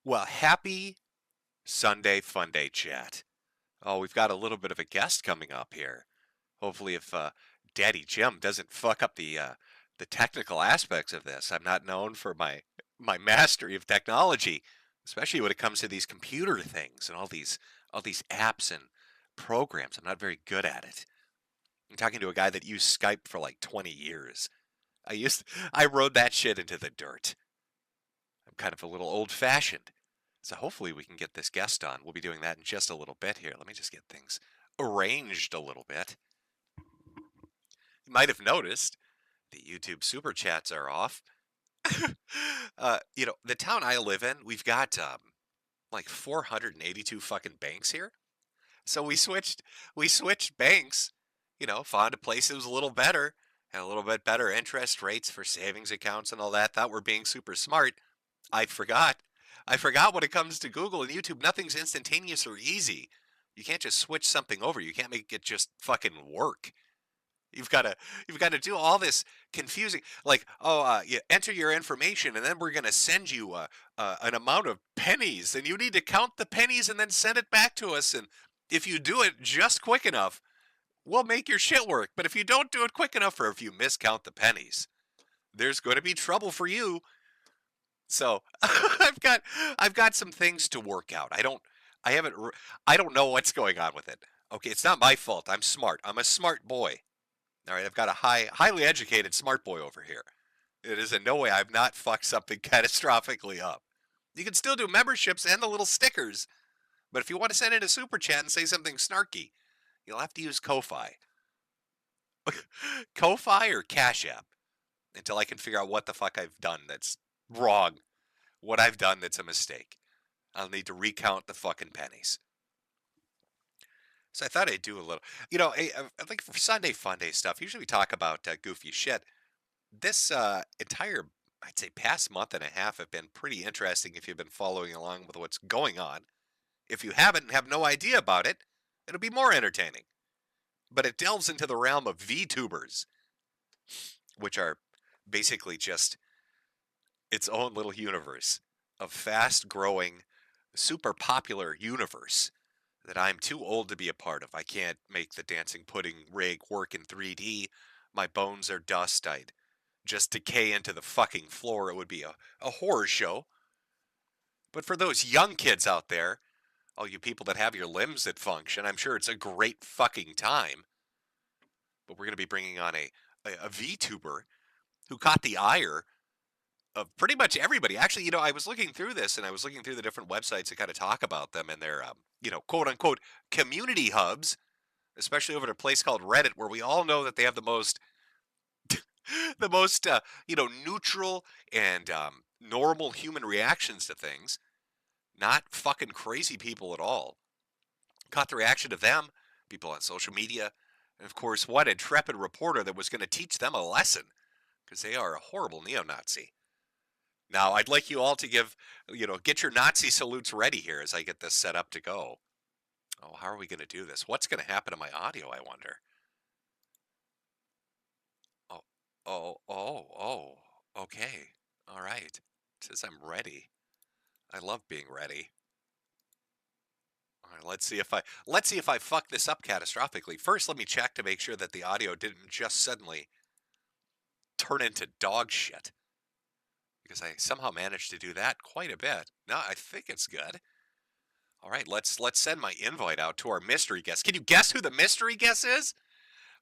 Well, happy Sunday Fun Day chat. Oh, we've got a little bit of a guest coming up here. Hopefully, if Daddy Jim doesn't fuck up the technical aspects of this. I'm not known for my mastery of technology, especially when it comes to these computer things and all these apps and programs. I'm not very good at it. I'm talking to a guy that used Skype for like 20 years. I rode that shit into the dirt. I'm kind of a little old fashioned. So hopefully we can get this guest on. We'll be doing that in just a little bit here. Let me just get things arranged a little bit. You might have noticed the YouTube super chats are off. The town I live in, we've got like 482 fucking banks here. So we switched banks, found a place that was a little better, had a little bit better interest rates for savings accounts and all that. Thought we're being super smart. I forgot. I forgot when it comes to Google and YouTube, nothing's instantaneous or easy. You can't just switch something over. You can't make it just fucking work. You've got to you've got to do all this confusing, like, oh, you enter your information, and then we're going to send you an amount of pennies, and you need to count the pennies and then send it back to us. And if you do it just quick enough, we'll make your shit work. But if you don't do it quick enough, or if you miscount the pennies, there's going to be trouble for you. So I've got some things to work out. I haven't I don't know what's going on with it. Okay, it's not my fault. I'm smart. I'm a smart boy. All right, I've got a highly educated smart boy over here. It is in no way I've not fucked something catastrophically up. You can still do memberships and the little stickers, but if you want to send in a super chat and say something snarky, you'll have to use Ko-Fi. Ko-Fi or Cash App until I can figure out what the fuck I've done that's wrong. What I've done that's a mistake. I'll need to recount the fucking pennies. So I thought I'd do a little, I think for Sunday Fun Day stuff, usually we talk about goofy shit. This entire, I'd say, past month and a half have been pretty interesting if you've been following along with what's going on. If you haven't and have no idea about it, it'll be more entertaining. But it delves into the realm of VTubers, which are basically just its own little universe of fast growing, super popular universe that I'm too old to be a part of. I can't make the dancing pudding rig work in 3D. My bones are dust. I'd just decay into the fucking floor. It would be a horror show. But for those young kids out there, all you people that have your limbs that function, I'm sure it's a great fucking time. But we're going to be bringing on a VTuber who caught the ire of pretty much everybody. Actually, I was looking through this and I was looking through the different websites that kind of talk about them and their, quote unquote community hubs, especially over at a place called Reddit, where we all know that they have the most, the most, neutral and normal human reactions to things. Not fucking crazy people at all. Caught the reaction of them, people on social media, and of course, what intrepid reporter that was going to teach them a lesson because they are a horrible neo-Nazi. Now, I'd like you all to get your Nazi salutes ready here as I get this set up to go. Oh, how are we going to do this? What's going to happen to my audio, I wonder? Oh, oh, okay. All right. It says I'm ready. I love being ready. All right, let's see if I fuck this up catastrophically. First, let me check to make sure that the audio didn't just suddenly turn into dog shit. Because I somehow managed to do that quite a bit. No, I think it's good. All right, let's send my invite out to our mystery guest. Can you guess who the mystery guest is?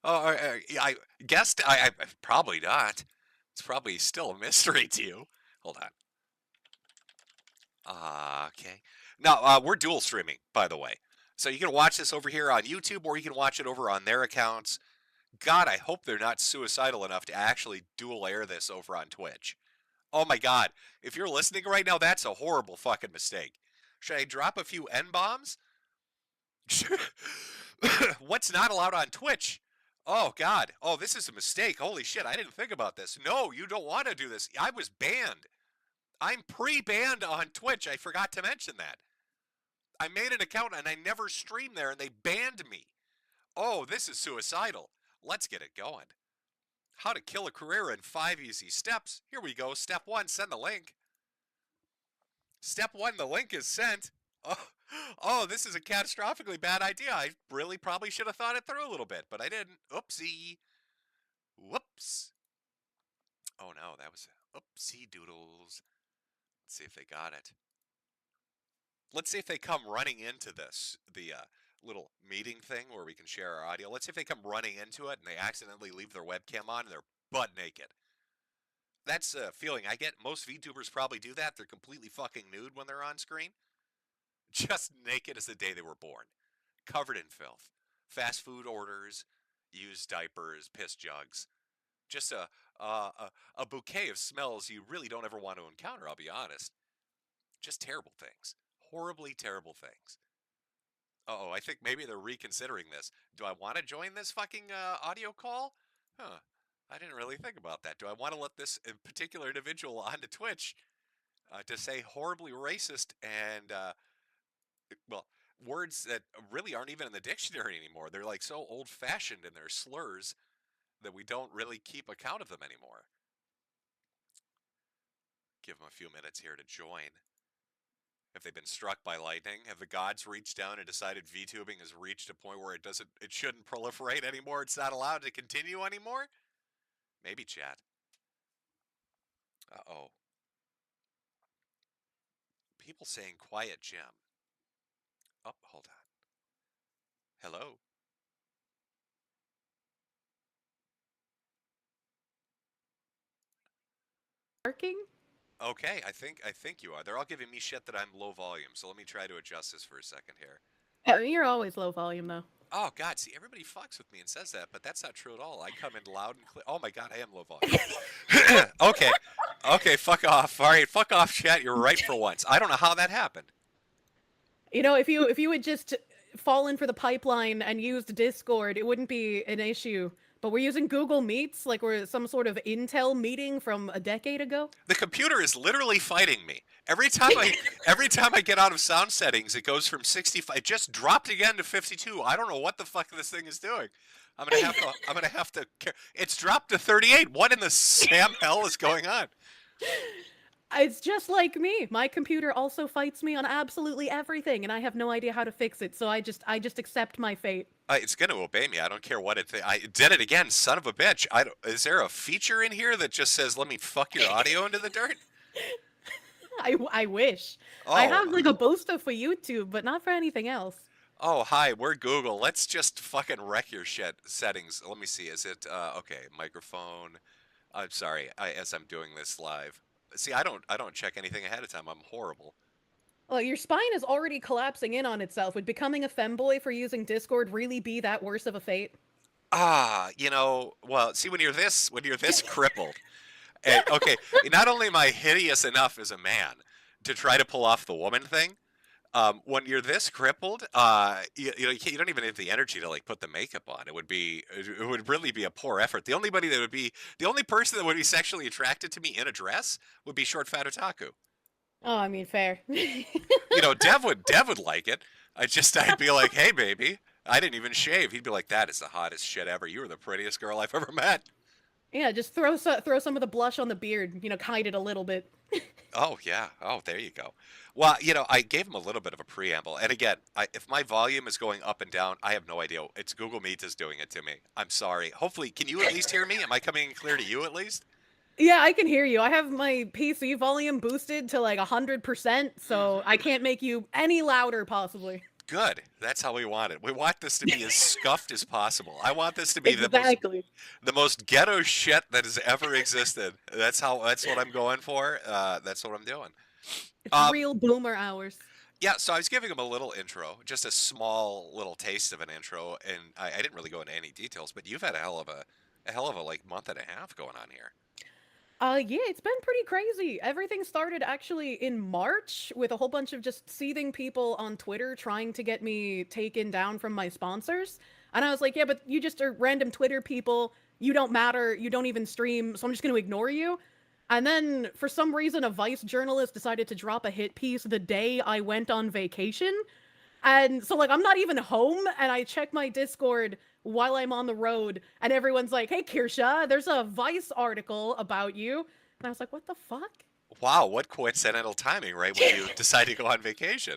I guessed. I probably not. It's probably still a mystery to you. Hold on. Okay. Now we're dual streaming, by the way, so you can watch this over here on YouTube, or you can watch it over on their accounts. God, I hope they're not suicidal enough to actually dual air this over on Twitch. Oh my God. If you're listening right now, that's a horrible fucking mistake. Should I drop a few N-bombs? What's not allowed on Twitch? Oh God. Oh, this is a mistake. Holy shit. I didn't think about this. No, you don't want to do this. I was banned. I'm pre-banned on Twitch. I forgot to mention that. I made an account and I never streamed there and they banned me. Oh, this is suicidal. Let's get it going. How to kill a career in 5 easy steps. Here we go. Step 1, send the link. Step 1, the link is sent. Oh, this is a catastrophically bad idea. I really probably should have thought it through a little bit, but I didn't. Oopsie. Whoops. Oh no, that was oopsie doodles. Let's see if they got it. Let's see if they come running into this, the little meeting thing where we can share our audio. Let's see if they come running into it and they accidentally leave their webcam on and they're butt naked. That's a feeling I get. Most VTubers probably do that. They're completely fucking nude when they're on screen. Just naked as the day they were born. Covered in filth. Fast food orders, used diapers, piss jugs. Just a bouquet of smells you really don't ever want to encounter, I'll be honest. Just terrible things. Horribly terrible things. Uh-oh, I think maybe they're reconsidering this. Do I want to join this fucking audio call? Huh. I didn't really think about that. Do I want to let this particular individual onto Twitch to say horribly racist and, well, words that really aren't even in the dictionary anymore? They're like so old-fashioned in their slurs that we don't really keep account of them anymore. Give them a few minutes here to join. Have they been struck by lightning? Have the gods reached down and decided VTubing has reached a point where it shouldn't proliferate anymore? It's not allowed to continue anymore? Maybe, chat. Uh-oh. People saying quiet Jim. Oh, hold on. Hello? Working? Okay, I think you are. They're all giving me shit that I'm low volume, so let me try to adjust this for a second here. You're always low volume, though. Oh, God, see, everybody fucks with me and says that, but that's not true at all. I come in loud and clear. Oh, my God, I am low volume. Okay. Okay, fuck off. All right, fuck off, chat. You're right for once. I don't know how that happened. You know, if you had just fallen for the pipeline and used Discord, it wouldn't be an issue. But we're using Google Meets like we're some sort of Intel meeting from a decade ago. The computer is literally fighting me. Every time I get out of sound settings, it goes from 65. It just dropped again to 52. I don't know what the fuck this thing is doing. I'm gonna have to. It's dropped to 38. What in the Sam hell is going on? It's just like me. My computer also fights me on absolutely everything, and I have no idea how to fix it. So I just accept my fate. It's gonna obey me. I don't care what it. I did it again, son of a bitch. Is there a feature in here that just says "Let me fuck your audio into the dirt"? I wish. Oh. I have like a booster for YouTube, but not for anything else. Oh, hi, we're Google. Let's just fucking wreck your shit. Settings. Let me see. Is it okay? Microphone. I'm sorry. As I'm doing this live. See, I don't check anything ahead of time. I'm horrible. Well, your spine is already collapsing in on itself. Would becoming a femboy for using Discord really be that worse of a fate? Well, see, when you're this crippled, and, okay, not only am I hideous enough as a man to try to pull off the woman thing, when you're this crippled, you don't even have the energy to like put the makeup on. It would really be a poor effort. The only person that would be sexually attracted to me in a dress would be short fat otaku. Oh, I mean, fair. Dev would like it. I'd be like, hey, baby, I didn't even shave. He'd be like, that is the hottest shit ever. You were the prettiest girl I've ever met. Yeah, just throw some of the blush on the beard. Hide it a little bit. Oh, yeah. Oh, there you go. Well, I gave him a little bit of a preamble. And again, if my volume is going up and down, I have no idea. It's Google Meet is doing it to me. I'm sorry. Hopefully, can you at least hear me? Am I coming in clear to you at least? Yeah, I can hear you. I have my PC volume boosted to like 100%, so I can't make you any louder, possibly. Good. That's how we want it. We want this to be as scuffed as possible. I want this to be exactly the most ghetto shit that has ever existed. That's what I'm going for. That's what I'm doing. It's real boomer hours. Yeah, so I was giving him a little intro, just a small little taste of an intro, and I didn't really go into any details, but you've had a hell of a like month and a half going on here. Yeah, it's been pretty crazy. Everything started actually in March with a whole bunch of just seething people on Twitter trying to get me taken down from my sponsors. And I was like, yeah, but you just are random Twitter people. You don't matter. You don't even stream. So I'm just going to ignore you. And then for some reason, a Vice journalist decided to drop a hit piece the day I went on vacation. And so like, I'm not even home. And I check my Discord while I'm on the road, and everyone's like, hey, Kirsche, there's a Vice article about you. And I was like, what the fuck? Wow, what coincidental timing, right when you decide to go on vacation.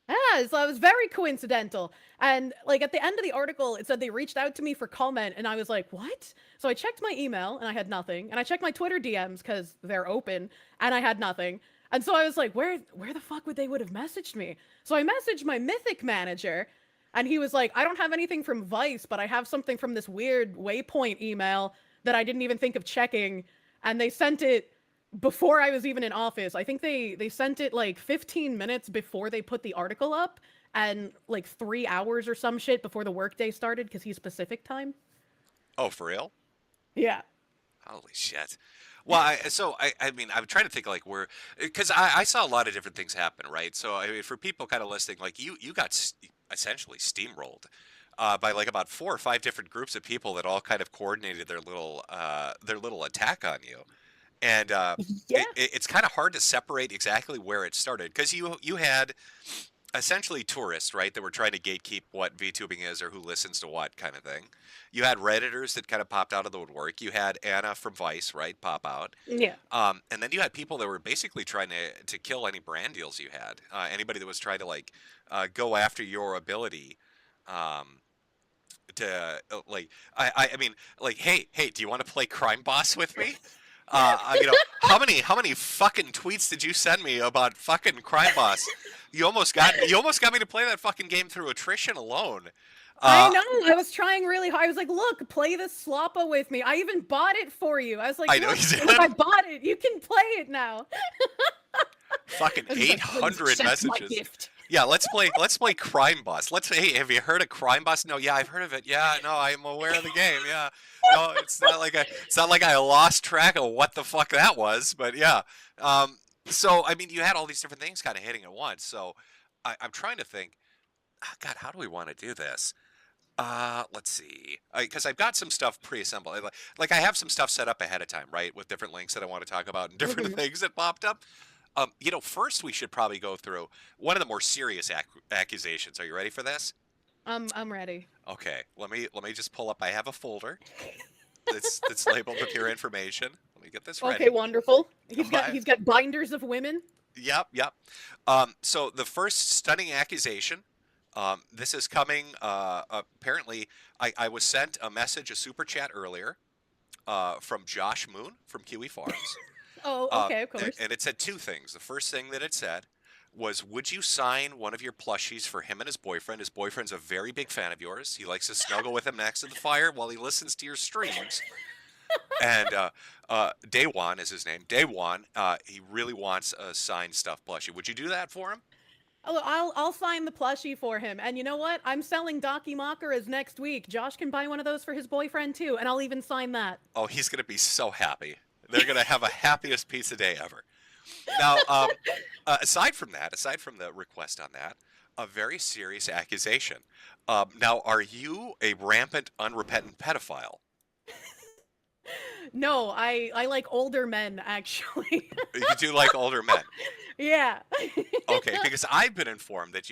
Yeah, so it was very coincidental. And like at the end of the article, it said they reached out to me for comment, and I was like, "What?" So I checked my email, and I had nothing. And I checked my Twitter DMs because they're open, and I had nothing. And so I was like, "Where the fuck would have messaged me?" So I messaged my Mythic manager, and he was like, "I don't have anything from Vice, but I have something from this weird Waypoint email that I didn't even think of checking." And they sent it before I was even in office. I think they sent it like 15 minutes before they put the article up, and like 3 hours or some shit before the workday started because he's Pacific time. Oh, for real? Yeah. Holy shit. Well, I mean, I'm trying to think like where, because I saw a lot of different things happen, right? So I mean, for people kind of listening, like you got essentially steamrolled by like about 4 or 5 different groups of people that all kind of coordinated their little attack on you. And Yeah. it's kind of hard to separate exactly where it started because you had essentially tourists, right, that were trying to gatekeep what VTubing is or who listens to what kind of thing. You had Redditors that kind of popped out of the woodwork. You had Anna from Vice, right, pop out. Yeah. And then you had people that were basically trying to kill any brand deals you had. Anybody that was trying to like go after your ability. Um, to like I mean like hey do you want to play crime boss with me you know how many fucking tweets did you send me about fucking crime boss you almost got me to play that fucking game through attrition alone I uh know. I was trying really hard. I was like, "Look, play this Sloppa with me." I even bought it for you. I was like, I know "Look, you look, I did bought it. You can play it now." fucking I was like, "Please 800 accept my messages. gift." Yeah, let's play Crime Boss. Hey, have you heard of Crime Boss? No, yeah, I've heard of it. Yeah, no, I'm aware of the game. Yeah. No, it's not like I lost track of what the fuck that was, but yeah. Um so I mean you had all these different things kind of hitting at once. So I'm trying to think, God, how do we want to do this? Let's see. Because I've got some stuff pre-assembled. Like I have some stuff set up ahead of time, right, with different links that I want to talk about and different Mhm. things that popped up. First we should probably go through one of the more serious accusations. Are you ready for this? I'm ready. Okay, let me just pull up. I have a folder that's labeled with your information. Let me get this Okay, ready. wonderful. Oh, He's got binders of women. yep, yep. So the first stunning accusation. This is coming. Apparently, I was sent a message, a super chat earlier, from Josh Moon from Kiwi Farms. Oh, okay, of course. And it said two things. The first thing that it said was, "Would you sign one of your plushies for him and his boyfriend? His boyfriend's a very big fan of yours. He likes to snuggle with him next to the fire while he listens to your streams." And Daywan is his name. Daywan, he really wants a signed stuffed plushie. Would you do that for him? Oh, I'll sign the plushie for him. And you know what? I'm selling Dakimakuras next week. Josh can buy one of those for his boyfriend too, and I'll even sign that. Oh, he's gonna be so happy. They're gonna have a happiest pizza day ever. Now, aside from that, aside from the request on that, a very serious accusation. Now, are you a rampant, unrepentant pedophile? No, I like older men actually. You do like older men. Yeah. Okay, because I've been informed that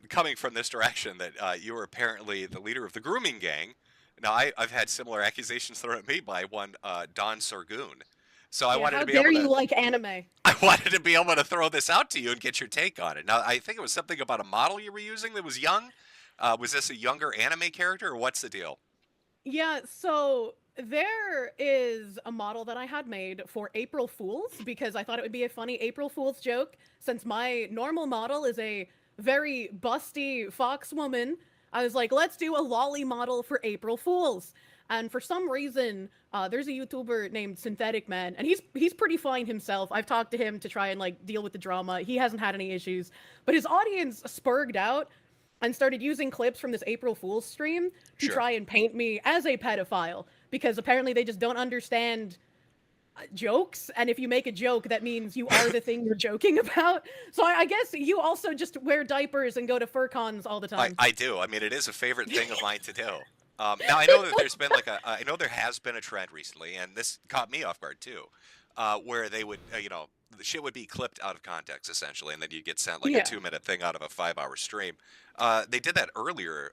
coming from this direction, that you were apparently the leader of the grooming gang. Now, I've had similar accusations thrown at me by one Don Sorgoon. So I Yeah, wanted how to be dare able you to like anime? I wanted to be able to throw this out to you and get your take on it. Now, I think it was something about a model you were using that was young. Was this a younger anime character, or what's the deal? Yeah, so there is a model that I had made for April Fools because I thought it would be a funny April Fools joke since my normal model is a very busty fox woman. I was like, let's do a lolly model for April Fools. And for some reason, there's a YouTuber named Synthetic Man, and he's pretty fine himself. I've talked to him to try and like deal with the drama. He hasn't had any issues, but his audience spurged out and started using clips from this April Fool's stream to Sure. try and paint me as a pedophile because apparently they just don't understand jokes, and if you make a joke that means you are the thing you're joking about. So I guess you also just wear diapers and go to fur cons all the time. I do. I mean, it is a favorite thing of mine to do. Now, I know that there's been I know there has been a trend recently, and this caught me off guard too, where they would, the shit would be clipped out of context essentially, and then you'd get sent like a Yeah. 2 minute thing out of a 5 hour stream. They did that earlier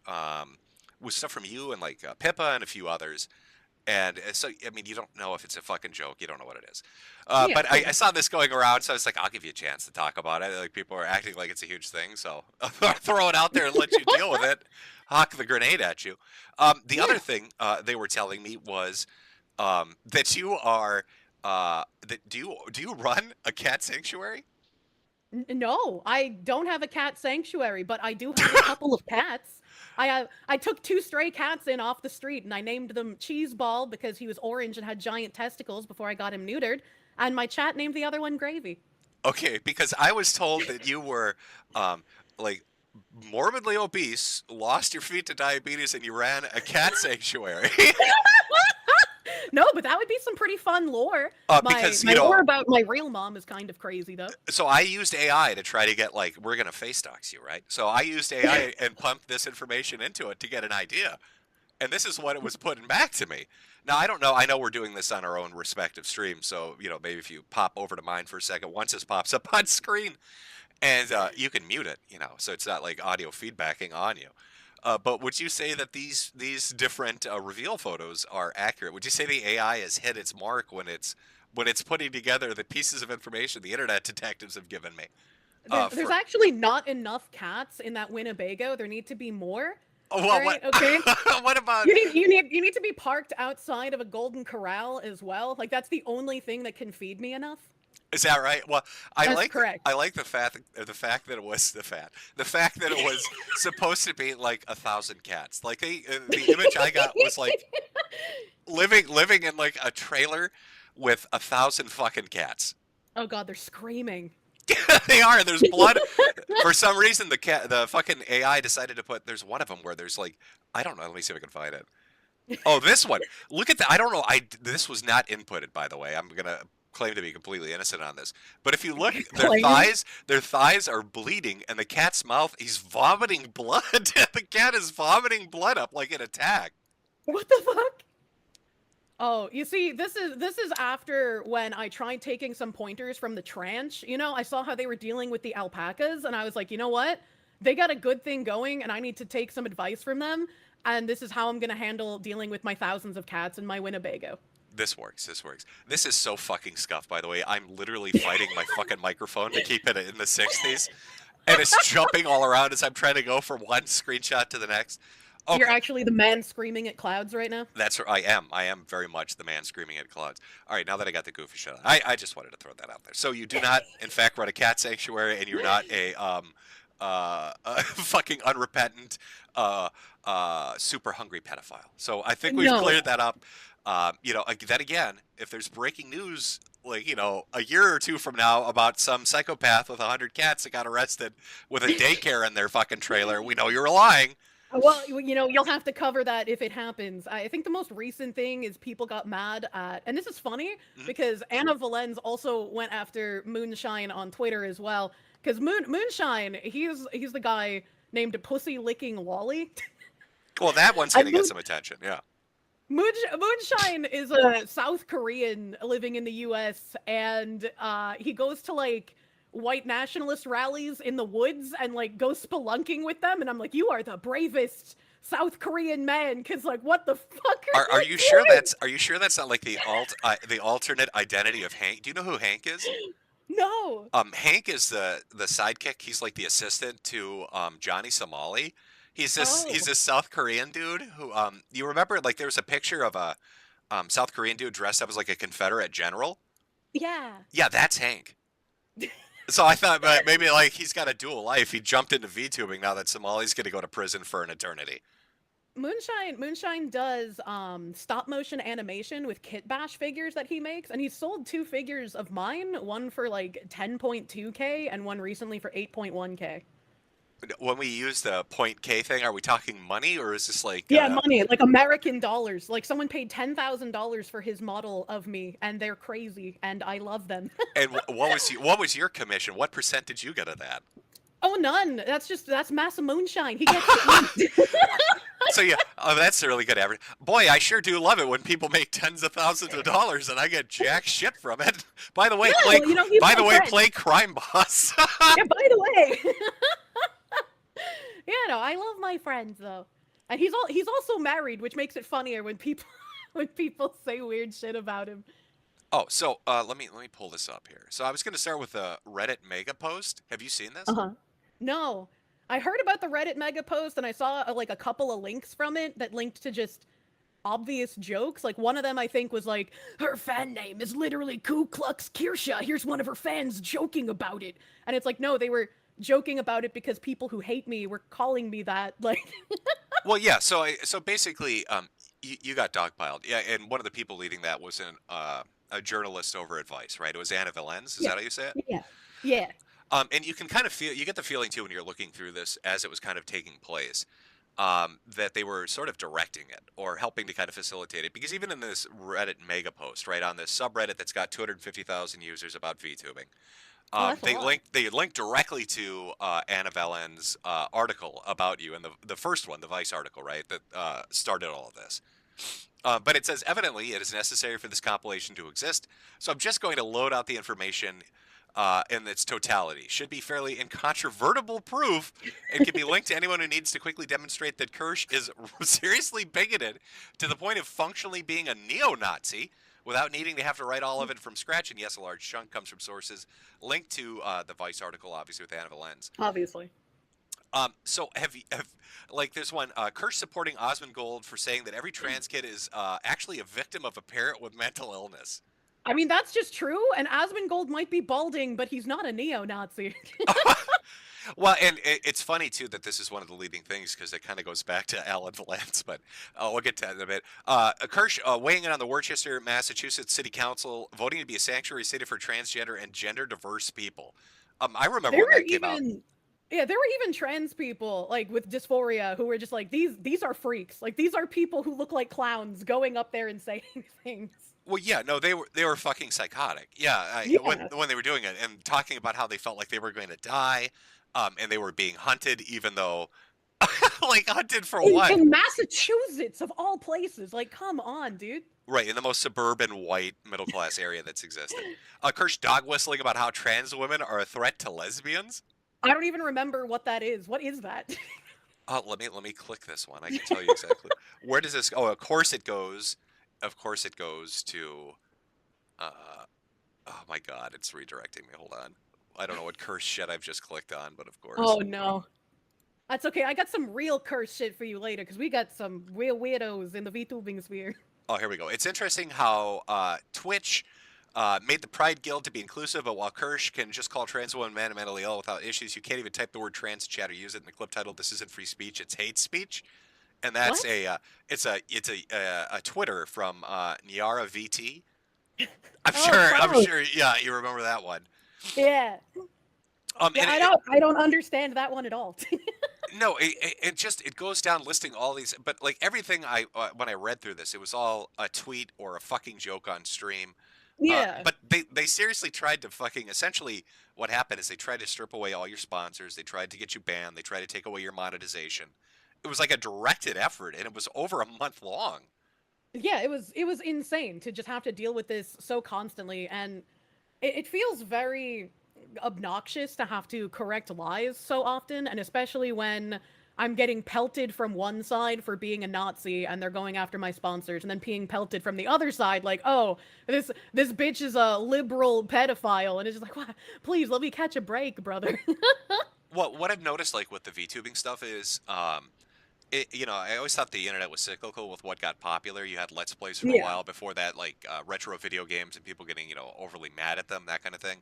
with stuff from you and like Pippa and a few others. And so, I mean, you don't know if it's a fucking joke. You don't know what it is. Yeah, But of I course. saw this going around, so I was like, I'll give you a chance to talk about it. Like, people are acting like it's a huge thing, so I'll throw it out there and let you deal with it. Hawk the grenade at you. The other Yeah. thing they were telling me was that you are. Do you run a cat sanctuary? No, I don't have a cat sanctuary, but I do have a couple of cats. I took two stray cats in off the street and I named them Cheeseball because he was orange and had giant testicles before I got him neutered, and my chat named the other one Gravy. Okay, because I was told that you were um, like morbidly obese, lost your feet to diabetes, and you ran a cat sanctuary. No, but that would be some pretty fun lore. My Because my lore about my real mom is kind of crazy though. so I used AI to try to get like we're gonna face dox you, right? So I used AI and pumped this information into it to get an idea, and this is what it was putting back to me. Now I don't know. I know we're doing this on our own respective streams, so maybe if you pop over to mine for a second, once this pops up on screen, and you can mute it, so it's not like audio feedbacking on you. But would you say that these different reveal photos are accurate? Would you say the AI has hit its mark when it's putting together the pieces of information the internet detectives have given me? There's For actually not enough cats in that Winnebago. There need to be more. oh, All well, what right, okay. what about You need to be parked outside of a golden corral as well. Like that's the only thing that can feed me enough. is that right? Well, I That's like correct. I like the fact that it was the fact that it was supposed to be like 1,000 cats. Like the image I got was like living in like a trailer with 1,000 fucking cats. Oh god, they're screaming. They are. There's blood. For some reason, the fucking AI decided to put. There's one of them where there's like, I don't know. Let me see if I can find it. Oh, this one. Look at that. I don't know. This was not inputted, by the way. I'm gonna claim to be completely innocent on this. But if you look, their Claim. thighs, their thighs are bleeding, and the cat's mouth, he's vomiting blood. The cat is vomiting blood up like an attack. What the fuck? Oh, you see, this is after when I tried taking some pointers from the tranch. I saw how they were dealing with the alpacas, and I was like, you know what? They got a good thing going, and I need to take some advice from them. And this is how I'm gonna handle dealing with my thousands of cats in my Winnebago. This works. This works. This is so fucking scuffed, by the way. I'm literally fighting my fucking microphone to keep it in the 60s. And it's jumping all around as I'm trying to go from one screenshot to the next. You're Okay, actually the man screaming at clouds right now. that's I am. I am very much the man screaming at clouds. All right, now that I got the goofy shit, I just wanted to throw that out there. So you do not, in fact, run a cat sanctuary, and you're not a fucking unrepentant, super hungry pedophile. So I think we've No. cleared that up. Then again, if there's breaking news, like a year or two from now about some psychopath with 100 cats that got arrested with a daycare in their fucking trailer, we know you're lying. Well, you'll have to cover that if it happens. I think the most recent thing is people got mad at, and this is funny Mhm. because Anna Valenz also went after Moonshine on Twitter as well. Because Moonshine, he's the guy named Pussy Licking Wally. Well, that one's And gonna get some attention. Yeah. Moonshine is a South Korean living in the U.S. and he goes to like white nationalist rallies in the woods and like goes spelunking with them. And I'm like, you are the bravest South Korean man, because like, what the fuck are Are you you sure doing? that's not like the alternate identity of Hank? Do you know who Hank is? No. Hank is the sidekick. He's like the assistant to Johnny Somali. He's this Oh, South Korean dude who you remember, like there was a picture of a South Korean dude dressed up as like a Confederate general. yeah. Yeah, that's Hank. So I thought maybe like he's got a dual life. He jumped into VTubing now that Somali's going to go to prison for an eternity. Moonshine does stop motion animation with Kit Bash figures that he makes, and he sold two figures of mine, one for like 10.2k and one recently for 8.1k. When we use the point K thing, are we talking money or is this like Yeah, money, like American dollars. Like someone paid $10,000 for his model of me, and they're crazy, and I love them. and what was your commission? What percentage you get of that? Oh, none. That's Massa Moonshine. He gets to eat. So yeah, oh, that's a really good average. Boy, I sure do love it when people make tens of thousands of dollars and I get jack shit from it. By the way, Yeah, play. well, he's By my the way, friend. play Crime Boss. Yeah, by the way. Yeah, no, I love my friends though. And he's also married, which makes it funnier when people when people say weird shit about him. Oh, so let me pull this up here. So I was going to start with a Reddit mega post. Have you seen this? Uh-huh. No. I heard about the Reddit mega post and I saw like a couple of links from it that linked to just obvious jokes. Like one of them I think was like, her fan name is literally Ku Klux Kirsche. Here's one of her fans joking about it. And it's like, no, they were joking about it because people who hate me were calling me that. Like, Well, yeah. So basically, you got dogpiled. Yeah, and one of the people leading that was a journalist over at Vice, right? It was Anna Valens. Is yeah, that how you say it? yeah, yeah. And you can kind of feel, you get the feeling too when you're looking through this as it was kind of taking place, that they were sort of directing it or helping to kind of facilitate it. Because even in this Reddit mega post, right, on this subreddit that's got 250,000 users about VTubing, Oh, that's a they lot. link directly to Anna Valen's article about you, and the first one, the Vice article, right, that started all of this. But it says, evidently, it is necessary for this compilation to exist. So I'm just going to load out the information in its totality. Should be fairly incontrovertible proof and can be linked to anyone who needs to quickly demonstrate that Kirsch is seriously bigoted to the point of functionally being a neo-Nazi without needing to have to write all of it from scratch. And yes, a large chunk comes from sources linked to the Vice article, obviously, with Anna Valens. Obviously. So have like there's one Kirsch supporting Osmond Gold for saying that every trans kid is actually a victim of a parent with mental illness. I mean, that's just true. And Asmongold might be balding, but he's not a neo-Nazi. Well, and it's funny too that this is one of the leading things because it kind of goes back to Alan Valance, but we'll get to that in a bit. Kirsch weighing in on the Worcester, Massachusetts City Council voting to be a sanctuary city for transgender and gender diverse people. I remember There when were that came out. even Yeah, there were even trans people like with dysphoria who were just like these are freaks. Like these are people who look like clowns going up there and saying things. Well, yeah, no, they were fucking psychotic. Yeah, Yeah. when they were doing it and talking about how they felt like they were going to die, and they were being hunted, even though, like, hunted for what? In Massachusetts of all places. Like come on, dude. Right, in the most suburban white middle class area that's existed. Kirsch dog whistling about how trans women are a threat to lesbians. I don't even remember what that is. What is that? Let me click this one. I can tell you exactly. Where does this? Oh, of course it goes. Of course it goes to. Uh, oh my God, it's redirecting me. Hold on. I don't know what curse shit I've just clicked on, but of course. Oh no. That's okay. I got some real curse shit for you later because we got some real weirdos in the VTubing sphere. Oh, here we go. It's interesting how Twitch made the Pride Guild to be inclusive, but while Kirsch can just call trans women men and mentally ill without issues, you can't even type the word trans in chat or use it in the clip title. This isn't free speech; it's hate speech, and that's What? a Twitter from Niara VT. Oh, I'm clown. sure. Yeah, you remember that one. Yeah. Yeah, And I don't understand that one at all. no, it just it goes down listing all these, but like everything I when I read through this, it was all a tweet or a fucking joke on stream. Yeah. But they seriously tried to fucking essentially what happened is they tried to strip away all your sponsors. They tried to get you banned. They tried to take away your monetization. It was like a directed effort, and it was over a month long. Yeah, it was insane to just have to deal with this so constantly and it feels very obnoxious to have to correct lies so often and especially when I'm getting pelted from one side for being a Nazi and they're going after my sponsors and then being pelted from the other side like, "Oh, this bitch is a liberal pedophile." And it's just like, "What? Please let me catch a break, brother." Well, what I've noticed, like with the VTubing stuff, is I always thought the internet was cyclical with what got popular. You had Let's Plays for a Yeah. while before that, like retro video games and people getting overly mad at them, that kind of thing.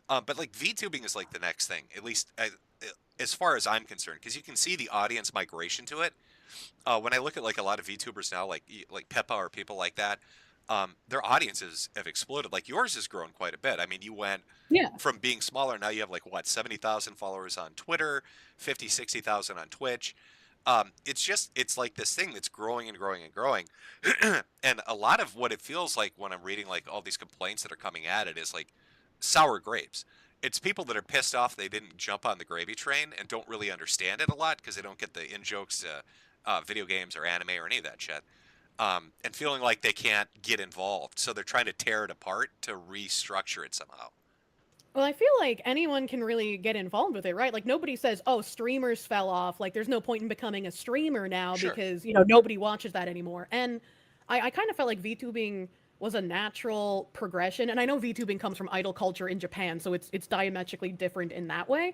But like VTubing is like the next thing, at least as far as I'm concerned, because you can see the audience migration to it. When I look at like a lot of VTubers now, like Peppa or people like that, their audiences have exploded. Like yours has grown quite a bit. I mean, you went Yeah. from being smaller, now you have like what 70,000 followers on Twitter, 50, 60,000 on Twitch. It's like this thing that's growing and growing and growing. And a lot of what it feels like when I'm reading like all these complaints that are coming at it is like sour grapes. It's people that are pissed off they didn't jump on the gravy train and don't really understand it a lot because they don't get the in jokes to video games or anime or any of that shit. And feeling like they can't get involved, so they're trying to tear it apart to restructure it somehow. Well, I feel like anyone can really get involved with it, right? Like nobody says, "Oh, streamers fell off. Like there's no point in becoming a streamer now Sure. because, nobody watches that anymore." And I kind of felt like VTubing was a natural progression, and I know VTubing comes from idol culture in Japan, so it's diametrically different in that way.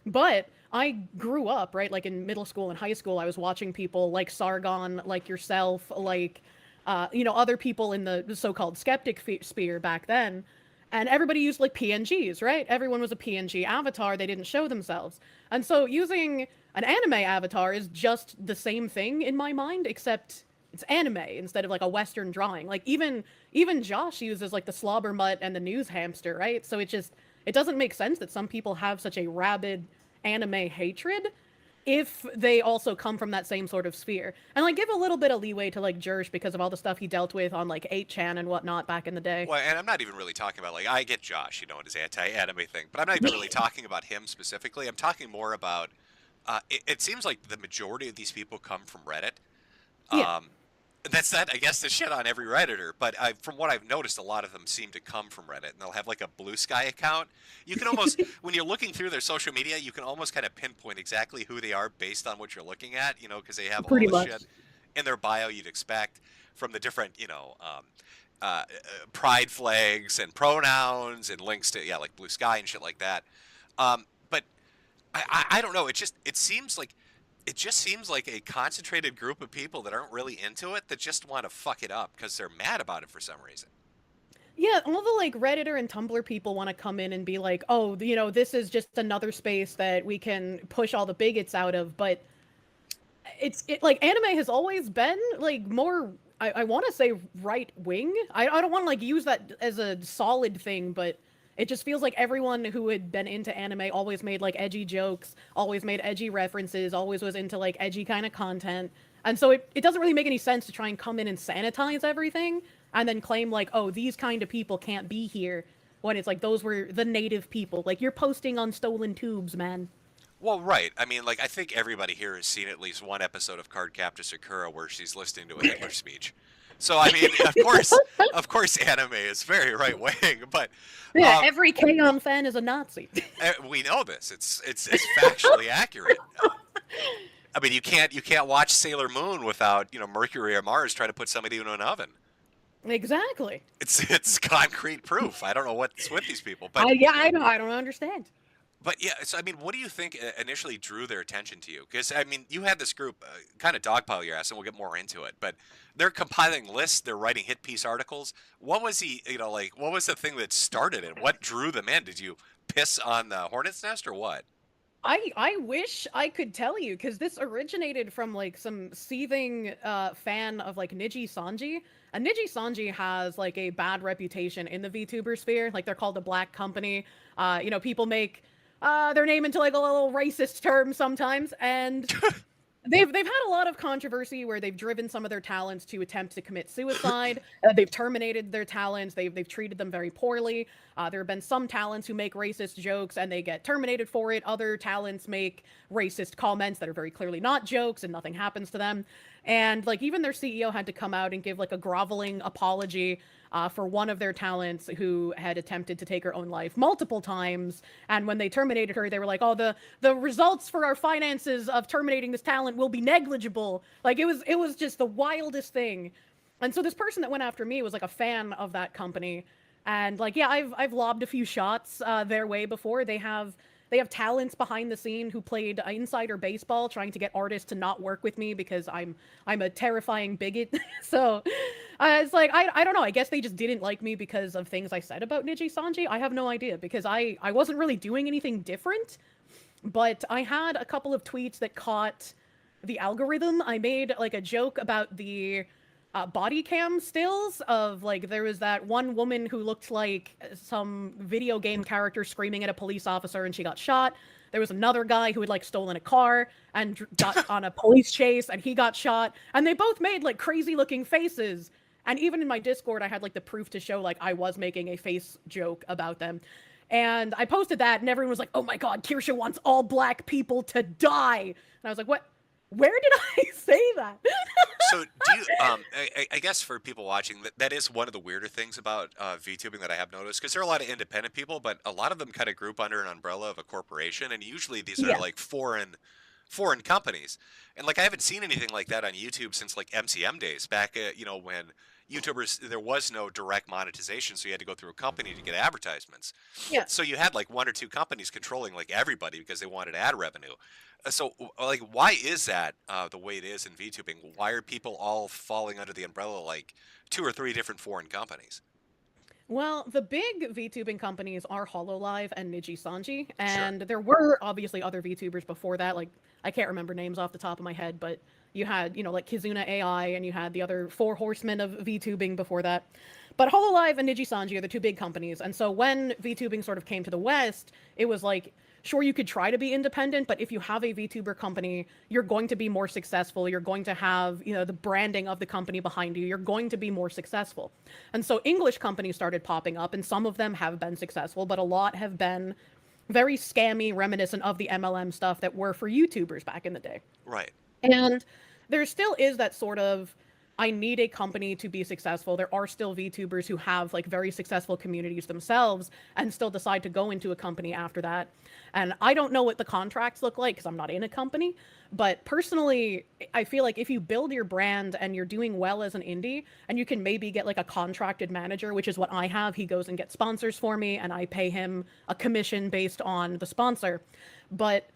But I grew up, right, like in middle school and high school, I was watching people like Sargon, like yourself, like other people in the so-called skeptic sphere back then, and everybody used like PNGs, right? Everyone was a PNG avatar. They didn't show themselves. And so using an anime avatar is just the same thing in my mind, except it's anime instead of like a Western drawing. Like even Josh uses like the slobber mutt and the news hamster, right? So it doesn't make sense that some people have such a rabid anime hatred if they also come from that same sort of sphere. And like give a little bit of leeway to like Jersh because of all the stuff he dealt with on like 8chan and whatnot back in the day. Well, and I'm not even really talking about, like, I get Josh, and his anti-anime thing, but I'm not even really talking about him specifically. I'm talking more about, it seems like the majority of these people come from Reddit. Yeah, Um, that's that, I guess, the shit on every Redditor, but from what I've noticed, a lot of them seem to come from Reddit, and they'll have like a Blue Sky account. You can almost, when you're looking through their social media, you can almost kind of pinpoint exactly who they are based on what you're looking at, because they have all pretty the much. shit in their bio you'd expect from the different, pride flags and pronouns and links to, yeah, like Blue Sky and shit like that. But I don't know. It just seems like a concentrated group of people that aren't really into it that just want to fuck it up because they're mad about it for some reason. Yeah, all the like Redditor and Tumblr people want to come in and be like, "Oh, this is just another space that we can push all the bigots out of." But it like anime has always been like more. I want to say right wing. I don't want to like use that as a solid thing, but it just feels like everyone who had been into anime always made like edgy jokes, always made edgy references, always was into like edgy kind of content. And so it doesn't really make any sense to try and come in and sanitize everything and then claim like, oh, these kind of people can't be here when it's like those were the native people. Like you're posting on stolen tubes, man. Well, right. I mean, like, I think everybody here has seen at least one episode of Cardcaptor Sakura where she's listening to a Hitler speech. So, I mean, of course, anime is very right wing, but Yeah, um, every K-On fan is a Nazi. we know this. It's factually accurate. I mean, you can't watch Sailor Moon without Mercury or Mars trying to put somebody into an oven. Exactly. It's concrete proof. I don't know what's with these people, but Yeah, I don't understand. yeah. So I mean, what do you think initially drew their attention to you? Because I mean, you had this group kind of dogpile your ass, and we'll get more into it. But they're compiling lists. They're writing hit piece articles. What was like? What was the thing that started it? What drew them in? Did you piss on the hornet's nest or what? I wish I could tell you because this originated from like some seething fan of like Niji Sanji. And Niji Sanji has like a bad reputation in the VTuber sphere. Like they're called a black company. People make their name into like a little racist term sometimes, and they've had a lot of controversy where they've driven some of their talents to attempt to commit suicide. They've terminated their talents. They've treated them very poorly. There have been some talents who make racist jokes and they get terminated for it. Other talents make racist comments that are very clearly not jokes and nothing happens to them. And like even their CEO had to come out and give like a groveling apology for one of their talents who had attempted to take her own life multiple times. And when they terminated her, they were like, "Oh, the results for our finances of terminating this talent will be negligible." Like it was just the wildest thing. And so this person that went after me was like a fan of that company. And like yeah, I've lobbed a few shots their way before. They have talents behind the scene who played insider baseball trying to get artists to not work with me because I'm a terrifying bigot. So it's like I don't know. I guess they just didn't like me because of things I said about Niji Sanji. I have no idea because I wasn't really doing anything different, but I had a couple of tweets that caught the algorithm. I made like a joke about the body cam stills of like there was that one woman who looked like some video game character screaming at a police officer and she got shot. There was another guy who had like stolen a car and got on a police chase and he got shot. And they both made like crazy looking faces. And even in my Discord, I had like the proof to show like I was making a face joke about them. And I posted that and everyone was like, "Oh my God, Kirsche wants all black people to die." And I was like, "What? Where did I say that?" So do you? I guess for people watching, that is one of the weirder things about VTubing that I have noticed because there are a lot of independent people, but a lot of them kind of group under an umbrella of a corporation, and usually these are Yeah. like foreign foreign companies. And like I haven't seen anything like that on YouTube since like MCM days, back when YouTubers, there was no direct monetization, so you had to go through a company to get advertisements. Yeah. So you had like one or two companies controlling like everybody because they wanted ad revenue. Like, why is that the way it is in VTubing? Why are people all falling under the umbrella like two or three different foreign companies? Well, the big VTubing companies are Hololive and Niji Sanji, Sure. and there were obviously other VTubers before that. Like I can't remember names off the top of my head, but you had like Kizuna AI, and you had the other four horsemen of VTubing before that. But Hololive and Niji Sanji are the two big companies, and so when VTubing sort of came to the West, it was like sure you could try to be independent, but if you have a VTuber company, you're going to be more successful. You're going to have, the branding of the company behind you. You're going to be more successful. And so English companies started popping up, and some of them have been successful, but a lot have been very scammy, reminiscent of the MLM stuff that were for YouTubers back in the day. Right. And there still is that sort of I need a company to be successful. There are still VTubers who have like very successful communities themselves and still decide to go into a company after that. And I don't know what the contracts look like because I'm not in a company. But personally, I feel like if you build your brand and you're doing well as an indie, and you can maybe get like a contracted manager, which is what I have, he goes and gets sponsors for me, and I pay him a commission based on the sponsor. But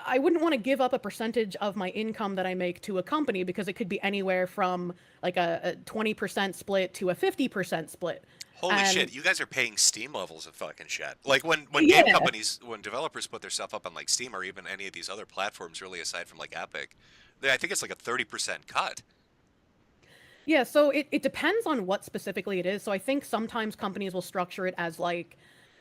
I wouldn't want to give up a percentage of my income that I make to a company because it could be anywhere from like a 20% split to a 50% split. Holy And shit, you guys are paying Steam levels of fucking shit. Like when game yeah, companies, when developers put their stuff up on like Steam or even any of these other platforms, really aside from like Epic, I think it's like a 30% cut. yeah, so it depends on what specifically it is. So I think sometimes companies will structure it as like,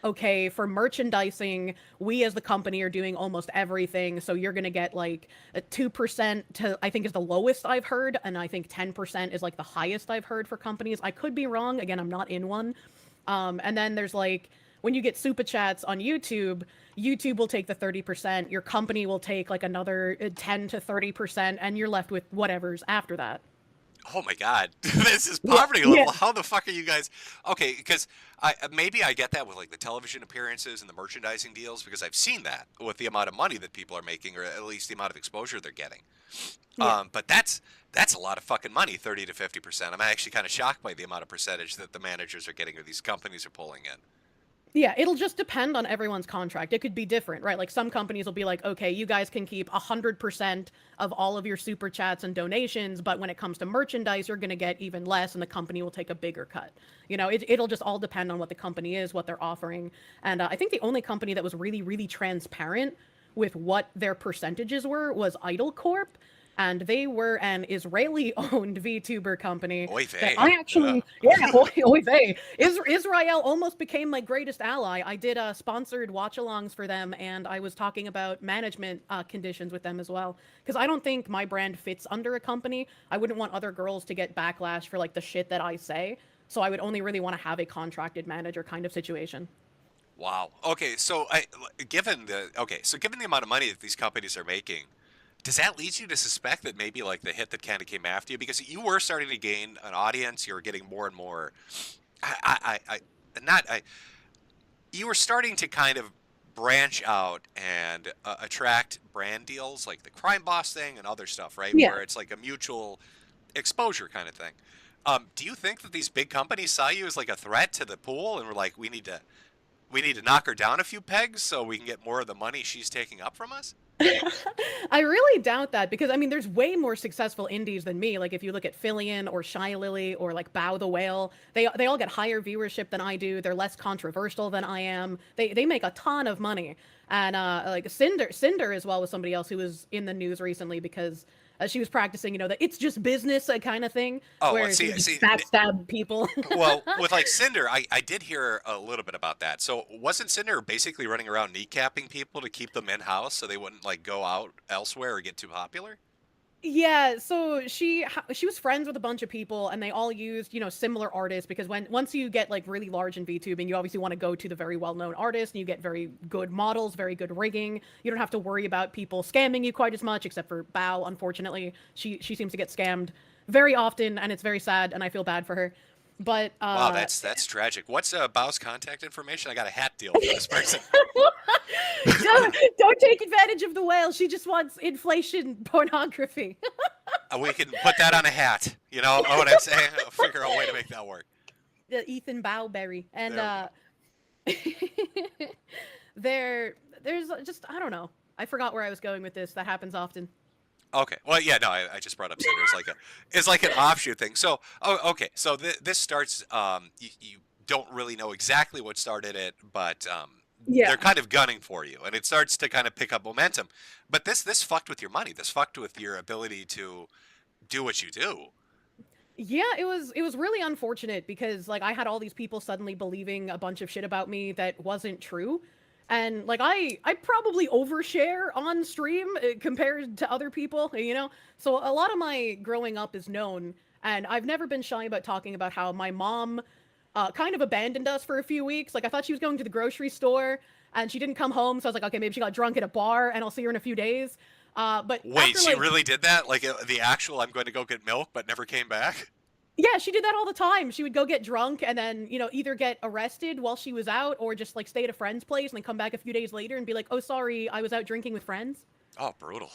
okay, for merchandising, we as the company are doing almost everything. So you're going to get like a 2% to, I think is the lowest I've heard. And I think 10% is like the highest I've heard for companies. I could be wrong. Again, I'm not in one. And then there's like, when you get super chats on YouTube, YouTube will take the 30%, your company will take like another 10 to 30%, and you're left with whatever's after that. Oh my god, this is Yeah, poverty yeah, level. How the fuck are you guys? Okay, because I maybe I get that with like the television appearances and the merchandising deals because I've seen that with the amount of money that people are making, or at least the amount of exposure they're getting. yeah. But that's a lot of fucking money, 30 to 50%. I'm actually kind of shocked by the amount of percentage that the managers are getting or these companies are pulling in. Yeah, it'll just depend on everyone's contract. It could be different, right? Like some companies will be like, okay, you guys can keep 100% of all of your super chats and donations, but when it comes to merchandise, you're going to get even less, and the company will take a bigger cut. It'll just all depend on what the company is, what they're offering. And I think the only company that was really, really transparent with what their percentages were was Idle Corp, and they were an Israeli-owned VTuber company Oy that vey. I Ugh. actually, yeah, oy vey. Israel almost became my greatest ally. I did sponsored watch-alongs for them, and I was talking about management conditions with them as well. Because I don't think my brand fits under a company. I wouldn't want other girls to get backlash for like the shit that I say. So I would only really want to have a contracted manager kind of situation. Wow. Okay, so given the amount of money that these companies are making, does that lead you to suspect that maybe like the hit that kind of came after you because you were starting to gain an audience, you were getting more and more, not you were starting to kind of branch out and attract brand deals like the Crime Boss thing and other stuff, right? Yeah. Where it's like a mutual exposure kind of thing. Do you think that these big companies saw you as like a threat to the pool and were like, we need to knock her down a few pegs so we can get more of the money she's taking up from us? I really doubt that because I mean, there's way more successful indies than me. Like if you look at Fillion or Shy Lily or like Bow the Whale, they all get higher viewership than I do. They're less controversial than I am. They make a ton of money. And like Cinder as well was somebody else who was in the news recently because she was practicing, the it's just business kind of thing Oh, well, where she would just backstab people. well, with like Cinder, I did hear a little bit about that. So wasn't Cinder basically running around kneecapping people to keep them in house so they wouldn't like go out elsewhere or get too popular? Yeah, so she was friends with a bunch of people, and they all used, similar artists because once you get like really large in VTubing, you obviously want to go to the very well-known artists, and you get very good models, very good rigging. You don't have to worry about people scamming you quite as much, except for Bao. Unfortunately, she seems to get scammed very often, and it's very sad, and I feel bad for her. But Wow, that's tragic. What's Bao's contact information? I got a hat deal for this person. don't take advantage of the whale. She just wants inflation pornography. We can put that on a hat. You know what I'm saying? I'll figure out a way to make that work. The Ethan Bowberry. And There there's just, I don't know. I forgot where I was going with this. That happens often. Okay. Well, yeah, no, I just brought up Cinder as like it's like an offshoot thing. So, okay. So this starts. You don't really know exactly what started it, but Yeah. they're kind of gunning for you, and it starts to kind of pick up momentum. But this fucked with your money. This fucked with your ability to do what you do. Yeah, it was really unfortunate because like I had all these people suddenly believing a bunch of shit about me that wasn't true. And like I probably overshare on stream compared to other people, you know? So a lot of my growing up is known, and I've never been shy about talking about how my mom kind of abandoned us for a few weeks. Like I thought she was going to the grocery store and she didn't come home, so I was like, okay, maybe she got drunk at a bar and I'll see her in a few days. But Wait, after she like really did that? Like the actual "I'm going to go get milk," but never came back? yeah, she did that all the time. She would go get drunk and then, you know, either get arrested while she was out or just like stay at a friend's place and then come back a few days later and be like, "Oh, sorry, I was out drinking with friends." Oh, brutal.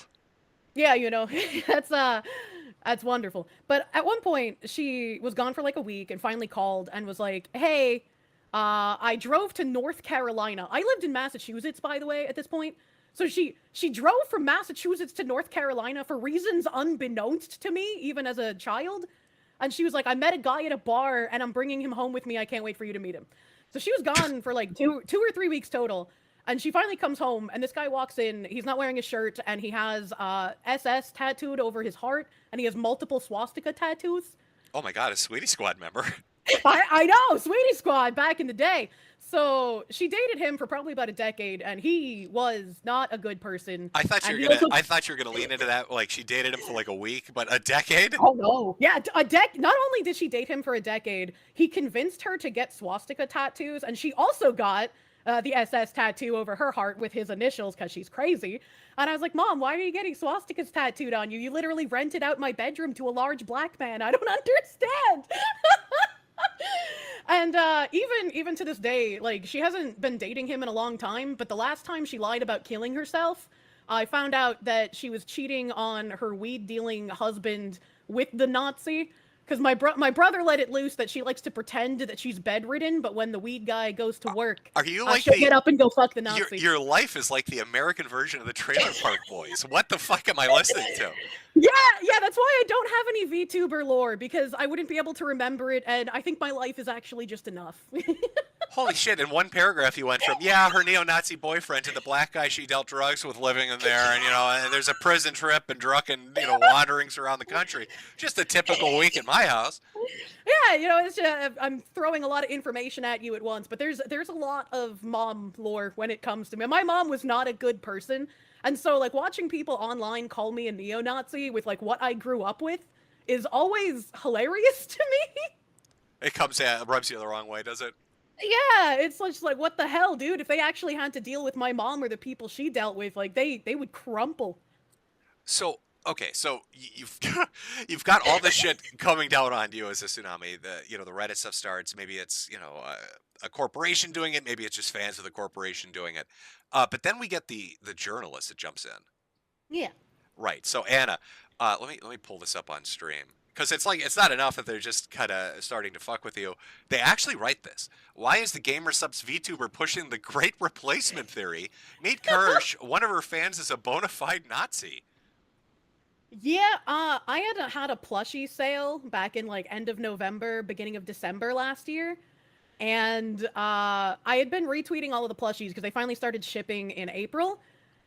Yeah, you know, that's wonderful. But at one point, she was gone for like a week and finally called and was like, "Hey, I drove to North Carolina. I lived in Massachusetts, by the way, at this point. So she drove from Massachusetts to North Carolina for reasons unbeknownst to me, even as a child. And she was like, I met a guy at a bar and I'm bringing him home with me. I can't wait for you to meet him. So she was gone for like two or 3 weeks total. And she finally comes home and this guy walks in. He's not wearing a shirt and he has SS tattooed over his heart and he has multiple swastika tattoos. Oh my God, a Sweetie Squad member. I know, Sweetie Squad back in the day. So she dated him for probably about a decade, and he was not a good person. And he also, I thought you were gonna lean into that. Like she dated him for like a week, but a decade. oh no, yeah, Not only did she date him for a decade, he convinced her to get swastika tattoos, and she also got the SS tattoo over her heart with his initials because she's crazy. And I was like, Mom, why are you getting swastikas tattooed on you? You literally rented out my bedroom to a large black man. I don't understand. And even to this day, like she hasn't been dating him in a long time. But the last time she lied about killing herself, I found out that she was cheating on her weed dealing husband with the Nazi. Because my brother let it loose that she likes to pretend that she's bedridden, but when the weed guy goes to work, Are you like she'll get up and go fuck the your Nazi. your life is like the American version of the Trailer Park Boys? What the fuck am I listening to? Yeah, yeah, that's why I don't have any VTuber lore because I wouldn't be able to remember it, and I think my life is actually just enough. Holy shit! In one paragraph, you went from her neo-Nazi boyfriend to the black guy she dealt drugs with living in there, and and there's a prison trip and drunken wanderings around the country. Just a typical week at my house. Yeah, it's I'm throwing a lot of information at you at once, but there's a lot of mom lore when it comes to me. My mom was not a good person, and so like watching people online call me a neo-Nazi with like what I grew up with is always hilarious to me. It comes at rubs you the wrong way, does it? Yeah, it's just like what the hell, dude? If they actually had to deal with my mom or the people she dealt with, like they would crumple. So okay, so you've you've got all this shit coming down on you as a tsunami. The Reddit stuff starts. Maybe it's a corporation doing it. Maybe it's just fans of the corporation doing it. But then we get the journalist that jumps in. Yeah. Right. So Anna, let me pull this up on stream because it's like it's not enough that they're just kind of starting to fuck with you. They actually write this. Why is the gamer subs VTuber pushing the great replacement theory? Meet Kirsche. One of her fans is a bona fide Nazi. Yeah, I had a plushie sale back in like end of November, beginning of December last year. And I had been retweeting all of the plushies because they finally started shipping in April.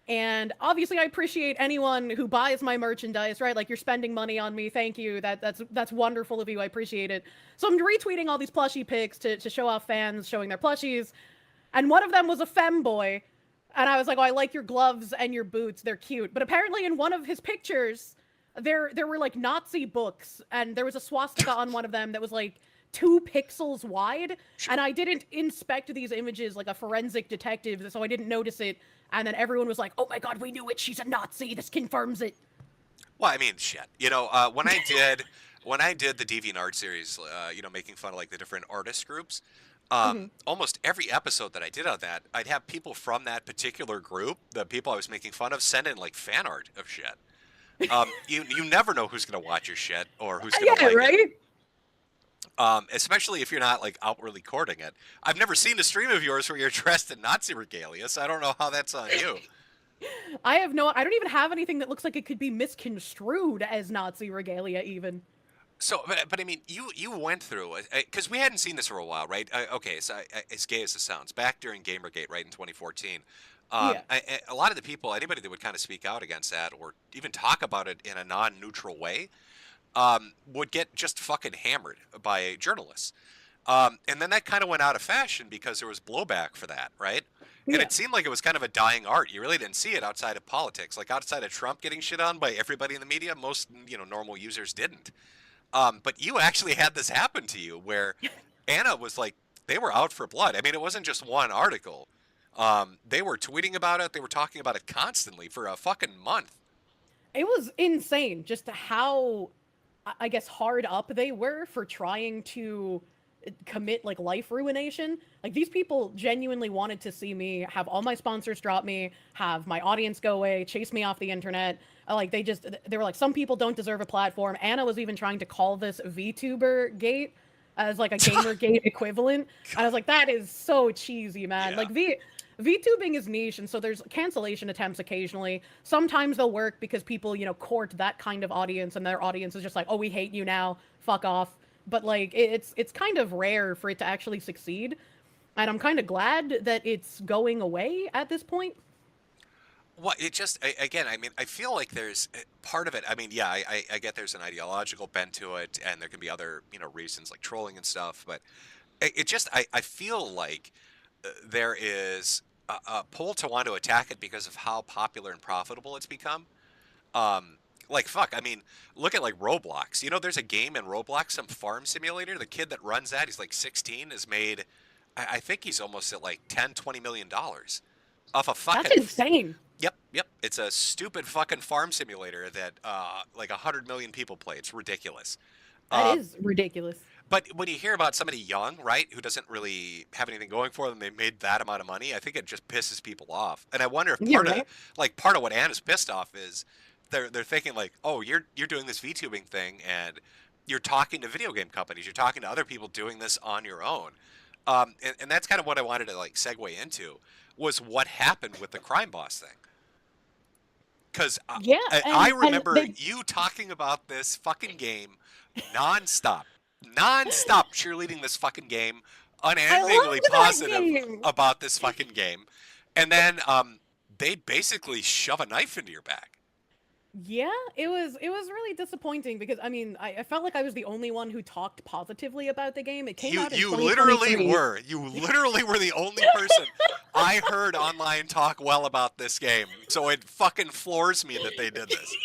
And obviously, I appreciate anyone who buys my merchandise, right? Like you're spending money on me. Thank you. That's wonderful of you. I appreciate it. So I'm retweeting all these plushie pics to show off fans showing their plushies. And one of them was a femboy. And I was like, oh, I like your gloves and your boots. They're cute. But apparently, in one of his pictures, there were like Nazi books, and there was a swastika on one of them that was like 2 pixels wide. And I didn't inspect these images like a forensic detective, so I didn't notice it. And then everyone was like, "Oh my God, we knew it! She's a Nazi. This confirms it." Well, I mean, shit. When I did when I did the DeviantArt series, making fun of like the different artist groups, Hmm. almost every episode that I did on that, I'd have people from that particular group, the people I was making fun of, send in like fan art of shit. You never know who's gonna watch your shit or who's gonna Yeah, like it. right. Especially if you're not like outwardly courting it. I've never seen a stream of yours where you're dressed in Nazi regalia, so I don't know how that's on you. I don't even have anything that looks like it could be misconstrued as Nazi regalia even. So, but I mean, you went through it because we hadn't seen this for a while, right? Okay, so as gay as it sounds, back during GamerGate, right in 2014, Yeah. a lot of the people, anybody that would kind of speak out against that or even talk about it in a non-neutral way, would get just fucking hammered by journalists. And then that kind of went out of fashion because there was blowback for that, right? And Yeah. it seemed like it was kind of a dying art. You really didn't see it outside of politics, like outside of Trump getting shit on by everybody in the media. Most normal users didn't. But you actually had this happen to you where Anna was like, they were out for blood. I mean, it wasn't just one article. They were tweeting about it. They were talking about it constantly for a fucking month. It was insane just how, I guess, hard up they were for trying to commit like life ruination. Like these people genuinely wanted to see me have all my sponsors drop me, have my audience go away, chase me off the internet. Like they were like, some people don't deserve a platform. Anna was even trying to call this VTuber gate as like a gamer gate equivalent. And I was like, that is so cheesy, man. Yeah. Like VTubing is niche, and so there's cancellation attempts occasionally. Sometimes they'll work because people, court that kind of audience, and their audience is just like, oh, we hate you now, fuck off. But like, it's kind of rare for it to actually succeed, and I'm kind of glad that it's going away at this point. Well, it just again, I mean, I feel like there's part of it. I mean, yeah, I get there's an ideological bent to it, and there can be other reasons like trolling and stuff. But it just I feel like there is a pull to want to attack it because of how popular and profitable it's become. Um, like fuck, I mean, look at like Roblox. There's a game in Roblox, some farm simulator. The kid that runs that, he's like 16, has made, I think he's almost at like 10-20 million dollars off a That's fucking. insane. Yep, yep. It's a stupid fucking farm simulator that like 100 million people play. It's ridiculous. That Um, is ridiculous. but when you hear about somebody young, right, who doesn't really have anything going for them, they made that amount of money. I think it just pisses people off. And I wonder if Yeah, part of right. part of what Anna's pissed off is they're thinking like, oh, you're doing this VTubing thing and you're talking to video game companies, you're talking to other people doing this on your own. And that's kind of what I wanted to like segue into was what happened with the crime boss thing. Because Yeah, I and remember they you talking about this fucking game nonstop, nonstop cheerleading this fucking game, I unendingly loved that positive game. about this fucking game, and then they basically shove a knife into your back. Yeah, it was really disappointing because I mean I felt like I was the only one who talked positively about the game. It came You out in you literally 2023. were. You literally were the only person I heard online talk well about this game. So it fucking floors me that they did this.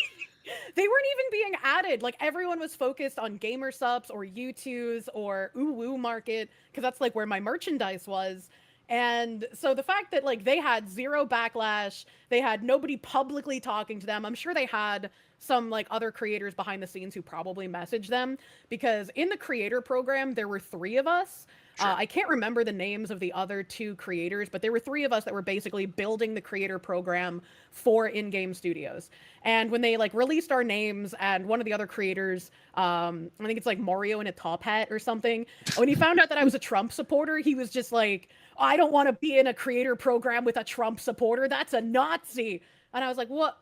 They weren't even being added. Like everyone was focused on gamer subs or U2s or Uwu market because that's like where my merchandise was. And so the fact that like they had zero backlash, they had nobody publicly talking to them. I'm sure they had some like other creators behind the scenes who probably messaged them because in the creator program there were three of us. Sure. I can't remember the names of the other two creators, but there were three of us that were basically building the creator program for in-game studios. And when they like released our names and one of the other creators, I think it's like Mario in a top hat or something, when he found out that I was a Trump supporter, he was just like, I don't want to be in a creator program with a Trump supporter. That's a Nazi. And I was like, what?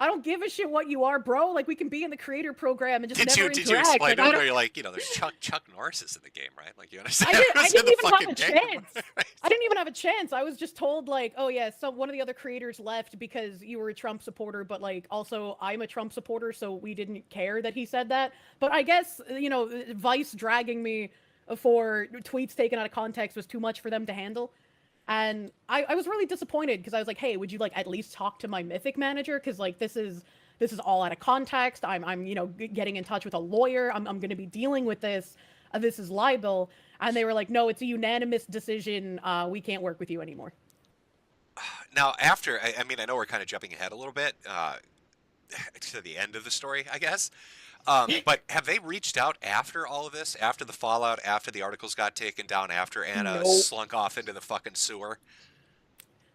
I don't give a shit what you are, bro. Like we can be in the creator program and just never Did you interact. explain Like to I him? don't. Where you're like, there's Chuck Norris is in the game, right? Like you understand? I Who's in didn't the even have fucking a game? chance. I didn't even have a chance. I was just told like, oh yeah, so one of the other creators left because you were a Trump supporter, but like also I'm a Trump supporter, so we didn't care that he said that. But I guess Vice dragging me for tweets taken out of context was too much for them to handle. And I was really disappointed because I was like, hey, would you like at least talk to my Mythic manager? Because like this is all out of context. I'm getting in touch with a lawyer. I'm going to be dealing with this. This is libel. And they were like, no, it's a unanimous decision. We can't work with you anymore. Now, after I mean, I know we're kind of jumping ahead a little bit to the end of the story, I guess. But have they reached out after all of this, after the fallout, after the articles got taken down, after Anna No. slunk off into the fucking sewer?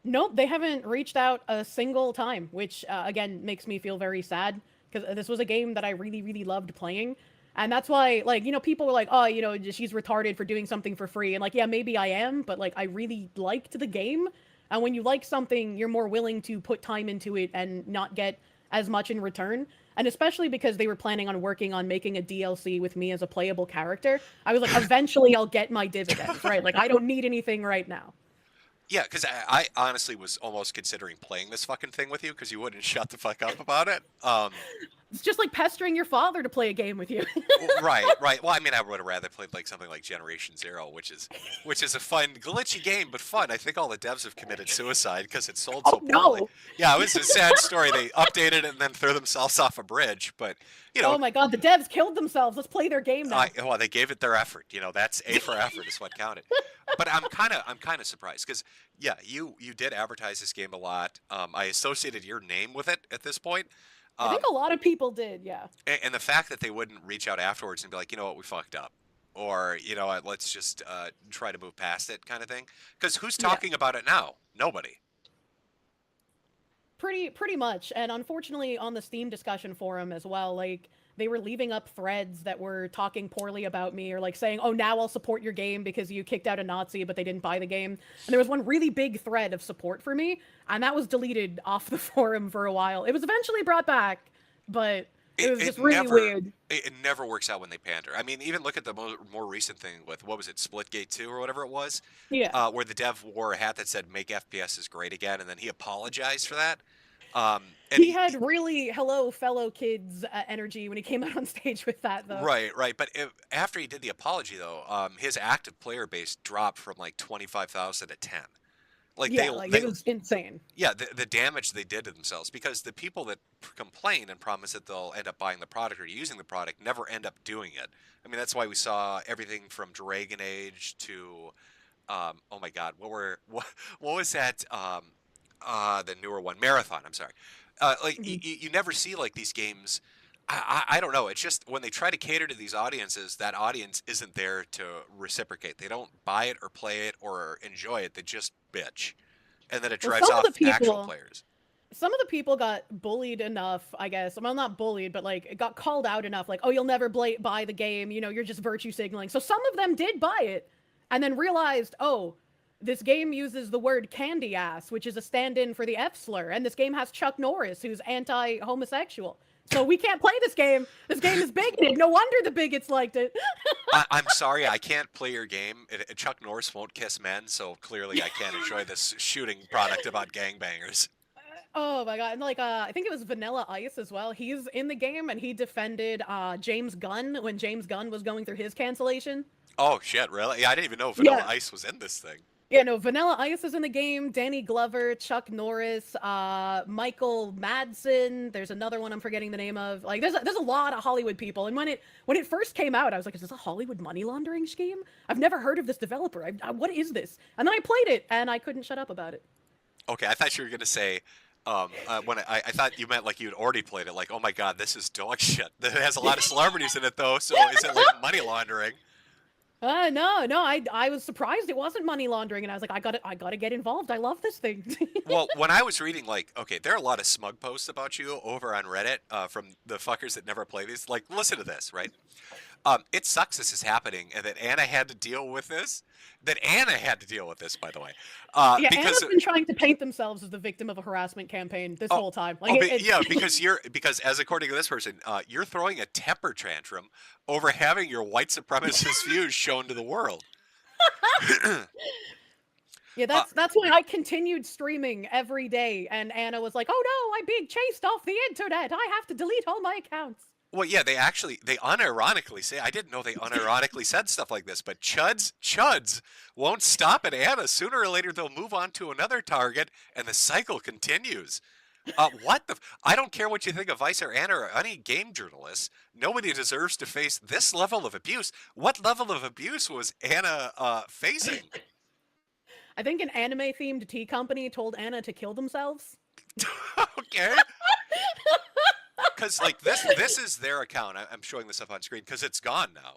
Nope, they haven't reached out a single time, which again makes me feel very sad because this was a game that I really, really loved playing. And that's why, like, people were like, oh, she's retarded for doing something for free. And, like, yeah, maybe I am, but, like, I really liked the game. And when you like something, you're more willing to put time into it and not get as much in return. And especially because they were planning on working on making a DLC with me as a playable character, I was like, eventually I'll get my dividends, right? Like, I don't need anything right now. Yeah, because I honestly was almost considering playing this fucking thing with you because you wouldn't shut the fuck up about it. It's just like pestering your father to play a game with you. Right, right. Well, I mean, I would have rather played like something like Generation Zero, which is a fun, glitchy game, but fun. I think all the devs have committed suicide because it sold so poorly. No. Yeah, it was a sad story. They updated it and then threw themselves off a bridge. But Oh my god, the devs killed themselves. Let's play their game now. well, they gave it their effort. That's A for effort is what counted. But I'm kind of surprised because yeah, you did advertise this game a lot. I associated your name with it at this point. I think a lot of people did, yeah. And the fact that they wouldn't reach out afterwards and be like, you know what, we fucked up. Or, what, let's just try to move past it kind of thing. Because who's talking about it now? Nobody. Pretty much. And unfortunately on the Steam discussion forum as well, like they were leaving up threads that were talking poorly about me or like saying, "Oh, now I'll support your game because you kicked out a Nazi but they didn't buy the game." And there was one really big thread of support for me, and that was deleted off the forum for a while. It was eventually brought back, but it was just really weird. It never works out when they pander. I mean, even look at the more recent thing with, what was it, Splitgate 2 or whatever it was? Yeah. Where the dev wore a hat that said, "Make FPS is great again," and then he apologized for that. And he had really hello fellow kids energy when he came out on stage with that, though. Right. But after he did the apology, though, his active player base dropped from like 25,000 to 10. Like yeah, it was insane. Yeah, the damage they did to themselves, because the people that complain and promise that they'll end up buying the product or using the product never end up doing it. I mean, that's why we saw everything from Dragon Age to, oh my God, what was that? The newer one, Marathon. I'm sorry. You never see like these games. I don't know. It's just when they try to cater to these audiences, that audience isn't there to reciprocate. They don't buy it or play it or enjoy it. They just bitch, and then it drives off actual players. Some of the people got bullied enough, I guess. Well, not bullied, but like it got called out enough. Like, "Oh, you'll never buy the game. You're just virtue signaling." So some of them did buy it, and then realized, "Oh, this game uses the word candy ass, which is a stand-in for the F slur, and this game has Chuck Norris, who's anti-homosexual. So we can't play this game. This game is bigoted. No wonder the bigots liked it." I'm sorry, I can't play your game. Chuck Norris won't kiss men, so clearly I can't enjoy this shooting product about gangbangers. Oh my god, and like I think it was Vanilla Ice as well. He's in the game and he defended James Gunn when James Gunn was going through his cancellation. Oh shit, really? Yeah, I didn't even know Vanilla Ice was in this thing. Yeah, no, Vanilla Ice is in the game. Danny Glover, Chuck Norris, Michael Madsen. There's another one I'm forgetting the name of. Like, there's a lot of Hollywood people. And when it first came out, I was like, "Is this a Hollywood money laundering scheme? I've never heard of this developer. What is this?" And then I played it, and I couldn't shut up about it. Okay, I thought you were gonna say, when I thought you meant like you'd already played it. Like, oh my god, this is dog shit. It has a lot of celebrities in it though. So is it like money laundering? No, I was surprised it wasn't money laundering, and I was like, I gotta get involved. I love this thing. Well, when I was reading, like, okay, there are a lot of smug posts about you over on Reddit from the fuckers that never play these. Like, listen to this, right? It sucks this is happening, and that Anna had to deal with this. By the way. Yeah, because Anna's been trying to paint themselves as the victim of a harassment campaign this whole time. Like, because as according to this person, you're throwing a temper tantrum over having your white supremacist views shown to the world. Yeah, that's why I continued streaming every day, and Anna was like, "Oh no, I'm being chased off the internet. I have to delete all my accounts." Well, yeah, they unironically say, I didn't know they unironically said stuff like this, but chuds won't stop at Anna. Sooner or later, they'll move on to another target, and the cycle continues. I don't care what you think of Vice or Anna or any game journalists. Nobody deserves to face this level of abuse. What level of abuse was Anna facing? I think an anime-themed tea company told Anna to kill themselves. Okay. because like this is their account. I'm showing this up on screen because it's gone now.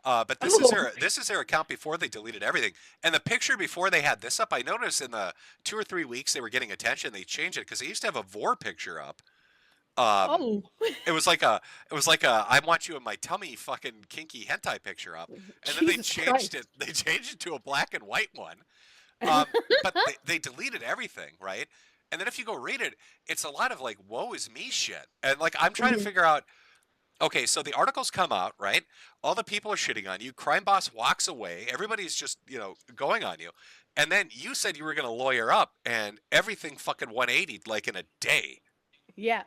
But this is Oh. their account before they deleted everything. And the picture before they had this up, I noticed in the 2 or 3 weeks they were getting attention. They changed it because they used to have a vor picture up. Um, Oh. it was like a I want you in my tummy fucking kinky hentai picture up, and then Jesus Christ. they changed it to a black and white one. But they deleted everything, right? And then if you go read it, it's a lot of like woe is me shit, and like I'm trying to Mhm. figure out. Okay, so the articles come out, right? All the people are shitting on you. Crime Boss walks away. Everybody's just, going on you. And then you said you were going to lawyer up, and everything fucking 180'd like in a day. Yeah.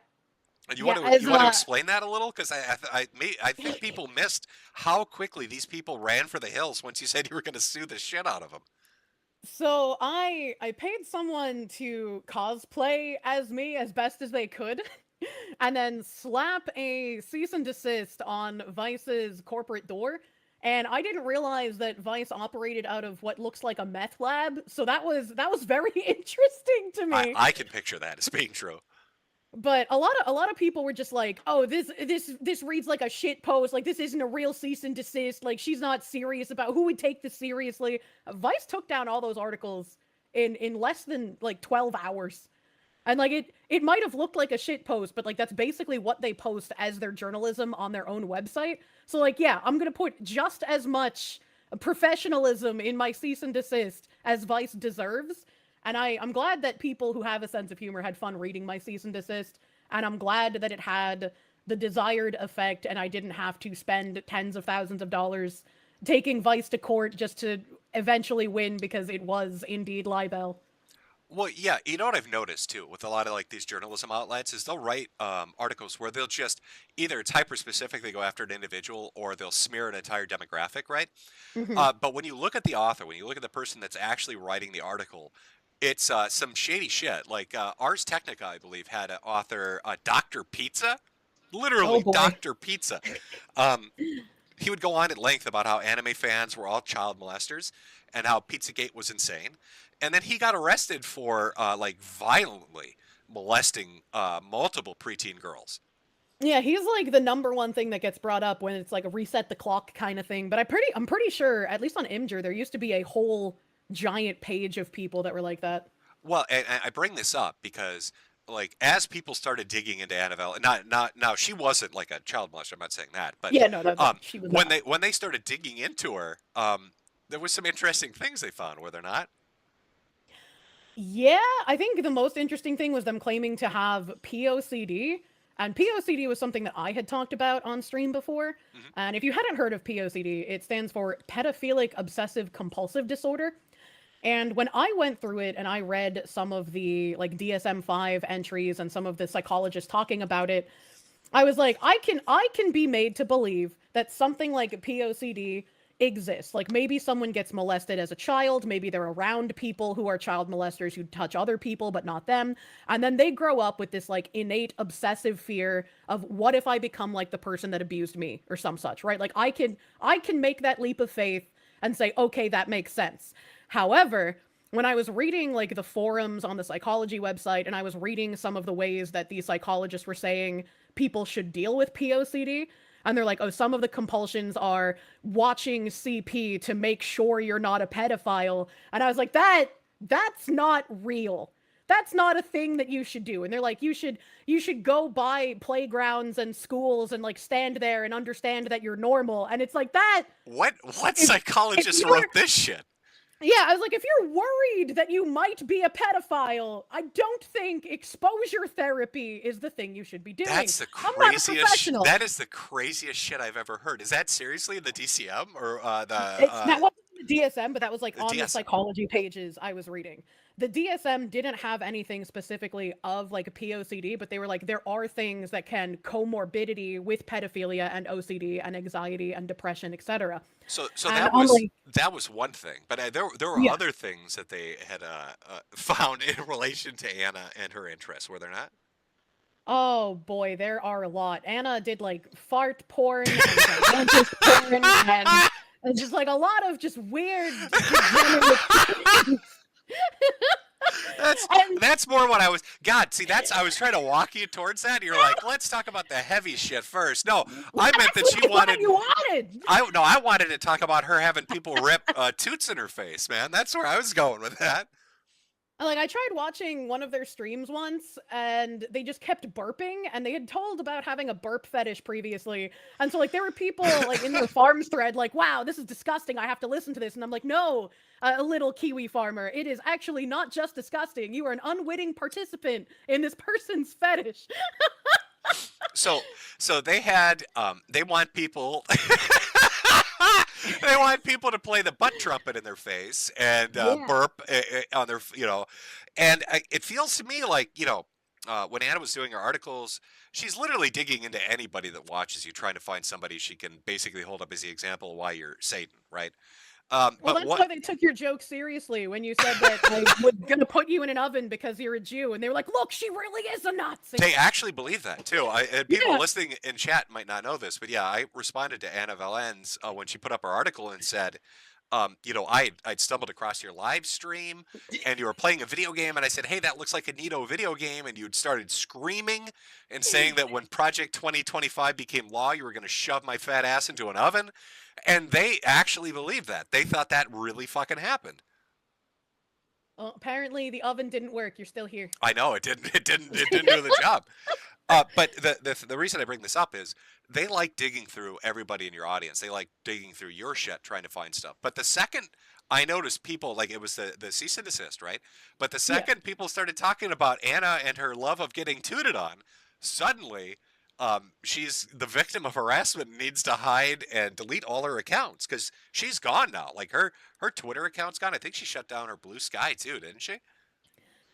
And Yeah, as you want to explain that a little? Because I think people missed how quickly these people ran for the hills once you said you were going to sue the shit out of them. so I paid someone to cosplay as me as best as they could, and then slap a cease and desist on Vice's corporate door. And I didn't realize that Vice operated out of what looks like a meth lab, so that was very interesting to me. I can picture that as being true. But a lot of people were just like, "Oh, this reads like a shit post. Like this isn't a real cease and desist. Like she's not serious about who would take this seriously." Vice took down all those articles in less than like 12 hours. And like it might have looked like a shit post, but like that's basically what they post as their journalism on their own website. So like yeah, I'm going to put just as much professionalism in my cease and desist as Vice deserves. And I'm glad that people who have a sense of humor had fun reading my cease and desist, and I'm glad that it had the desired effect and I didn't have to spend tens of thousands of dollars taking Vice to court just to eventually win because it was indeed libel. Well, yeah, you know what I've noticed too with a lot of like these journalism outlets is they'll write articles where they'll just either it's hyper specific, they go after an individual, or they'll smear an entire demographic, right? Mhm. But when you look at the author, when you look at the person that's actually writing the article, it's some shady shit. Like Ars Technica, I believe, had an author, Doctor Pizza, Oh literally boy. Doctor Pizza. Um, he would go on at length about how anime fans were all child molesters and how Pizzagate was insane. And then he got arrested for like violently molesting multiple preteen girls. Yeah, he's like the number one thing that gets brought up when it's like a reset the clock kind of thing. But I'm pretty sure, at least on Imgur, there used to be a whole giant page of people that were like that. Well, and I bring this up because like as people started digging into Annabelle, and not now she wasn't like a child molester. I'm not saying that, but Yeah, no, she was when not. they started digging into her, there was some interesting things they found, were there not? Yeah, I think the most interesting thing was them claiming to have POCD. And POCD was something that I had talked about on stream before. Hmm. And if you hadn't heard of POCD, it stands for pedophilic obsessive compulsive disorder. And when I went through it and I read some of the like DSM-5 entries and some of the psychologists talking about it, I was like, I can be made to believe that something like POCD exists. Like maybe someone gets molested as a child, maybe they're around people who are child molesters who touch other people but not them, and then they grow up with this like innate obsessive fear of what if I become like the person that abused me or some such, right? Like I can make that leap of faith and say, "Okay, that makes sense." However, when I was reading like the forums on the psychology website and I was reading some of the ways that these psychologists were saying people should deal with POCD, and they're like, "Oh, some of the compulsions are watching CP to make sure you're not a pedophile." And I was like, that's not real. That's not a thing that you should do. And they're like, you should go by playgrounds and schools and like stand there and understand that you're normal. And it's like that What if if psychologist you're wrote this shit? yeah, I was like, if you're worried that you might be a pedophile, I don't think exposure therapy is the thing you should be doing. That's the I'm not a craziest. professional. That is the craziest shit I've ever heard. Is that seriously in the DCM or That wasn't in the DSM, but that was like the on the DSM? psychology pages I was reading. The DSM didn't have anything specifically of like a POCD, but they were like, there are things that can comorbidity with pedophilia and OCD and anxiety and depression, etc. So And on like, that was one thing, but there were yeah. other things that they had found in relation to Anna and her interests, were there not? Oh boy, there are a lot. Anna did like fart porn and gigantic porn and just like a lot of just weird degenerate things. That's And that's more what I was. God, see, I was trying to walk you towards that. You're like, let's talk about the heavy shit first. No, I meant that's that she what I thought wanted. you wanted. I wanted to talk about her having people rip toots in her face, man. That's where I was going with that. Like, I tried watching one of their streams once, and they just kept burping, and they had told about having a burp fetish previously. And so, like, there were people, like, in their farms thread, like, wow, this is disgusting, I have to listen to this. And I'm like, no, a little Kiwi farmer, it is actually not just disgusting. You are an unwitting participant in this person's fetish. So they had they want people they want people to play the butt trumpet in their face and Yeah. burp on their, and it feels to me like, when Anna was doing her articles, she's literally digging into anybody that watches you, trying to find somebody she can basically hold up as the example of why you're Satan, right? Well, But that's what why they took your joke seriously when you said that I was gonna put you in an oven because you're a Jew, and they were like, "Look, she really is a Nazi." they actually believe that too. And people Yeah. listening in chat might not know this, but yeah, I responded to Anna Valens when she put up her article and said, I'd stumbled across your live stream and you were playing a video game, and I said, hey, that looks like a neato video game, and you'd started screaming and saying that when Project 2025 became law, you were going to shove my fat ass into an oven, and they actually believed that. They thought that really fucking happened. Well, apparently the oven didn't work. You're still here. I know it didn't. It didn't do the job. But the reason I bring this up is they like digging through everybody in your audience. They like digging through your shit, trying to find stuff. But the second I noticed people, like, it was the cease and desist, right? But the Yeah. second people started talking about Anna and her love of getting tooted on, suddenly she's the victim of harassment and needs to hide and delete all her accounts because she's gone now. Like her Twitter account's gone. I think she shut down her Blue Sky too, didn't she?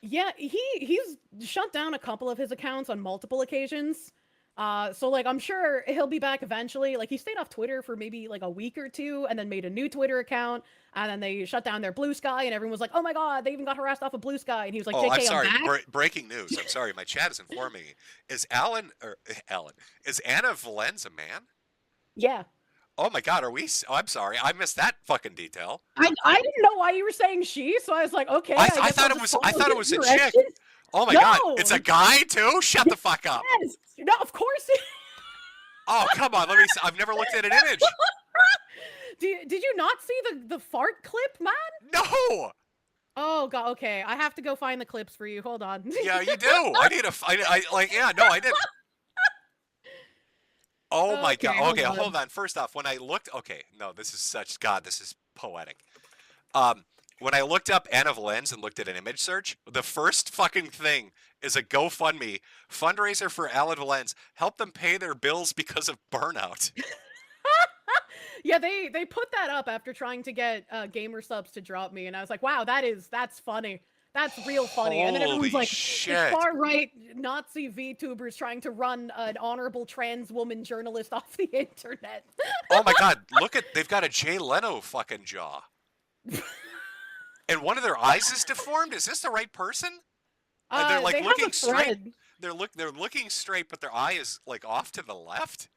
Yeah, he's shut down a couple of his accounts on multiple occasions. So like I'm sure he'll be back eventually. Like he stayed off Twitter for maybe like a week or two and then made a new Twitter account, and then they shut down their Blue Sky, and everyone was like, "Oh my god, they even got harassed off of Blue Sky." And he was like, Oh, I'm "JK, I'm sorry. back." Breaking news. I'm sorry. My chat is informing me. Is Alan? Is Anna Valens a man? Yeah. Oh my God. Oh, I'm sorry. I missed that fucking detail. I didn't know why you were saying she, so I was like, "Okay, I guess thought I'll it just was. I follow thought it his was a chick. directions." Oh my No. God. It's a guy too. Shut the fuck up. Yes. No, of course. Oh, come on. Let me. I've never looked at an image. Did you not see the fart clip, man? No. Oh god, okay. I have to go find the clips for you. Hold on. Yeah, you do. I need a. Like. Yeah. No, I didn't. Oh my Okay, God. Okay, hold hold on. on. First off, when I looked. Okay. No, this is such. God, this is poetic. When I looked up Anna Valens and looked at an image search, the first fucking thing is a GoFundMe fundraiser for Alan Valens. Help them pay their bills because of burnout. Yeah, they put that up after trying to get gamer subs to drop me, and I was like, wow, that's funny. That's real funny. And then everyone's Holy like, shit. it's far right Nazi VTubers trying to run an honorable trans woman journalist off the internet. Oh my God, they've got a Jay Leno fucking jaw. And one of their eyes is deformed. Is this the right person? And they're like they have looking a straight. thread. They're looking straight, but their eye is like off to the left.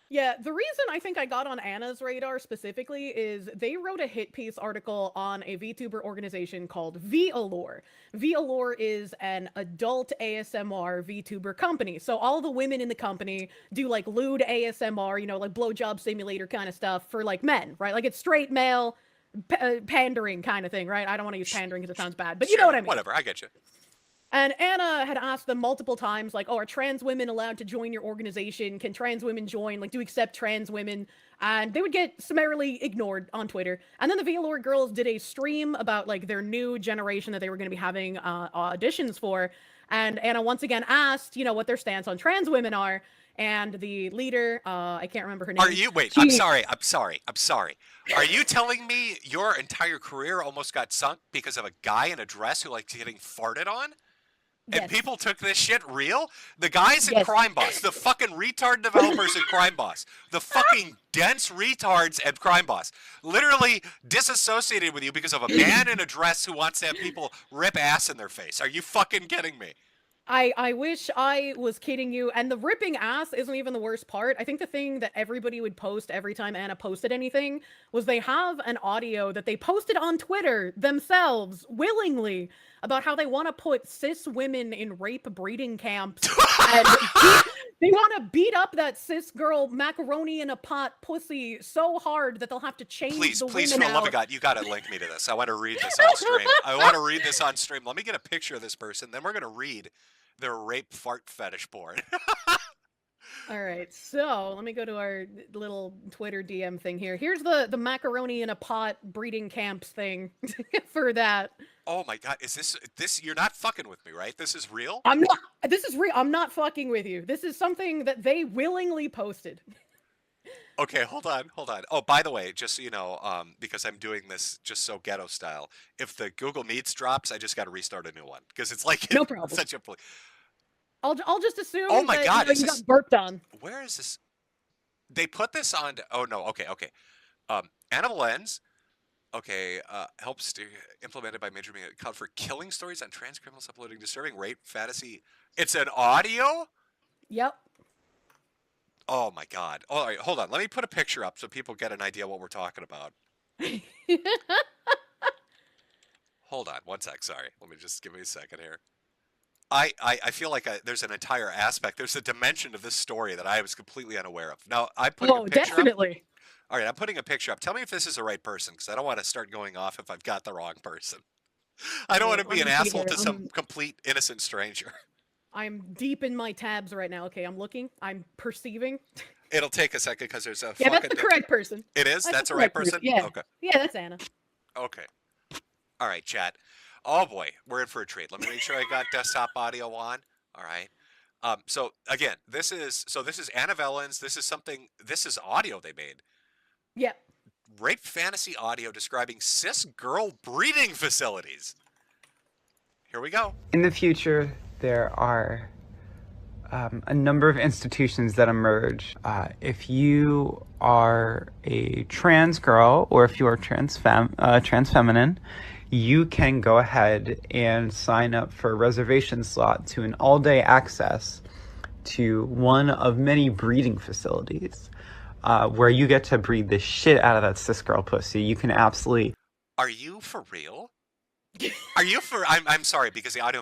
Yeah, the reason I think I got on Anna's radar specifically is they wrote a hit piece article on a VTuber organization called VAllure. VAllure is an adult ASMR VTuber company. So all the women in the company do like lewd ASMR, like blowjob simulator kind of stuff for like men, right? Like it's straight male pandering kind of thing, right? I don't want to use pandering because it sounds bad, but you know what I mean. Whatever, I get you. And Anna had asked them multiple times, like, oh, are trans women allowed to join your organization? Can trans women join? Like, do you accept trans women? And they would get summarily ignored on Twitter. And then the VAllure girls did a stream about, like, their new generation that they were going to be having auditions for. And Anna once again asked, what their stance on trans women are. And the leader, I can't remember her name. Are you, wait, I'm sorry. Are you telling me your entire career almost got sunk because of a guy in a dress who likes getting farted on? And Yes. people took this shit real? The guys in Yes. Crime Boss, the fucking retard developers in Crime Boss, the fucking dense retards at Crime Boss, literally disassociated with you because of a man in a dress who wants to have people rip ass in their face. Are you fucking kidding me? I wish I was kidding you. And the ripping ass isn't even the worst part. I think the thing that everybody would post every time Anna posted anything was they have an audio that they posted on Twitter themselves willingly about how they want to put cis women in rape breeding camps and they want to beat up that cis girl macaroni in a pot pussy so hard that they'll have to change the Please, women for the love out. of God, you got to link me to this. I want to read this on stream. I want to read this on stream. Let me get a picture of this person. Then we're going to read their rape fart fetish porn. All right, so let me go to our little Twitter DM thing here. Here's the macaroni in a pot breeding camps thing for that. Oh my God, is this? You're not fucking with me, right? This is real? I'm not. This is real. I'm not fucking with you. This is something that they willingly posted. Okay, hold on. Oh, by the way, just so you know, because I'm doing this just so ghetto style, if the Google Meets drops, I just got to restart a new one because it's like No problem. such a. I'll just assume Oh my that God, you got burped on. Where is this? They put this on. Oh no. Okay. Animal Lens. Okay. Helps to implemented by major media account for killing stories on trans criminals uploading disturbing rape fantasy. It's an audio. Yep. Oh my God. All right. Hold on. Let me put a picture up so people get an idea what we're talking about. Hold on. One sec. Sorry. Let me just give me a second here. I feel like there's an entire aspect. There's a dimension of this story that I was completely unaware of. Now, I'm putting a picture definitely. up. All right, I'm putting a picture up. Tell me if this is the right person, because I don't want to start going off if I've got the wrong person. I don't want to be an asshole to some complete innocent stranger. I'm deep in my tabs right now. Okay, I'm looking. I'm perceiving. It'll take a second because there's a. Yeah, that's the correct person. It is? That's the right person? Yeah. Okay. Yeah, that's Anna. Okay. All right, chat. Oh boy, we're in for a treat. Let me make sure I got desktop audio on. All right. So again, this is Anna Vellens. This is audio they made. Yep. Rape fantasy audio describing cis girl breeding facilities. Here we go. In the future, there are a number of institutions that emerge. If you are a trans girl or if you are trans feminine, you can go ahead and sign up for a reservation slot to an all-day access to one of many breeding facilities where you get to breed the shit out of that cis girl pussy. You can absolutely... Are you for real? Are you for... I'm sorry, because the audio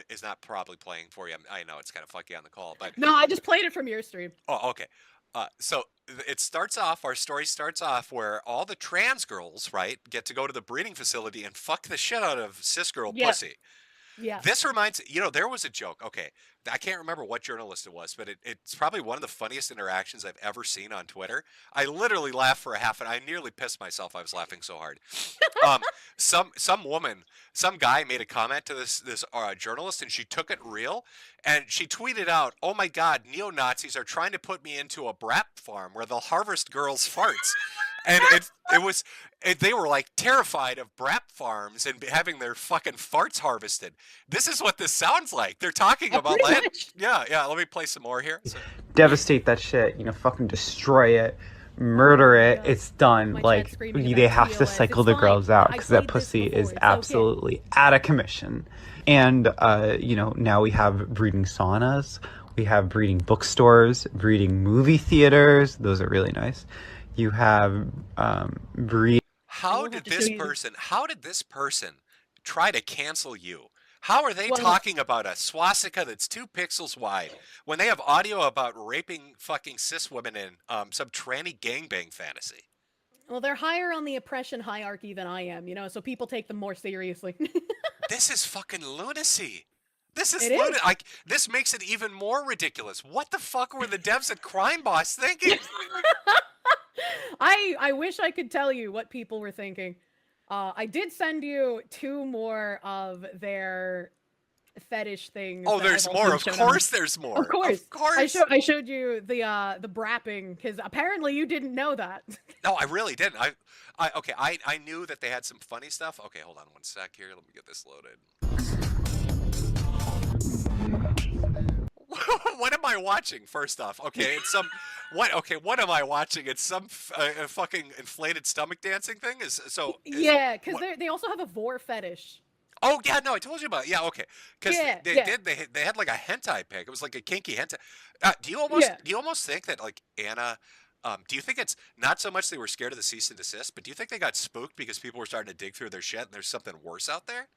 is not probably playing for you. I know it's kind of fucky on the call, but... No, I just played it from your stream. Oh, okay. So it starts off, our story starts off where all the trans girls, right, get to go to the breeding facility and fuck the shit out of cis girl pussy. Yeah. This reminds, there was a joke. Okay. I can't remember what journalist it was, but it's probably one of the funniest interactions I've ever seen on Twitter. I literally laughed for a half, and I nearly pissed myself. I was laughing so hard. Some guy made a comment to this journalist, and she took it real, and she tweeted out, "Oh my God, neo-Nazis are trying to put me into a brat farm where they'll harvest girls' farts." And they were like terrified of brat farms and having their fucking farts harvested. This is what this sounds like. They're talking about land. Yeah. Let me play some more here. Devastate that shit, fucking destroy it, murder it. It's done. Like, they have to cycle the girls out because that pussy is absolutely out of commission. And, now we have breeding saunas. We have breeding bookstores, breeding movie theaters. Those are really nice. You have How did this person try to cancel you? How are they talking about a swastika that's 2 pixels wide when they have audio about raping fucking cis women in some tranny gangbang fantasy? Well, they're higher on the oppression hierarchy than I am, so people take them more seriously. This is fucking lunacy. This is lunacy. This makes it even more ridiculous. What the fuck were the devs at Crime Boss thinking? I wish I could tell you what people were thinking. I did send you 2 more of their fetish things. Oh, there's more. Of course there's more. Of course. Of course. I showed you the brapping because apparently you didn't know that. No, I really didn't. I knew that they had some funny stuff. Okay, hold on one sec here. Let me get this loaded. What am I watching? First off, okay, it's some what am I watching? It's some fucking inflated stomach dancing thing. Because they also have a vor fetish. Oh yeah, no, I told you about it. Yeah, okay. Because Yeah, they yeah, did they had like a hentai pic. It was like a kinky hentai. yeah. Do you almost think that like Anna? Do you think it's not so much they were scared of the cease and desist, but do you think they got spooked because people were starting to dig through their shit and there's something worse out there?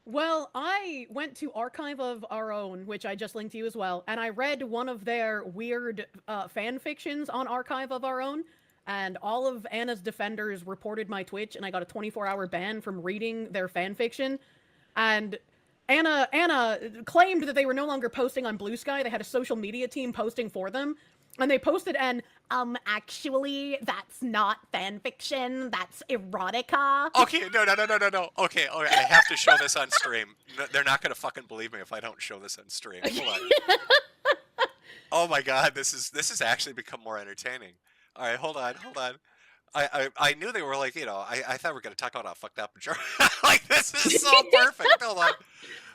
Well, I went to Archive of Our Own, which I just linked to you as well, and I read one of their weird fan fictions on Archive of Our Own, and all of Anna's defenders reported my Twitch, and I got a 24-hour ban from reading their fan fiction. And Anna claimed that they were no longer posting on Blue Sky. They had a social media team posting for them, and they posted and actually that's not fan fiction, that's erotica. Okay, no. Okay, all right, I have to show this on stream. No, they're not gonna fucking believe me if I don't show this on stream. Hold on. Oh my god, this has actually become more entertaining. All right, hold on. I knew they were like, I thought we were gonna talk about how fucked up like this is so perfect. Hold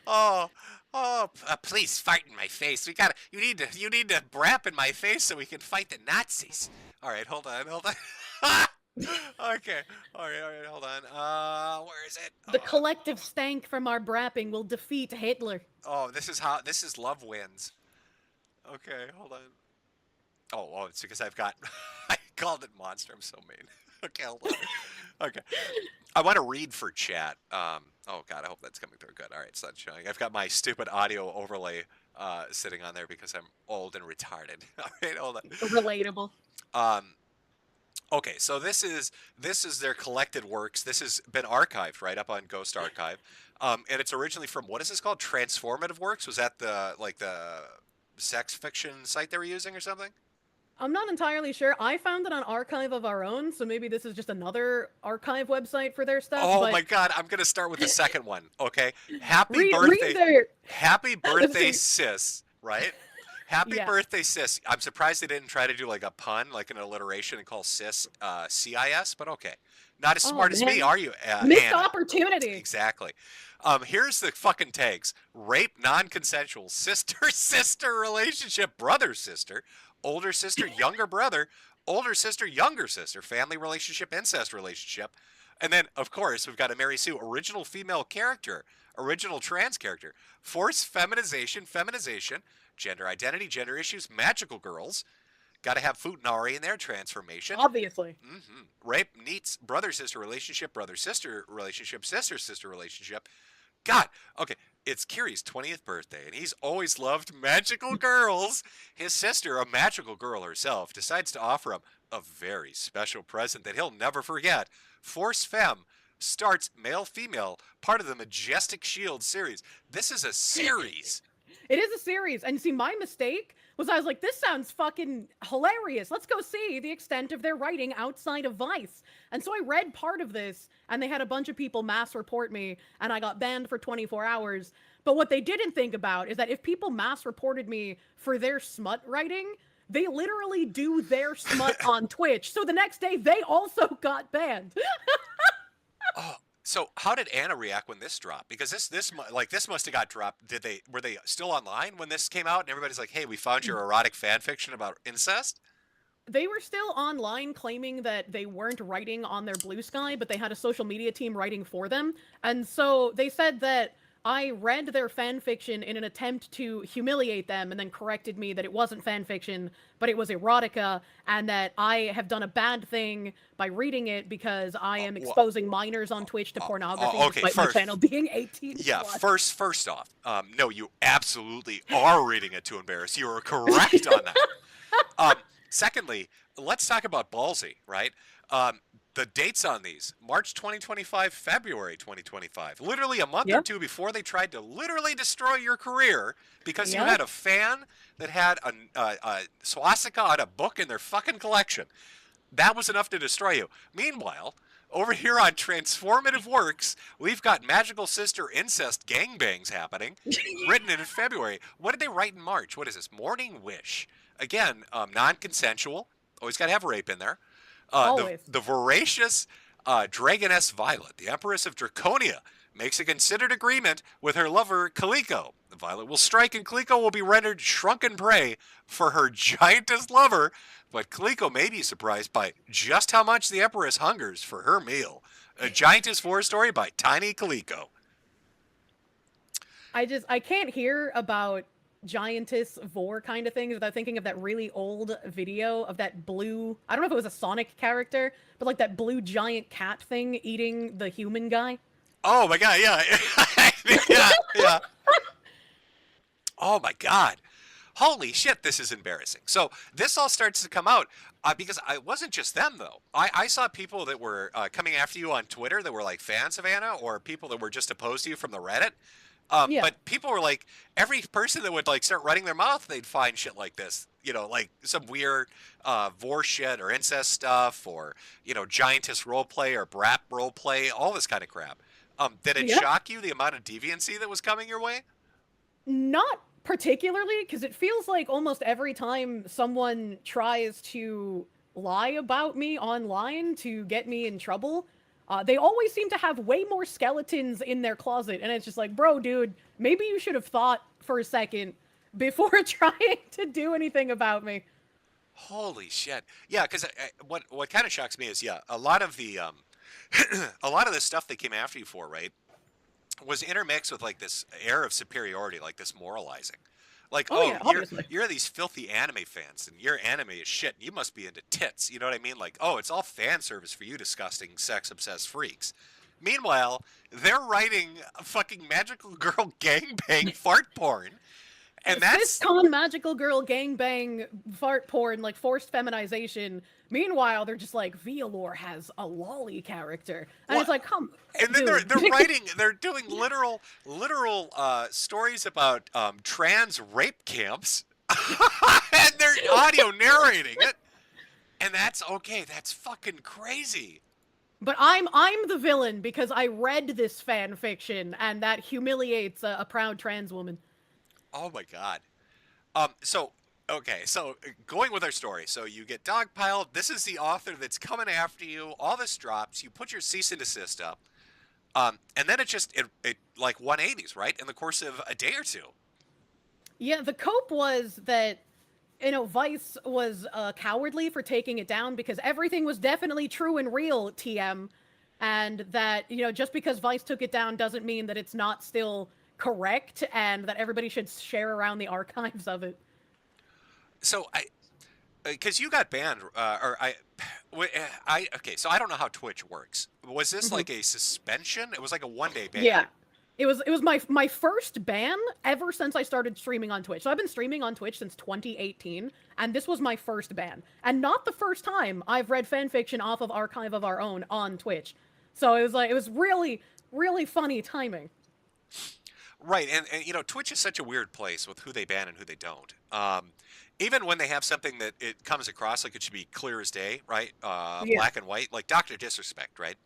on. Oh, please fart in my face. You need to brap in my face so we can fight the Nazis. All right, hold on. Okay, all right, hold on. Where is it? The collective stank from our brapping will defeat Hitler. Oh, this is love wins. Okay, hold on. Oh, it's because I've got, I called it monster. I'm so mean. Okay, hold on. Okay. I want to read for chat. Oh god, I hope that's coming through good. All right, it's not showing. I've got my stupid audio overlay sitting on there because I'm old and retarded. All right, hold on. Relatable. Okay, so this is their collected works. This has been archived right up on Ghost Archive, and it's originally from what is this called? Transformative Works. Was that the sex fiction site they were using or something? I'm not entirely sure. I found it on Archive of Our Own, so maybe this is just another archive website for their stuff. Oh but my god, I'm gonna start with the second one. Okay, happy read birthday, their... happy birthday, sis. Right? Happy Yeah. birthday, sis. I'm surprised they didn't try to do like a pun, like an alliteration, and call sis CIS. But okay, not as Oh, smart as me, man. are you, Missed Anna? opportunity. Exactly. Here's the fucking tags: rape, non-consensual, sister relationship, brother sister, older sister, younger brother, older sister, younger sister, family relationship, incest relationship, and then of course we've got a Mary Sue, original female character, original trans character, forced feminization, gender identity, gender issues, magical girls. Got to have Futanari in there, transformation. Obviously. Rape, neats, brother-sister relationship, brother-sister relationship, sister-sister relationship. God, okay, it's Kiri's 20th birthday, and he's always loved magical girls. His sister, a magical girl herself, decides to offer him a very special present that he'll never forget. Force Femme starts male-female, part of the Majestic Shield series. This is a series. It is a series. And see, my mistake was I was like, this sounds fucking hilarious. Let's go see the extent of their writing outside of Vice. And so I read part of this, and they had a bunch of people mass report me, and I got banned for 24 hours. But what they didn't think about is that if people mass reported me for their smut writing, they literally do their smut on Twitch. So the next day, they also got banned. Oh, so how did Anna react when this dropped? Because this must have got dropped. Were they still online when this came out and everybody's like, "Hey, we found your erotic fan fiction about incest"? They were still online claiming that they weren't writing on their Blue Sky, but they had a social media team writing for them. And so they said that I read their fan fiction in an attempt to humiliate them and then corrected me that it wasn't fan fiction, but it was erotica, and that I have done a bad thing by reading it because I am exposing minors on Twitch to pornography okay, despite my channel being 18 Yeah, plus. first off, no, you absolutely are reading it to embarrass. You are correct on that. Secondly, let's talk about Ballsy, right? The dates on these: March 2025, February 2025. Literally a month or two before they tried to literally destroy your career because you had a fan that had a swastika on a book in their fucking collection. That was enough to destroy you. Meanwhile, over here on Transformative Works, we've got Magical Sister incest gangbangs happening, written in February. What did they write in March? What is this? Morning Wish. Again, non-consensual. Always got to have rape in there. Always. The voracious Dragoness Violet, the Empress of Draconia, makes a considered agreement with her lover Kaliko. The Violet will strike and Kaliko will be rendered shrunken prey for her giantess lover, but Kaliko may be surprised by just how much the Empress hungers for her meal. A Giantess War Story by Tiny Kaliko. I can't hear about giantess vor kind of things without thinking of that really old video of that blue, I don't know if it was a Sonic character, but like that blue giant cat thing eating the human guy. Oh my god, yeah. Yeah, yeah. Oh my god. Holy shit, this is embarrassing. So this all starts to come out because it wasn't just them though. I saw people that were coming after you on Twitter that were like fans of Anna, or people that were just opposed to you from the Reddit. Yeah. But people were like, every person that would like start running their mouth, they'd find shit like this. You know, like some weird vor shit or incest stuff, or giantess roleplay or brap roleplay, all this kind of crap. Did it Yeah. shock you the amount of deviancy that was coming your way? Not particularly, because it feels like almost every time someone tries to lie about me online to get me in trouble, they always seem to have way more skeletons in their closet. And it's just like, bro, dude, maybe you should have thought for a second before trying to do anything about me. Holy shit! Yeah, because what kind of shocks me is a lot of the a lot of the stuff they came after you for, right, was intermixed with like this air of superiority, like this moralizing. Like, Oh, oh, yeah, you're obviously. you're these filthy anime fans, and your anime is shit. And you must be into tits. You know what I mean? Like, oh, it's all fan service for you, disgusting, sex-obsessed freaks. Meanwhile, they're writing a fucking magical girl gangbang fart porn, and that's Cis-con magical girl gangbang fart porn, like forced feminization. Meanwhile, they're just like, Violor has a lolly character. And it's what. like, come, And then they're dude. they're doing literal stories about trans rape camps, and they're audio narrating it. And that's okay. That's fucking crazy. But I'm the villain because I read this fan fiction and that humiliates a proud trans woman. Oh my god. So okay, so going with our story. So you get dogpiled. This is the author that's coming after you. All this drops. You put your cease and desist up. And then it like 180s, right? In the course of a day or two. Yeah, the cope was that Vice was cowardly for taking it down because everything was definitely true and real, TM, and that just because Vice took it down doesn't mean that it's not still correct and that everybody should share around the archives of it. So because you got banned, or okay. So I don't know how Twitch works. Was this Mhm. like a suspension? It was like a 1 day ban. Yeah. It was my first ban ever since I started streaming on Twitch. So I've been streaming on Twitch since 2018, and this was my first ban. And not the first time I've read fanfiction off of Archive of Our Own on Twitch. So it was really, really funny timing. Right, and Twitch is such a weird place with who they ban and who they don't. Even when they have something that it comes across like it should be clear as day, right? Yeah. Black and white, like Doctor Disrespect, right?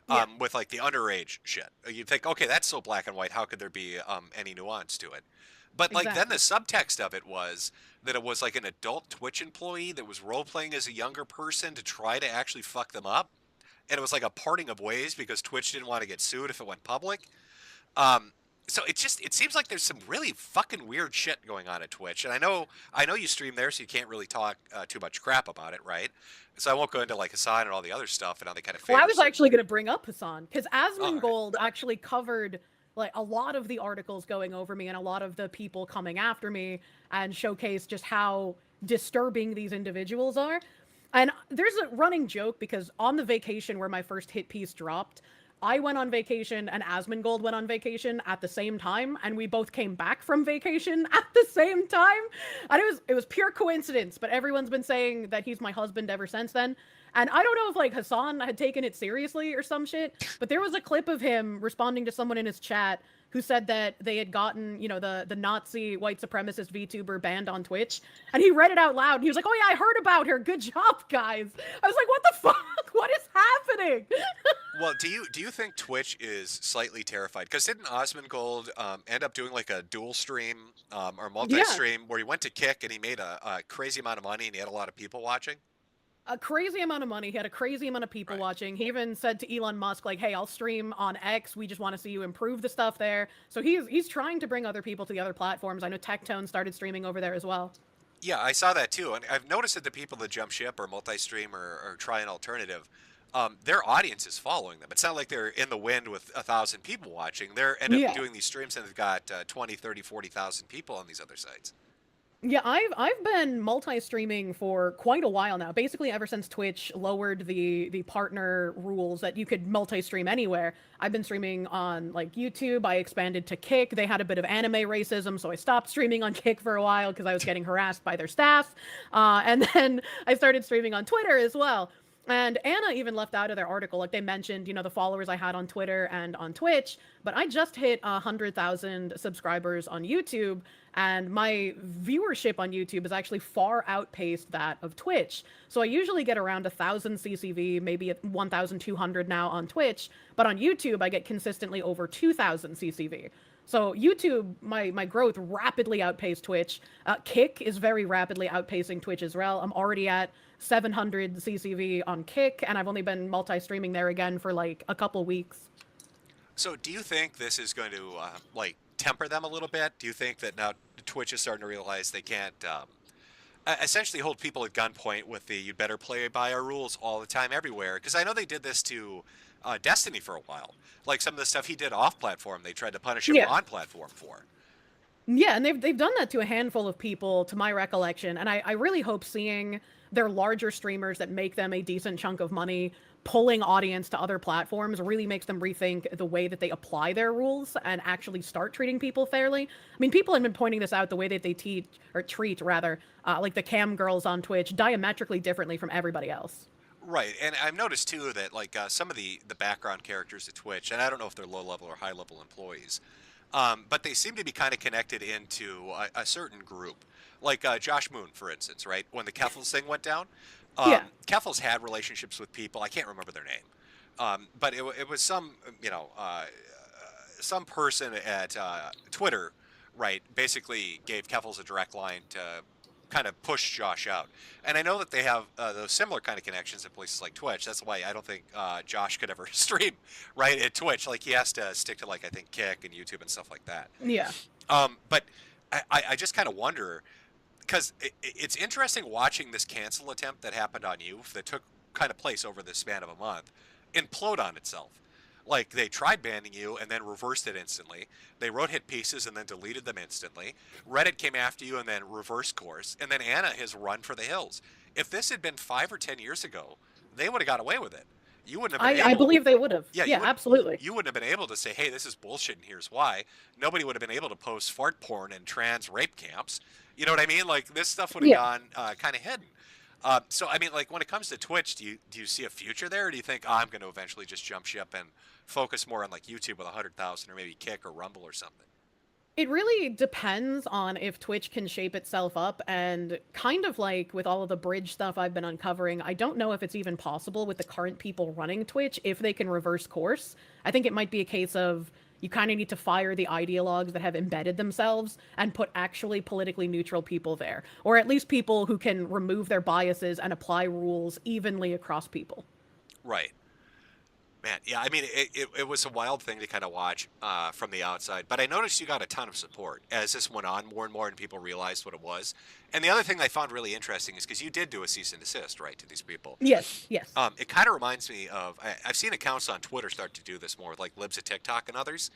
Yeah. With like the underage shit. You think, okay, that's so black and white. How could there be any nuance to it? But like then the Exactly. subtext of it was that it was like an adult Twitch employee that was role playing as a younger person to try to actually fuck them up, and it was like a parting of ways because Twitch didn't want to get sued if it went public. Um, so it seems like there's some really fucking weird shit going on at Twitch, and I know you stream there, so you can't really talk too much crap about it, right? So I won't go into like Hassan and all the other stuff and how they kind of Well, I favor was certain. actually going to bring up Hassan because Oh, all right. Asmongold actually covered like a lot of the articles going over me and a lot of the people coming after me and showcased just how disturbing these individuals are. And there's a running joke because on the vacation where my first hit piece dropped, I went on vacation and Asmongold went on vacation at the same time, and we both came back from vacation at the same time. And it was pure coincidence, but everyone's been saying that he's my husband ever since then. And I don't know if like Hassan had taken it seriously or some shit, but there was a clip of him responding to someone in his chat who said that they had gotten, the Nazi white supremacist VTuber banned on Twitch, and he read it out loud. And he was like, "Oh yeah, I heard about her. Good job, guys." I was like, "What the fuck? What is happening?" Well, do you think Twitch is slightly terrified? Because didn't Osmongold end up doing like a dual stream or Yeah, multi-stream where he went to Kick and he made a crazy amount of money and he had a lot of people watching? a crazy amount of money. He had a crazy amount of people Right. watching. He even said to Elon Musk, like, "Hey, I'll stream on X. We just want to see you improve the stuff there." So he's trying to bring other people to the other platforms. I know Tectone started streaming over there as well. Yeah, I saw that too, and I've noticed that the people that jump ship or multi-stream or try an alternative, their audience is following them. It's not like they're in the wind with 1,000 people watching. They're end up Yeah. doing these streams and they've got 20, 30, 40,000 people on these other sites. Yeah, I've been multi-streaming for quite a while now. Basically, ever since Twitch lowered the partner rules that you could multi-stream anywhere. I've been streaming on like YouTube. I expanded to Kick. They had a bit of anime racism, so I stopped streaming on Kick for a while because I was getting harassed by their staff. And then I started streaming on Twitter as well. And Anna even left out of their article, like they mentioned, the followers I had on Twitter and on Twitch. But I just hit 100,000 subscribers on YouTube, and my viewership on YouTube has actually far outpaced that of Twitch. So I usually get around 1,000 CCV, maybe 1,200 now on Twitch, but on YouTube I get consistently over 2,000 CCV. So YouTube, my growth rapidly outpaced Twitch. Kick is very rapidly outpacing Twitch as well. I'm already at 700 CCV on Kick, and I've only been multi-streaming there again for like a couple weeks. So do you think this is going to like temper them a little bit? Do you think that now Twitch is starting to realize they can't essentially hold people at gunpoint with the "you'd better play by our rules" all the time, everywhere? Because I know they did this to Destiny for a while. Like some of the stuff he did off-platform, they tried to punish him Yeah. on-platform for. Yeah, and they've done that to a handful of people, to my recollection, and I really hope seeing their larger streamers that make them a decent chunk of money pulling audience to other platforms really makes them rethink the way that they apply their rules and actually start treating people fairly. I mean, people have been pointing this out, the way that they teach or treat rather, like the cam girls on Twitch diametrically differently from everybody else. Right, and I've noticed too that like some of the background characters at Twitch, and I don't know if they're low level or high level employees, but they seem to be kind of connected into a certain group. Like Josh Moon, for instance, right? When the Keffels thing went down, Yeah. Keffels had relationships with people. I can't remember their name, but it was some some person at Twitter, right? Basically gave Keffels a direct line to kind of push Josh out. And I know that they have those similar kind of connections at places like Twitch. That's why I don't think Josh could ever stream right at Twitch. Like he has to stick to like I think Kick and YouTube and stuff like that. Yeah. But I just kind of wonder because it's interesting watching this cancel attempt that happened on you that took kind of place over the span of a month implode on itself. Like they tried banning you and then reversed it instantly. They wrote hit pieces and then deleted them instantly. Reddit came after you and then reversed course. And then Anna has run for the hills. If this had been 5 or 10 years ago, they would have got away with it. You wouldn't have been I able. believe they would have. Yeah, Yeah, absolutely. You wouldn't have been able to say, "Hey, this is bullshit, and here's why." Nobody would have been able to post fart porn and trans rape camps. You know what I mean? Like this stuff would have Yeah. gone kind of hidden. So I mean, like when it comes to Twitch, do you see a future there, or do you think I'm going to eventually just jump ship and focus more on like YouTube with 100,000, or maybe Kick or Rumble or something? It really depends on if Twitch can shape itself up, and kind of like with all of the bridge stuff I've been uncovering, I don't know if it's even possible with the current people running Twitch if they can reverse course. I think it might be a case of you kind of need to fire the ideologues that have embedded themselves and put actually politically neutral people there, or at least people who can remove their biases and apply rules evenly across people. Right. Man, yeah, I mean, it was a wild thing to kind of watch from the outside, but I noticed you got a ton of support as this went on more and more and people realized what it was. And the other thing I found really interesting is because you did do a cease and desist, right, to these people. Yes, yes. It kind of reminds me of, I've seen accounts on Twitter start to do this more, like Libs of TikTok and others.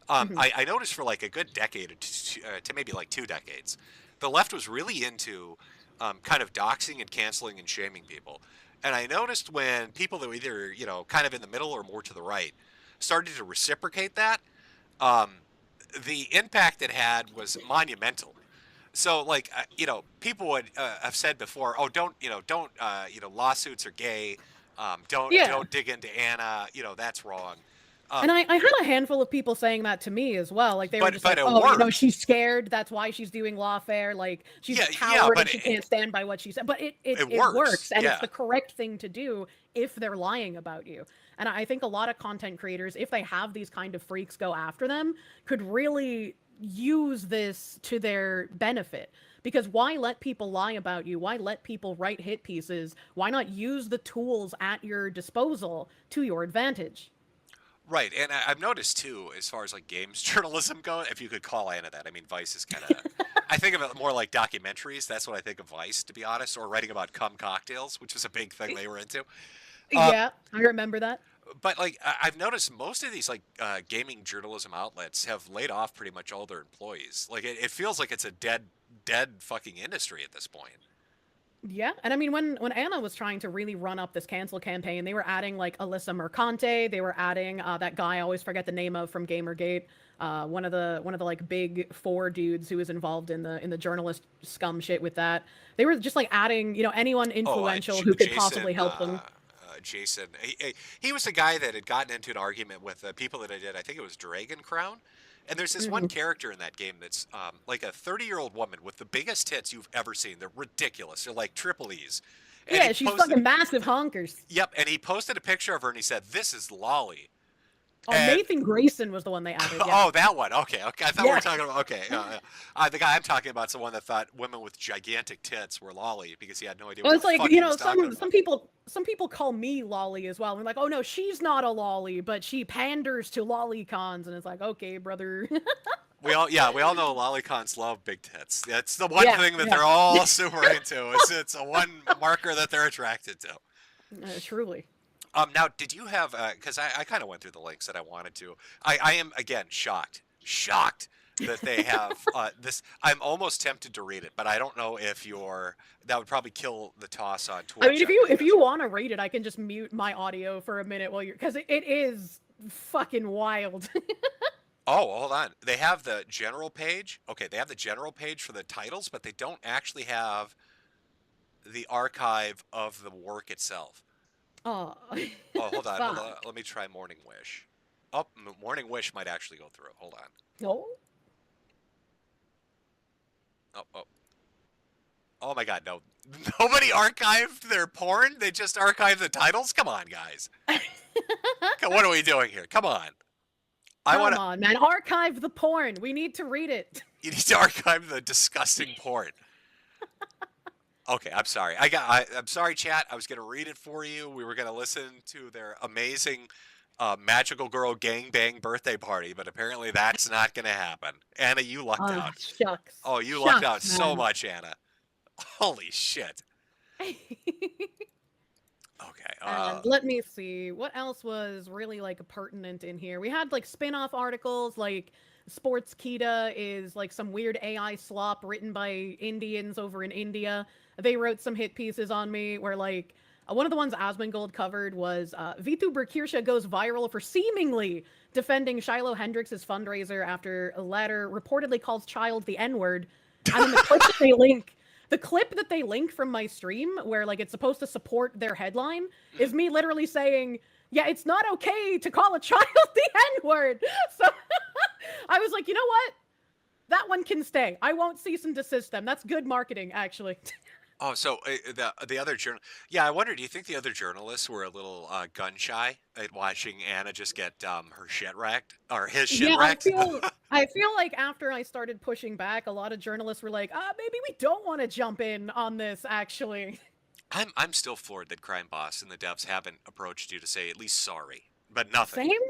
Hmm. I noticed for like a good decade to maybe like 2 decades, the left was really into kind of doxing and canceling and shaming people. And I noticed when people that were either, kind of in the middle or more to the right started to reciprocate that, um, the impact it had was monumental. So, like, people would have said before, "Oh, lawsuits are gay. Yeah. Don't dig into Anna. That's wrong." Um, And I had a handful of people saying that to me as well. Like they were but just but like, it "Oh, worked. she's scared. That's why she's doing lawfare. Like she's a Yeah, yeah, coward and but she can't stand by what she said." But it it works. works, and it's Yeah. the correct thing to do if they're lying about you. And I think a lot of content creators, if they have these kind of freaks go after them, could really use this to their benefit. Because why let people lie about you? Why let people write hit pieces? Why not use the tools at your disposal to your advantage? Right, and I've noticed too, as far as like games journalism go, if you could call Anna that. I mean, Vice is kind of. I think of it more like documentaries. That's what I think of Vice, to be honest, or writing about cum cocktails, which was a big thing they were into. Uh, Yeah, I remember that. but like I've noticed most of these like gaming journalism outlets have laid off pretty much all their employees. Like it feels like it's a dead fucking industry at this point. Yeah, and I mean when Anna was trying to really run up this cancel campaign, they were adding like Alyssa Mercante, they were adding that guy I always forget the name of from Gamergate, one of the like big four dudes who was involved in the journalist scum shit with that. They were just like adding, anyone Oh, influential who could Jason. possibly help them. Jason. He was the guy that had gotten into an argument with the people that I did. I think it was Dragon Crown. And there's this one Hmm. character in that game that's like a 30-year-old woman with the biggest tits you've ever seen. They're ridiculous. They're like triple E's. And he Yeah, she's posted, fucking massive honkers. yep, and he posted a picture of her and he said, "This is Lolly." Oh, And Nathan Grayson was the one they added. Yeah, oh, that one. Okay, okay. I thought we yeah. were talking about. Okay, the guy I'm talking about is the one that thought women with gigantic tits were lolly because he had no idea Well, what the it's like fuck he was talking some people call me lolly as well. And like, oh no, she's not a lolly, but she panders to lollycons, and it's like, okay, brother. We all know lolicons love big tits. That's the one Yeah, thing that yeah, they're all super into. It's a one marker that they're attracted to. truly. Now, did you have? Because I kind of went through the links that I wanted to. I am again shocked that they have this. I'm almost tempted to read it, but I don't know if you're. That would probably kill the toss on I mean, Twitch. if you want to read it, I can just mute my audio for a minute while you're because it is fucking wild. Oh, hold on. They have the general page. Okay, they have the general page for the titles, but they don't actually have the archive of the work itself. Oh, Oh, hold on, hold on. fuck. Let me try Morning Wish. Oh, Morning Wish might actually go through. Hold on. No. Oh, oh. Oh my God, no. Nobody archived their porn? They just archived the titles? Come on, guys. What are we doing here? Come on. I want Come to. on, man. Archive the porn. We need to read it. You need to archive the disgusting porn. Okay, I'm sorry. I'm sorry, chat. I was gonna read it for you. We were gonna listen to their amazing magical girl gangbang birthday party, but apparently that's not gonna happen. Anna, you lucked Oh, out. shucks. Oh, you lucked out Shucks, so man. much, Anna. Holy shit. Okay. And let me see what else was really like pertinent in here. We had like spin-off articles like Sports Kita is like some weird AI slop written by Indians over in India. They wrote some hit pieces on me where like one of the ones Asmongold covered was VTuber Kirsche goes viral for seemingly defending Shiloh Hendrix' fundraiser after a latter reportedly calls child the N-word. And then the clip that they link from my stream where like it's supposed to support their headline is me literally saying, yeah, it's not okay to call a child the N-word. So I was like, you know what? That one can stay. I won't cease and desist them. That's good marketing, actually. Oh, so the other yeah, I wonder. Do you think the other journalists were a little gun shy at watching Anna just get her shit wrecked or his shit Yeah, I wrecked? feel I feel like after I started pushing back, a lot of journalists were like, maybe we don't want to jump in on this, actually. I'm still floored that Crime Boss and the devs haven't approached you to say at least sorry, but nothing. Same?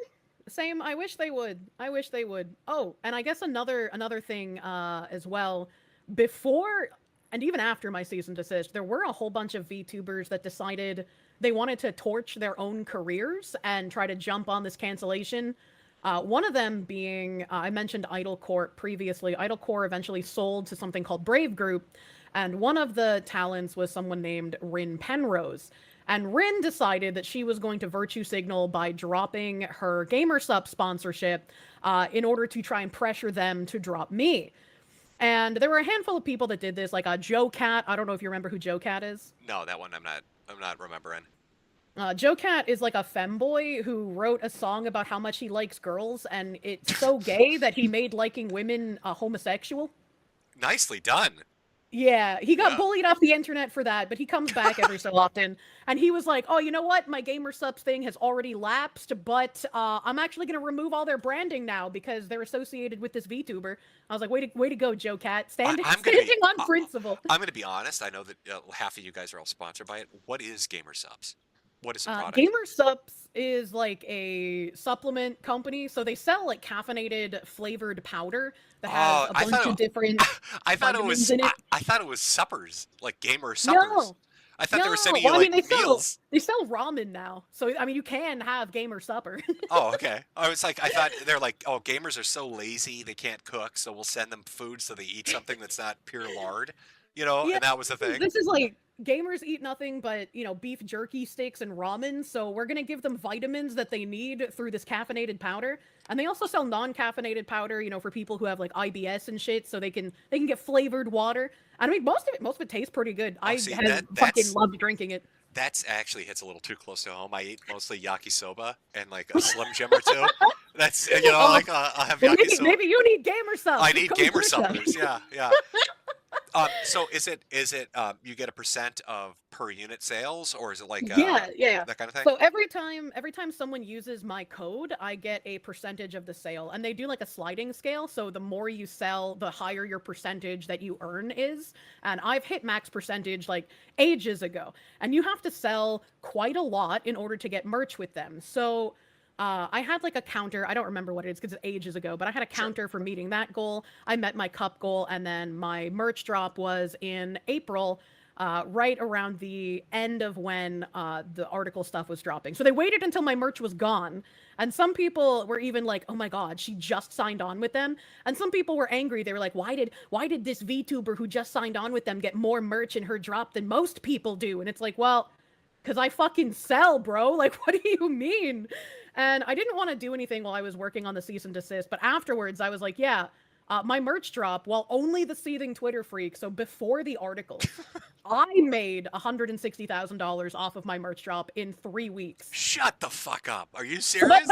Same. I wish they would. I wish they would. Oh, and I guess another thing as well, before and even after my cease and desist, there were a whole bunch of VTubers that decided they wanted to torch their own careers and try to jump on this cancellation. One of them being, I mentioned Idle Corp previously. Idle Corp eventually sold to something called Brave Group, and one of the talents was someone named Rin Penrose. And Rin decided that she was going to virtue signal by dropping her GamerSup sponsorship in order to try and pressure them to drop me. And there were a handful of people that did this, like Joe Cat. I don't know if you remember who Joe Cat is. No, that one I'm not remembering. Joe Cat is like a femboy who wrote a song about how much he likes girls, and it's so gay that he made liking women homosexual. Nicely done. Yeah, he got Yeah. bullied off the internet for that, but he comes back every so often. And he was like, oh, you know what? My Gamer Subs thing has already lapsed, but I'm actually going to remove all their branding now because they're associated with this VTuber. I was like, way to go, Joe Cat. Standing on principle. I'm going to be honest. I know that half of you guys are all sponsored by it. What is Gamer Subs? What is the product? Gamer Subs is like a supplement company, so they sell like caffeinated flavored powder that has a bunch of different I thought it vitamins was in it. I thought it was suppers, like gamer suppers. No, I thought they were sending well, you I mean, like meals. they sell ramen now, so I mean, you can have gamer supper. Oh, okay. I was like, I thought they're like, oh, gamers are so lazy they can't cook, so we'll send them food so they eat something that's not pure lard, Yeah, and that was the thing. this is like gamers eat nothing but, beef jerky sticks and ramen, so we're gonna give them vitamins that they need through this caffeinated powder. And they also sell non-caffeinated powder, for people who have like IBS and shit, so they can get flavored water. And I mean, most of it tastes pretty good. Oh, I see, have fucking loved drinking it. that's actually hits a little too close to home. I eat mostly yakisoba and like a Slim Jim or two. That's Oh, like I'll have well, yakisoba. maybe you need gamer subs. I Just need go gamer Kirsche. suppers. Yeah, yeah. So is it you get a percent of per unit sales, or is it like Yeah. that kind of thing? So every time someone uses my code, I get a percentage of the sale, and they do like a sliding scale. So the more you sell, the higher your percentage that you earn is. And I've hit max percentage like ages ago, and you have to sell quite a lot in order to get merch with them. So I had like a counter. I don't remember what it is because it's ages ago, but I had a Sure. counter for meeting that goal. I met my cup goal, and then my merch drop was in April, right around the end of when the article stuff was dropping. So they waited until my merch was gone. And some people were even like, "Oh my God, she just signed on with them." And some people were angry. They were like, "Why did this VTuber who just signed on with them get more merch in her drop than most people do?" And it's like, well, because I fucking sell, bro. Like, what do you mean? And I didn't want to do anything while I was working on the cease and desist, but afterwards I was like, yeah, my merch drop, while only the seething Twitter freak, so before the articles, I made $160,000 off of my merch drop in 3 weeks. Shut the fuck up. Are you But serious?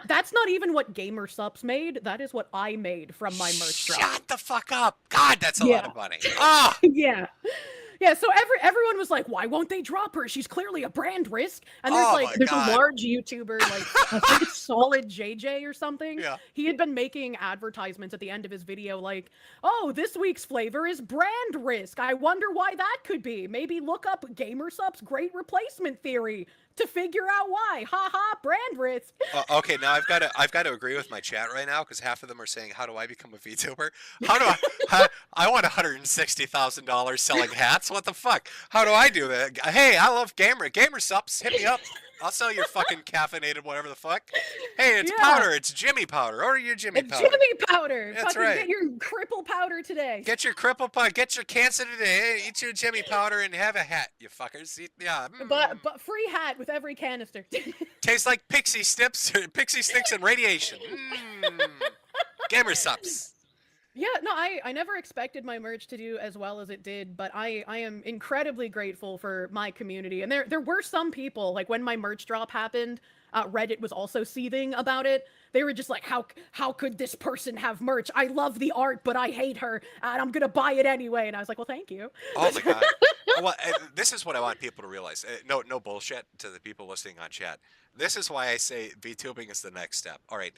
that's not even what Gamer Sups made. That is what I made from my merch drop. Shut the fuck up. God, that's a lot Yeah. of money. Ah. Yeah. Yeah, so everyone was like, "Why won't they drop her? She's clearly a brand risk." And Oh my there's God. a large YouTuber, like I think it's Solid JJ or something. Yeah. He had been making advertisements at the end of his video, like, "Oh, this week's flavor is brand risk. I wonder why that could be. Maybe look up GamerSup's great replacement theory to figure out why. Ha ha, brand risk." Okay, now I've got to agree with my chat right now because half of them are saying, "How do I become a VTuber? How do I want $160,000 selling hats? What the fuck? How do I do that? Hey, I love gamer subs. Hit me up. I'll sell your fucking caffeinated whatever the fuck. Hey, it's Yeah. powder. It's Jimmy powder. Order your Jimmy And powder. Jimmy powder. That's Fucking right. get your cripple powder today. Get your cripple powder. Get your cancer today. Eat your Jimmy powder and have a hat, you fuckers. Yeah. But free hat with every canister. Tastes like pixie sticks and radiation. Gamer subs. Yeah, no, I never expected my merch to do as well as it did, but I am incredibly grateful for my community. And there were some people, like when my merch drop happened, Reddit was also seething about it. They were just like, how could this person have merch? I love the art, but I hate her, and I'm gonna buy it anyway. And I was like, well, thank you. Oh my god. Well, this is what I want people to realize. No bullshit to the people listening on chat. This is why I say VTubing is the next step. All right.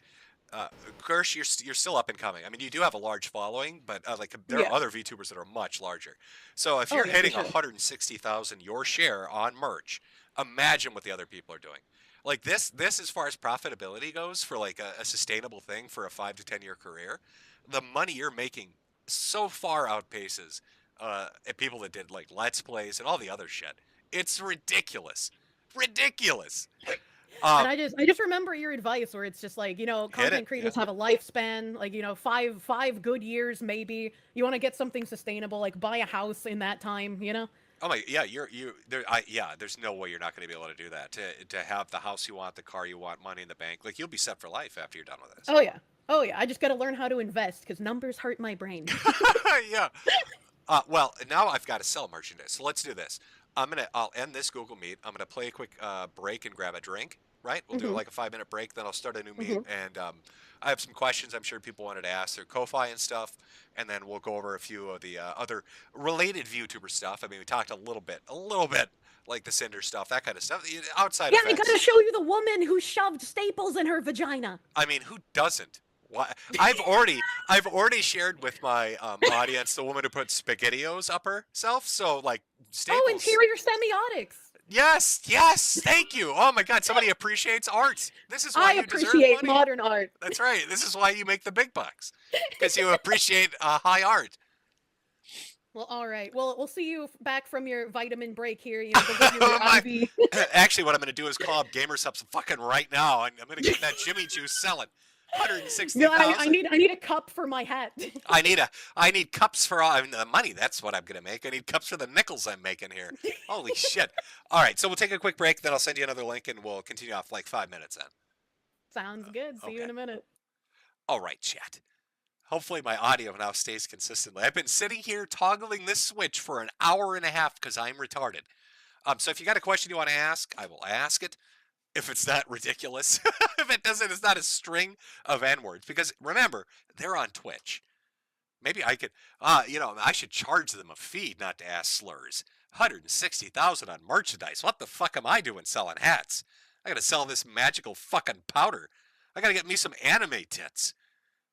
Kirsche, you're still up and coming. I mean, you do have a large following, but there Yeah. are other VTubers that are much larger. So if Oh, you're yeah, for hitting sure. 160,000 your share on merch, imagine what the other people are doing. Like this as far as profitability goes for like a sustainable thing for a 5 to 10 year career, the money you're making so far outpaces people that did like Let's Plays and all the other shit. It's ridiculous. Ridiculous. And I just remember your advice where it's just like, content creators yeah. have a lifespan, like, five good years maybe. You want to get something sustainable, like buy a house in that time, Oh my, yeah, there's no way you're not going to be able to do that. To have the house you want, the car you want, money in the bank, like you'll be set for life after you're done with this. Oh yeah. Oh yeah. I just got to learn how to invest because numbers hurt my brain. Yeah. Well, now I've got to sell merchandise. So let's do this. I'll end this Google Meet. I'm gonna play a quick break and grab a drink. Right? We'll do like a 5-minute break. Then I'll start a new meet. And I have some questions I'm sure people wanted to ask their Ko-Fi and stuff. And then we'll go over a few of the other related VTuber stuff. I mean, we talked a little bit, like the Cinder stuff, that kind of stuff. Outside Yeah, of I gotta show you the woman who shoved staples in her vagina. I mean, who doesn't? Why? I've already shared with my audience the woman who put SpaghettiOs up herself. So like staples. Oh, interior semiotics. Yes, thank you. Oh my God, somebody appreciates art. This is why I you deserve appreciate money. modern art. That's right. This is why you make the big bucks, because you appreciate high art. Well, all right. Well, we'll see you back from your vitamin break here. You know, go get your My- IV. Actually, what I'm going to do is call up GamerSupps fucking right now, and I'm going to get that Jimmy Juice selling. No, 160,000. I need a cup for my hat. I need cups for all I mean, the money. That's what I'm gonna make. I need cups for the nickels I'm making here. Holy shit! All right, so we'll take a quick break. Then I'll send you another link, and we'll continue off like 5 minutes. Then. Sounds good. See you in a minute. All right, chat. Hopefully my audio now stays consistently. I've been sitting here toggling this switch for an hour and a half because I'm retarded. So if you got a question you want to ask, I will ask it. If it's not ridiculous, if it doesn't, it's not a string of N-words. Because remember, they're on Twitch. Maybe I could, I should charge them a fee not to ask slurs. 160,000 on merchandise. What the fuck am I doing selling hats? I gotta sell this magical fucking powder. I gotta get me some anime tits.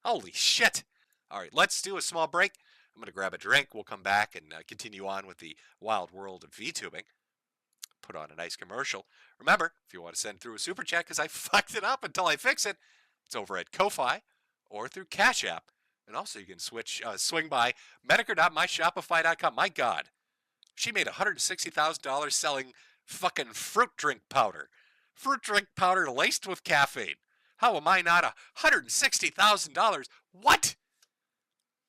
Holy shit. All right, let's do a small break. I'm gonna grab a drink. We'll come back and continue on with the wild world of VTubing. Put on a nice commercial. Remember, if you want to send through a super chat because I fucked it up until I fix it, it's over at Ko-Fi or through Cash App. And also you can swing by Metokur.myshopify.com. My God, she made $160,000 selling fucking fruit drink powder. Fruit drink powder laced with caffeine. How am I not $160,000? What?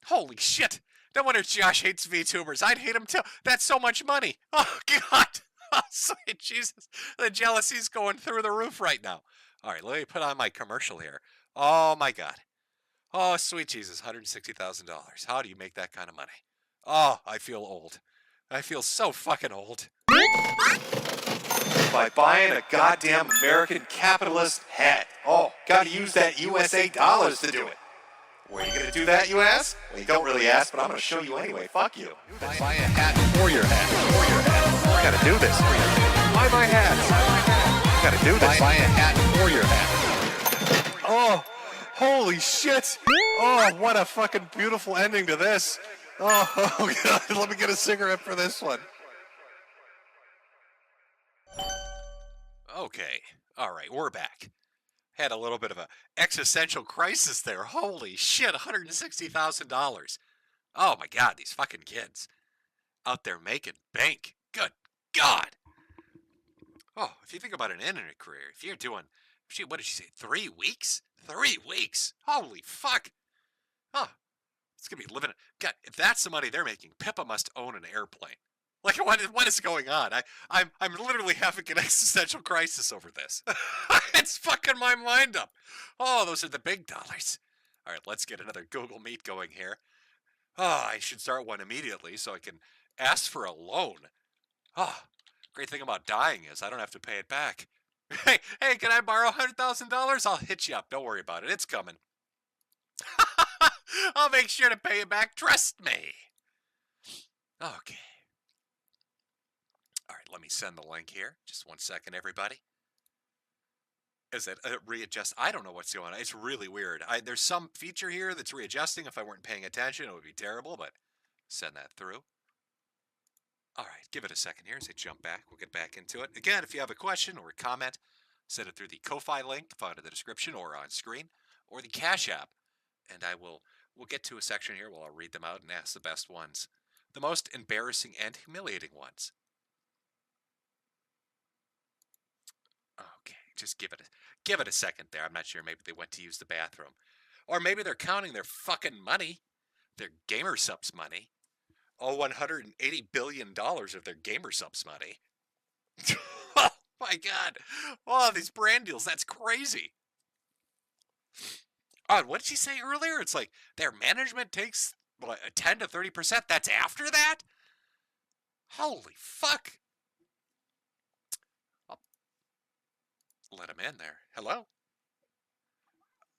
Holy shit. No wonder Josh hates VTubers. I'd hate him too. That's so much money. Oh, God. Oh, sweet Jesus. The jealousy's going through the roof right now. All right, let me put on my commercial here. Oh, my God. Oh, sweet Jesus, $160,000. How do you make that kind of money? Oh, I feel old. I feel so fucking old. By buying a goddamn American capitalist hat. Oh, gotta use that USA dollars to do it. Where are you gonna do that, you ask? Well, you don't really ask, but I'm gonna show you anyway. Fuck you. Buy a hat for your hat. For your hat. You gotta do this. Buy my hats. You gotta do this. Buy a hat for your hat. Oh. Holy shit! Oh, what a fucking beautiful ending to this. Oh, God, let me get a cigarette for this one. Okay, all right, we're back. Had a little bit of a existential crisis there. Holy shit, $160,000. Oh my God, these fucking kids out there making bank. Good God. Oh, if you think about an internet career, if you're doing, what did she say, 3 weeks? 3 weeks. Holy fuck. Huh. It's going to be living. God, if that's the money they're making, Pippa must own an airplane. Like, what is going on? I'm literally having an existential crisis over this. It's fucking my mind up. Oh, those are the big dollars. All right, let's get another Google Meet going here. Oh, I should start one immediately so I can ask for a loan. Oh, great thing about dying is I don't have to pay it back. Hey, can I borrow $100,000? I'll hit you up. Don't worry about it. It's coming. I'll make sure to pay you back. Trust me. Okay. All right, let me send the link here. Just 1 second, everybody. Is it readjust? I don't know what's going on. It's really weird. There's some feature here that's readjusting. If I weren't paying attention, it would be terrible, but send that through. All right, give it a second here as I jump back. We'll get back into it. Again, if you have a question or a comment, send it through the Ko-Fi link found in the description or on screen, or the Cash App, and we'll get to a section here where I'll read them out and ask the best ones, the most embarrassing and humiliating ones. Okay, just give it a second there. I'm not sure. Maybe they went to use the bathroom, or maybe they're counting their fucking money, their GamerSupps money. Oh, $180 billion of their GamerSupps money. Oh, my God. Oh, these brand deals. That's crazy. Oh, what did she say earlier? It's like their management takes what, 10 to 30%. That's after that? Holy fuck. I'll let him in there. Hello?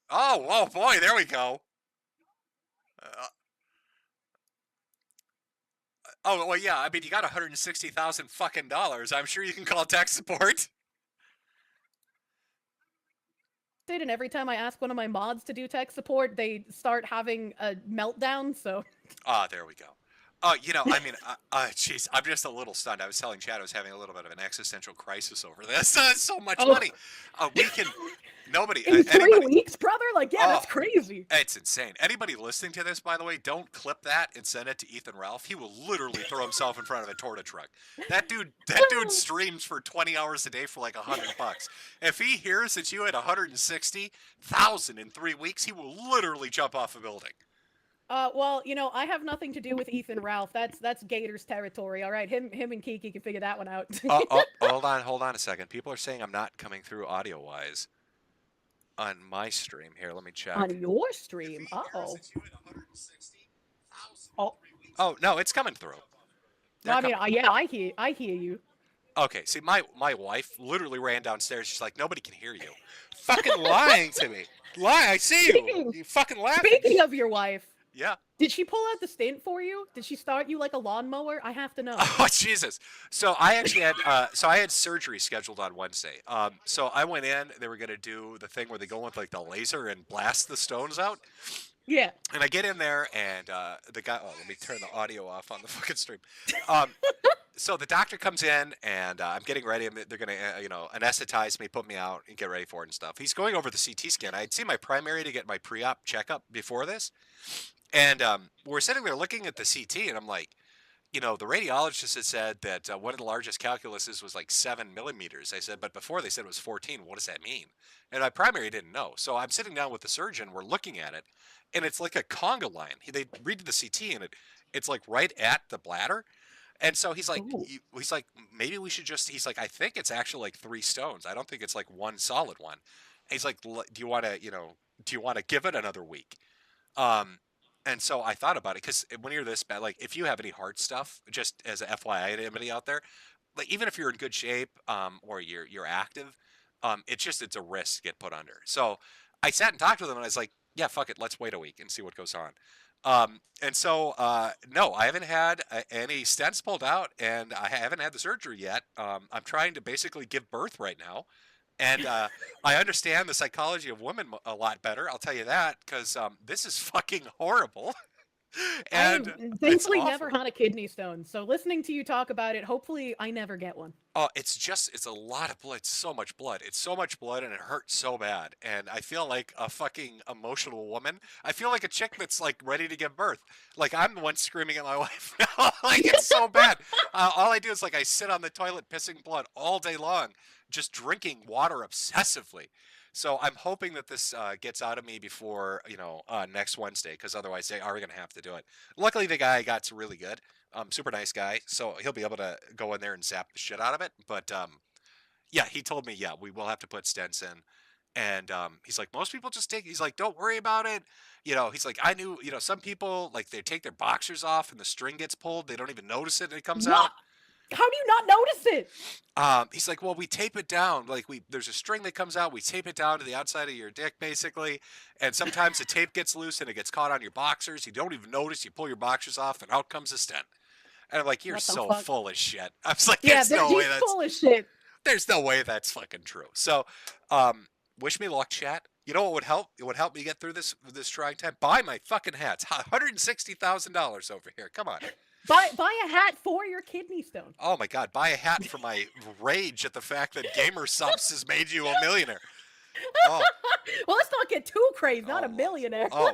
Oh boy, there we go. Oh, well, yeah, I mean, you got 160,000 fucking dollars. I'm sure you can call tech support. And every time I ask one of my mods to do tech support, they start having a meltdown, so. Ah, there we go. Oh, I mean, jeez, I'm just a little stunned. I was telling Chad I was having a little bit of an existential crisis over this. So much Oh, money. We can, nobody, in three anybody. weeks, brother? Like, yeah, Oh, that's crazy. it's insane. Anybody listening to this, by the way, don't clip that and send it to Ethan Ralph. He will literally throw himself in front of a torta truck. That dude streams for 20 hours a day for like $100. If he hears that you had 160,000 in 3 weeks, he will literally jump off a building. Well, I have nothing to do with Ethan Ralph. That's Gator's territory. All right, him and Kiki can figure that one out. Hold on a second. People are saying I'm not coming through audio wise on my stream. Here, let me check. On your stream. Uh-oh. Oh. Oh no, it's coming through. No, I mean, yeah, I hear you. Okay, see, my wife literally ran downstairs. She's like, nobody can hear you. Fucking lying to me. Lie, I see you. You fucking laughing. Speaking of your wife, yeah. did she pull out the stint for you? Did she start you like a lawnmower? I have to know. Oh Jesus! So I actually had surgery scheduled on Wednesday. So I went in. They were gonna do the thing where they go with like the laser and blast the stones out. Yeah. And I get in there, and the guy. Oh, let me turn the audio off on the fucking stream. So the doctor comes in, and I'm getting ready. They're gonna, anesthetize me, put me out, and get ready for it and stuff. He's going over the CT scan. I had seen my primary to get my pre-op checkup before this, and we're sitting there looking at the CT, and I'm like, the radiologist had said that one of the largest calculuses was like 7 millimeters. I said, but before they said it was 14. What does that mean? And my primary didn't know. So I'm sitting down with the surgeon. We're looking at it, and it's like a conga line. They read the CT, and it's like right at the bladder. And so he's like, Ooh. maybe we should just. He's like, I think it's actually like 3 stones. I don't think it's like one solid one. And he's like, do you want to, do you want to give it another week? Um, and so I thought about it because when you're this bad, like if you have any heart stuff, just as a FYI to anybody out there, like even if you're in good shape, or you're active, it's a risk to get put under. So I sat and talked with him, and I was like, yeah, fuck it, let's wait a week and see what goes on. And so no, I haven't had any stents pulled out, and I haven't had the surgery yet. I'm trying to basically give birth right now. And I understand the psychology of women a lot better. I'll tell you that because this is fucking horrible. And I it's thankfully awful. never had a kidney stone, so listening to you talk about it, hopefully I never get one. Oh, it's a lot of blood. It's so much blood. It's so much blood, and it hurts so bad. And I feel like a fucking emotional woman. I feel like a chick that's like ready to give birth. Like I'm the one screaming at my wife now. Like it's so bad. All I do is like I sit on the toilet pissing blood all day long, just drinking water obsessively. So I'm hoping that this gets out of me before next Wednesday, because otherwise they are gonna have to do it. Luckily, the guy I got's really good, super nice guy, so he'll be able to go in there and zap the shit out of it. But yeah, he told me, yeah, we will have to put stents in, and he's like, most people just take. He's like, don't worry about it. He's like, I knew, some people like they take their boxers off and the string gets pulled, they don't even notice it and it comes What? out. How do you not notice it? He's like, well, we tape it down. Like there's a string that comes out. We tape it down to the outside of your dick, basically. And sometimes the tape gets loose and it gets caught on your boxers. You don't even notice. You pull your boxers off, and out comes a stent. And I'm like, you're What the so fuck? full of shit. I was like, Yeah, there's no way he's that's full of shit. there's no way that's fucking true. So, wish me luck, chat. You know what would help? It would help me get through this trying time. Buy my fucking hats. $160,000 over here. Come on. Buy a hat for your kidney stone. Oh my God, buy a hat for my rage at the fact that Gamer Subs has made you a millionaire. Oh, Well, let's not get too crazy. Not a oh, millionaire. oh,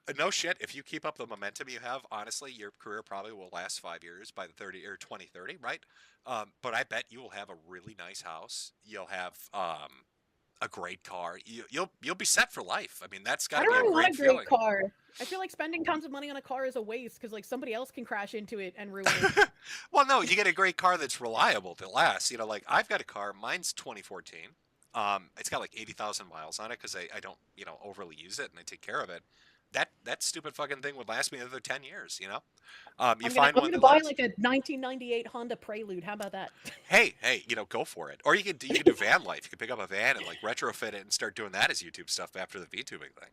but no shit. If you keep up the momentum you have, honestly, your career probably will last 5 years by the 2030, right? But I bet you will have a really nice house. You'll have a great car. You'll be set for life. I mean, that's got I to don't be a really want great a great feeling. car. I feel like spending tons of money on a car is a waste because like somebody else can crash into it and ruin it. Well, no, you get a great car that's reliable that lasts. Like I've got a car. Mine's 2014. It's got like 80,000 miles on it because I don't overly use it and I take care of it. That stupid fucking thing would last me another 10 years. You I'm find one gonna that buy lasts. like a 1998 Honda Prelude. How about that? Hey, go for it. Or you could do van life. You could pick up a van and like retrofit it and start doing that as YouTube stuff after the VTubing thing.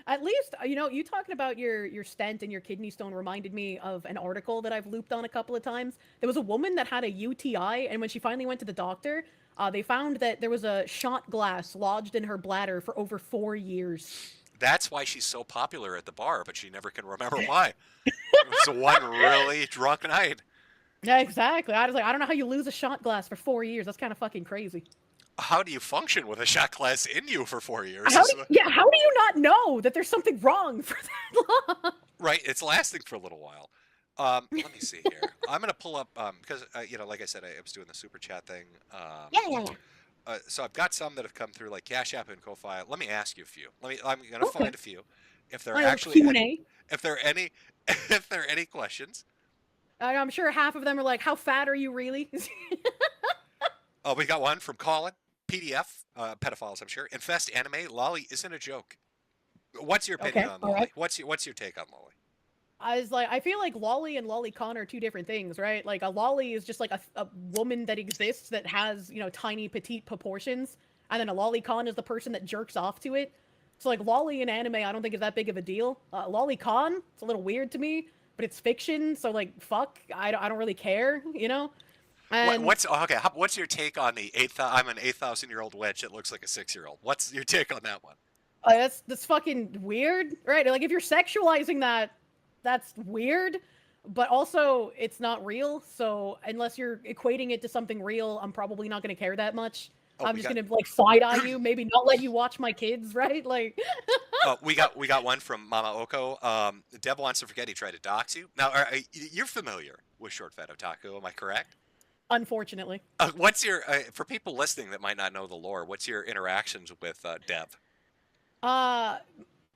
At least you talking about your stent and your kidney stone reminded me of an article that I've looped on a couple of times. There was a woman that had a UTI, and when she finally went to the doctor, they found that there was a shot glass lodged in her bladder for over 4 years. That's why she's so popular at the bar, but she never can remember why. It was one really drunk night. Yeah, exactly. I was like, I don't know how you lose a shot glass for 4 years. That's kind of fucking crazy. How do you function with a shot glass in you for 4 years? How do you not know that there's something wrong for that long? Right, it's lasting for a little while. Let me see here. I'm gonna pull up because like I said, I was doing the super chat thing. Yeah. So I've got some that have come through like Cash App and Ko-Fi. Let me ask you a few. I'm gonna find a few. If there are actually Q&A. if there are any if there are any questions. I'm sure half of them are like, how fat are you really? Oh, we got one from Colin. PDF, pedophiles, I'm sure. Infest anime. Lolly isn't a joke. What's your opinion on Lolly? Right. What's your take on Lolly? I feel like lolly and lolicon are two different things, right? Like a lolly is just like a woman that exists that has, tiny petite proportions, and then a lolicon is the person that jerks off to it. So like lolly in anime, I don't think is that big of a deal. Lolicon, it's a little weird to me, but it's fiction, so like fuck, I don't really care, And What's your take on the I'm an 8,000-year-old witch that looks like a 6-year-old? What's your take on that one? that's fucking weird, right? Like if you're sexualizing that, that's weird, but also it's not real. So unless you're equating it to something real, I'm probably not going to care that much. I'm just gonna like side eye you, maybe not let you watch my kids, right? Like, we got one from Mama Oko. Deb wants to forget he tried to dox you. Now, you're familiar with short fat otaku? Am I correct? Unfortunately. What's your for people listening that might not know the lore? What's your interactions with Deb? I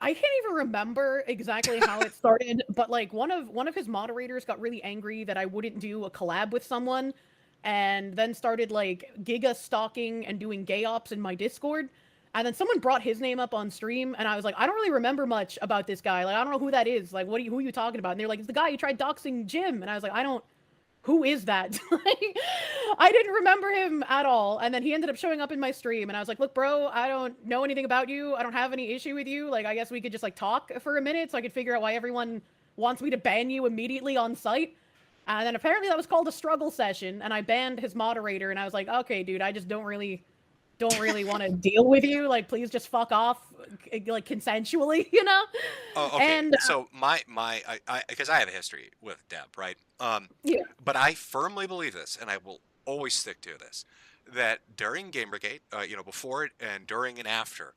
can't even remember exactly how it started, but like one of his moderators got really angry that I wouldn't do a collab with someone, and then started like giga stalking and doing gay ops in my Discord. And then someone brought his name up on stream, and I was like, I don't really remember much about this guy. Like, I don't know who that is. Like, who are you talking about? And they're like, it's the guy who tried doxing Jim. And I was like, who is that? I didn't remember him at all. And then he ended up showing up in my stream, and I was like, look, bro, I don't know anything about you. I don't have any issue with you. Like, I guess we could just like talk for a minute so I could figure out why everyone wants me to ban you immediately on site. And then apparently that was called a struggle session, and I banned his moderator, and I was like, okay, dude, I just don't really want to deal with you. Like, please just fuck off, like consensually, Oh, okay. And so I because I have a history with Deb, right? Yeah. But I firmly believe this, and I will always stick to this, that during Gamergate, before it and during and after,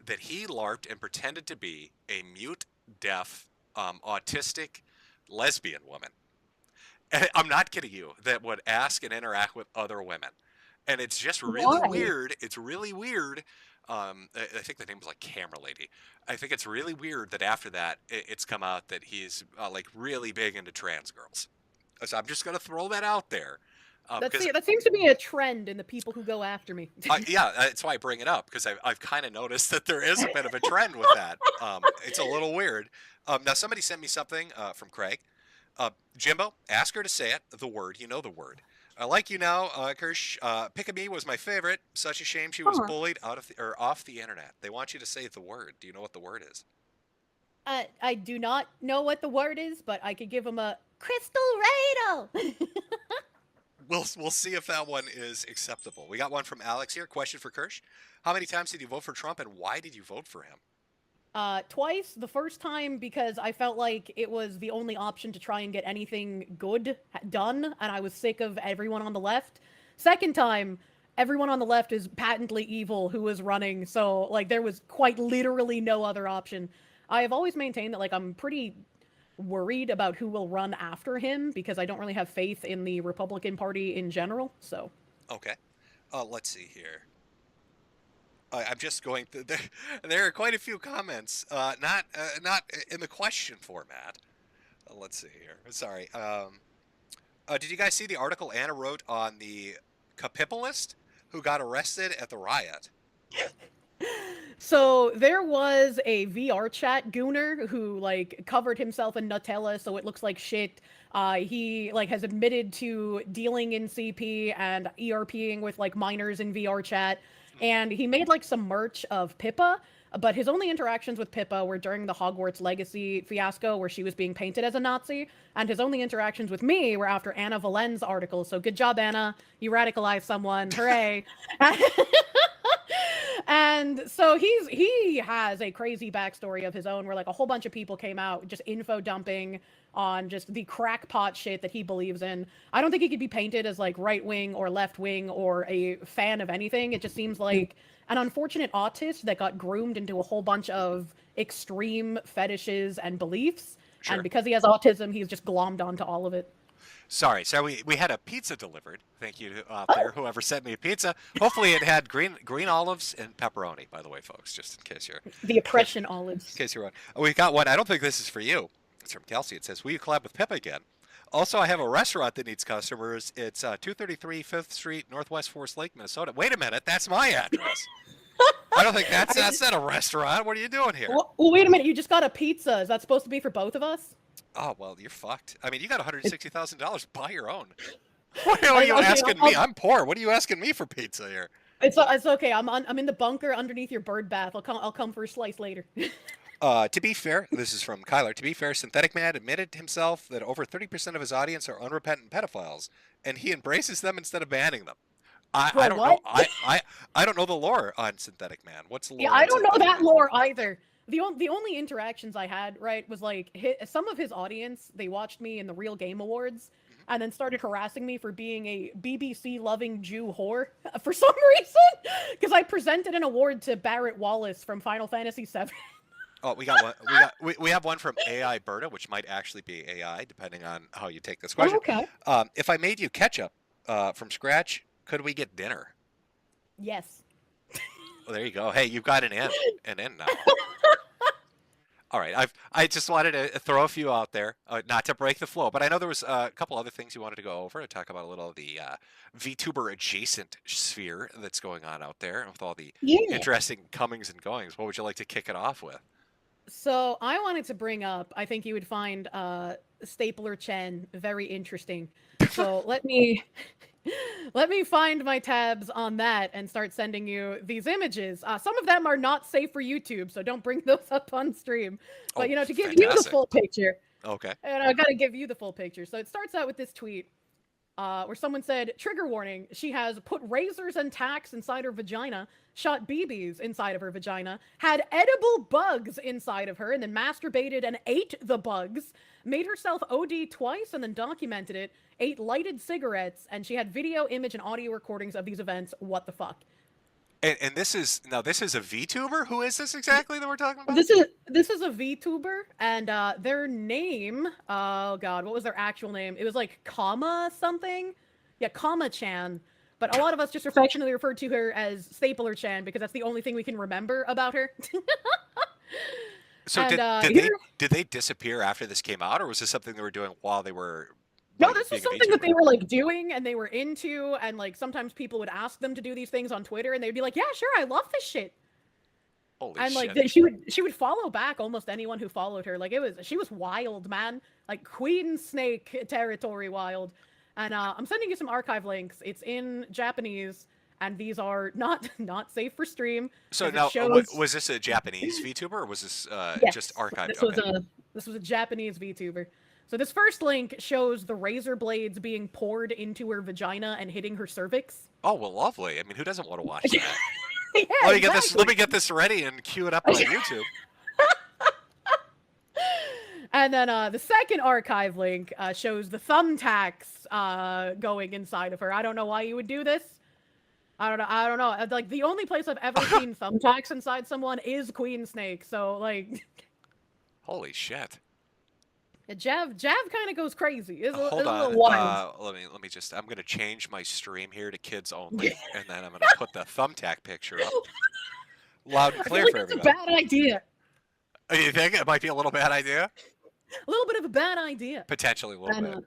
that he LARPed and pretended to be a mute, deaf, autistic, lesbian woman. And I'm not kidding you, that would ask and interact with other women. And it's just really weird. It's really weird. I think the name was like Camera Lady. I think it's really weird that after that, it's come out that he's like really big into trans girls. So I'm just going to throw that out there. That seems to be a trend in the people who go after me. Yeah, that's why I bring it up, because I've kind of noticed that there is a bit of a trend with that. It's a little weird. Now, somebody sent me something from Craig. Jimbo, ask her to say it, the word. You know the word. I like you now, Kirsche. Pick-a-me was my favorite. Such a shame she was bullied off the internet. They want you to say the word. Do you know what the word is? I do not know what the word is, but I could give him a crystal radle. We'll see if that one is acceptable. We got one from Alex here. Question for Kirsche. How many times did you vote for Trump, and why did you vote for him? Twice. The first time because I felt like it was the only option to try and get anything good done, and I was sick of everyone on the left. Second time, everyone on the left is patently evil who was running, so like there was quite literally no other option. I have always maintained that like I'm pretty worried about who will run after him because I don't really have faith in the Republican Party in general, so. Okay. Let's see here. I'm just going through. There are quite a few comments, not in the question format. Let's see here. Sorry. Did you guys see the article Anna wrote on the capitalist who got arrested at the riot? So there was a VR chat gooner who like covered himself in Nutella so it looks like shit. He like has admitted to dealing in CP and ERPing with like minors in VR chat. And he made like some merch of Pippa, but his only interactions with Pippa were during the Hogwarts Legacy fiasco where she was being painted as a Nazi. And his only interactions with me were after Anna Valen's article. So good job, Anna. You radicalized someone. Hooray. And so he has a crazy backstory of his own where like a whole bunch of people came out just info dumping on just the crackpot shit that he believes in. I don't think he could be painted as like right wing or left wing or a fan of anything. It just seems like an unfortunate autist that got groomed into a whole bunch of extreme fetishes and beliefs. Sure. And because he has autism, he's just glommed onto all of it. Sorry, so we had a pizza delivered. Thank you out there, whoever sent me a pizza. Hopefully it had green olives and pepperoni, by the way, folks, just in case you're... The oppression olives. In case you're wondering. We've got one. I don't think this is for you. It's from Kelsey. It says, will you collab with Pip again? Also, I have a restaurant that needs customers. It's 233 5th Street, Northwest Forest Lake, Minnesota. Wait a minute, that's my address. I don't think that's not a restaurant. What are you doing here? Well, wait a minute. You just got a pizza. Is that supposed to be for both of us? Oh, well, you're fucked. I mean, you got $160,000. Buy your own. What are you asking me? I'm poor. What are you asking me for pizza here? It's okay. I'm in the bunker underneath your bird bath. I'll come for a slice later. To be fair, this is from Kyler. To be fair, Synthetic Man admitted himself that over 30% of his audience are unrepentant pedophiles, and he embraces them instead of banning them. I don't know. I don't know the lore on Synthetic Man. What's the lore? Yeah, I don't know that lore either. The only interactions I had, right, was like some of his audience, they watched me in the Real Game Awards and then started harassing me for being a BBC-loving Jew whore for some reason, because I presented an award to Barrett Wallace from Final Fantasy VII. Oh, we got one. We have one from AI Berta, which might actually be AI, depending on how you take this question. Okay. If I made you ketchup from scratch, could we get dinner? Yes. Well, there you go. Hey, you've got an in now. All right, I just wanted to throw a few out there, not to break the flow, but I know there was a couple other things you wanted to go over to talk about a little of the VTuber adjacent sphere that's going on out there with all the interesting comings and goings. What would you like to kick it off with? So I wanted to bring up, I think you would find Stapler Chen very interesting. So let me find my tabs on that and start sending you these images. Some of them are not safe for YouTube, so don't bring those up on stream. But, to give you the full picture. Okay. And I got to give you the full picture. So it starts out with this tweet where someone said, trigger warning, she has put razors and tacks inside her vagina, shot BBs inside of her vagina, had edible bugs inside of her, and then masturbated and ate the bugs, made herself OD twice and then documented it, ate lighted cigarettes, and she had video, image, and audio recordings of these events. What the fuck? And this is a VTuber? Who is this exactly that we're talking about? This is a VTuber, and their name, oh god, what was their actual name? It was like Comma something? Yeah, Comma Chan. But a lot of us just affectionately referred to her as Stapler Chan because that's the only thing we can remember about her. So did they disappear after this came out, or was this something they were doing while they were... No, this was something that they were like doing and they were into, and like sometimes people would ask them to do these things on Twitter and they'd be like, yeah, sure, I love this shit. Holy and like shit. she would follow back almost anyone who followed her. Like she was wild, man. Like Queen Snake territory wild. And I'm sending you some archive links. It's in Japanese, and these are not safe for stream. So now, was this a Japanese VTuber, or was this yes, just archived? This was a Japanese VTuber. So this first link shows the razor blades being poured into her vagina and hitting her cervix. Oh, well, lovely. I mean, who doesn't want to watch that? Yeah, let me get this ready and cue it up on YouTube. And then the second archive link shows the thumbtacks going inside of her. I don't know why you would do this. I don't know. Like, the only place I've ever seen thumbtacks inside someone is Queen Snake. So, like... Holy shit. Jav kind of goes crazy. It's Hold a on. little wild. Let me just... I'm going to change my stream here to kids only, and then I'm going to put the thumbtack picture up. Loud and clear for everybody. It's a bad idea. You think it might be a little bad idea? A little bit of a bad idea. Potentially a little bit.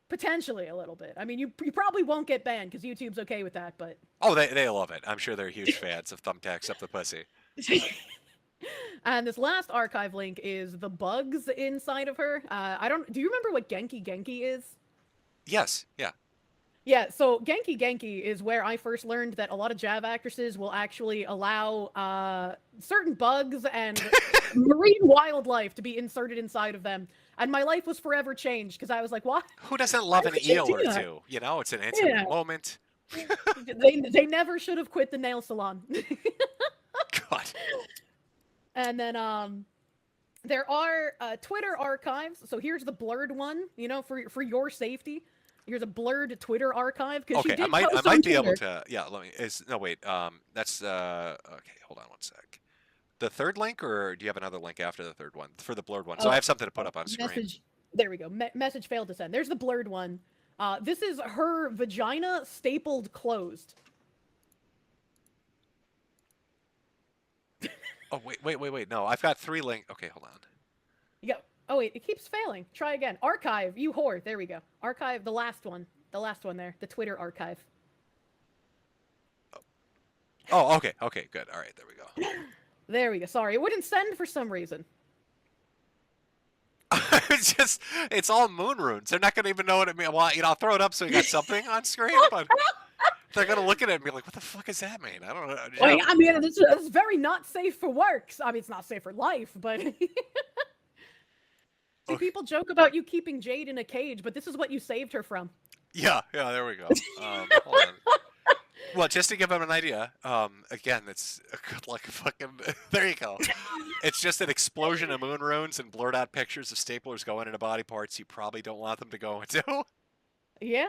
Potentially a little bit. I mean, you probably won't get banned because YouTube's okay with that, but... Oh, they love it. I'm sure they're huge fans of thumbtacks up the pussy. And this last archive link is the bugs inside of her. Do you remember what Genki Genki is? Yes, yeah. Yeah, so Genki Genki is where I first learned that a lot of Jav actresses will actually allow certain bugs and marine wildlife to be inserted inside of them. And my life was forever changed because I was like, what? Who doesn't love an eel or two? You know, it's an intimate moment. They never should have quit the nail salon. And then there are Twitter archives. So here's the blurred one, for your safety. Here's a blurred Twitter archive because she Okay, I did might I post on might be able Twitter. to. Yeah, let me. No, wait. That's okay. Hold on one sec. The third link, or do you have another link after the third one for the blurred one? So I Oh, have something to put up on screen. message. There we go. Message failed to send. There's the blurred one. This is her vagina stapled closed. Oh wait. No, I've got three link. Okay, hold on. You go. Oh wait, it keeps failing. Try again. Archive, you whore. There we go. Archive, the last one. The last one there. The Twitter archive. Oh, okay, good. All right, there we go. There we go. Sorry, it wouldn't send for some reason. It's all moon runes. They're not gonna even know what it means. Well, I'll throw it up so you got something on screen, but they're gonna look at it and be like, "What the fuck does that mean?" I don't know. Well, I mean, this is very not safe for work. I mean, it's not safe for life, but see, people joke about you keeping Jade in a cage, but this is what you saved her from. Yeah, there we go. Hold on. Well, just to give them an idea, again, it's like a fucking. There you go. It's just an explosion of moon runes and blurred out pictures of staplers going into body parts you probably don't want them to go into. Yeah.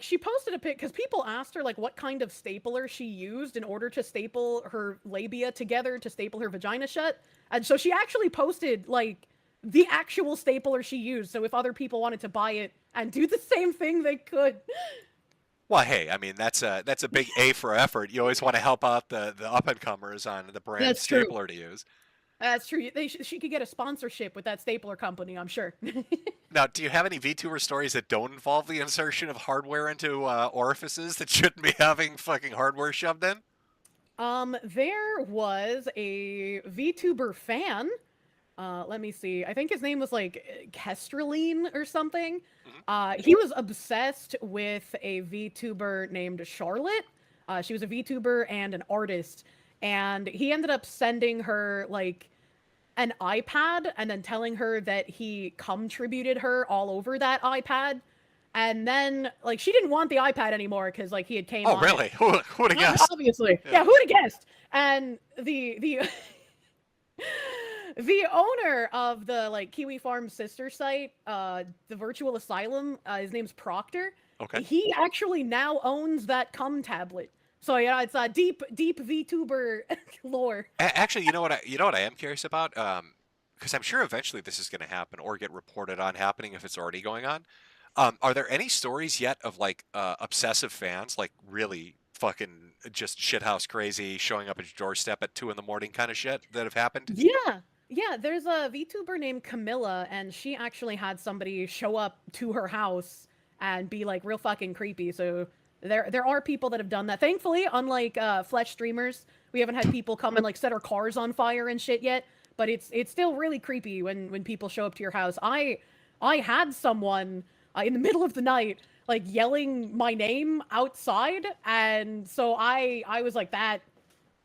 She posted a pic because people asked her like what kind of stapler she used in order to staple her labia together to staple her vagina shut, and so she actually posted like the actual stapler she used. So if other people wanted to buy it and do the same thing, they could. Well, hey, I mean that's a big A for effort. You always want to help out the up and comers on the brand That's true. stapler to use. That's true. She could get a sponsorship with that stapler company, I'm sure. Now, do you have any VTuber stories that don't involve the insertion of hardware into orifices that shouldn't be having fucking hardware shoved in? There was a VTuber fan. Let me see. I think his name was like Kestraline or something. He was obsessed with a VTuber named Charlotte. She was a VTuber and an artist, and he ended up sending her like an iPad and then telling her that he cum tributed her all over that iPad. And then, like, she didn't want the iPad anymore because, like, he had came on. Oh, really? Who would have guessed? Obviously. Yeah, who'd have guessed? And the the owner of the, like, Kiwi Farm sister site, the Virtual Asylum, his name's Proctor. Okay. He actually now owns that Cum Tablet. So yeah, it's a deep VTuber lore. Actually, you know what I am curious about? Because I'm sure eventually this is going to happen or get reported on happening if it's already going on. Are there any stories yet of like obsessive fans, like really fucking just shithouse crazy, showing up at your doorstep at 2 a.m. kind of shit that have happened? Yeah. There's a VTuber named Camilla, and she actually had somebody show up to her house and be like real fucking creepy. So there are people that have done that. Thankfully, unlike Flesh streamers, we haven't had people come and like set our cars on fire and shit yet. But it's still really creepy when people show up to your house. I had someone in the middle of the night like yelling my name outside, and so I was like,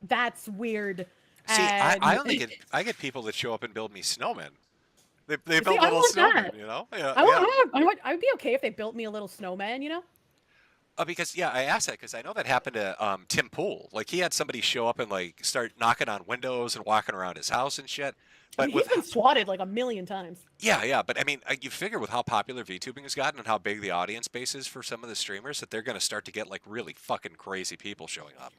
that's weird. See, And I get people that show up and build me snowmen. They see, build I little want snowmen, that. you know? Yeah, I would be okay if they built me a little snowman, you know? Because I asked that because I know that happened to Tim Pool. Like he had somebody show up and like start knocking on windows and walking around his house and shit. But He's been swatted like a million times. yeah. But I mean, you figure with how popular VTubing has gotten and how big the audience base is for some of the streamers that they're going to start to get like really fucking crazy people showing up.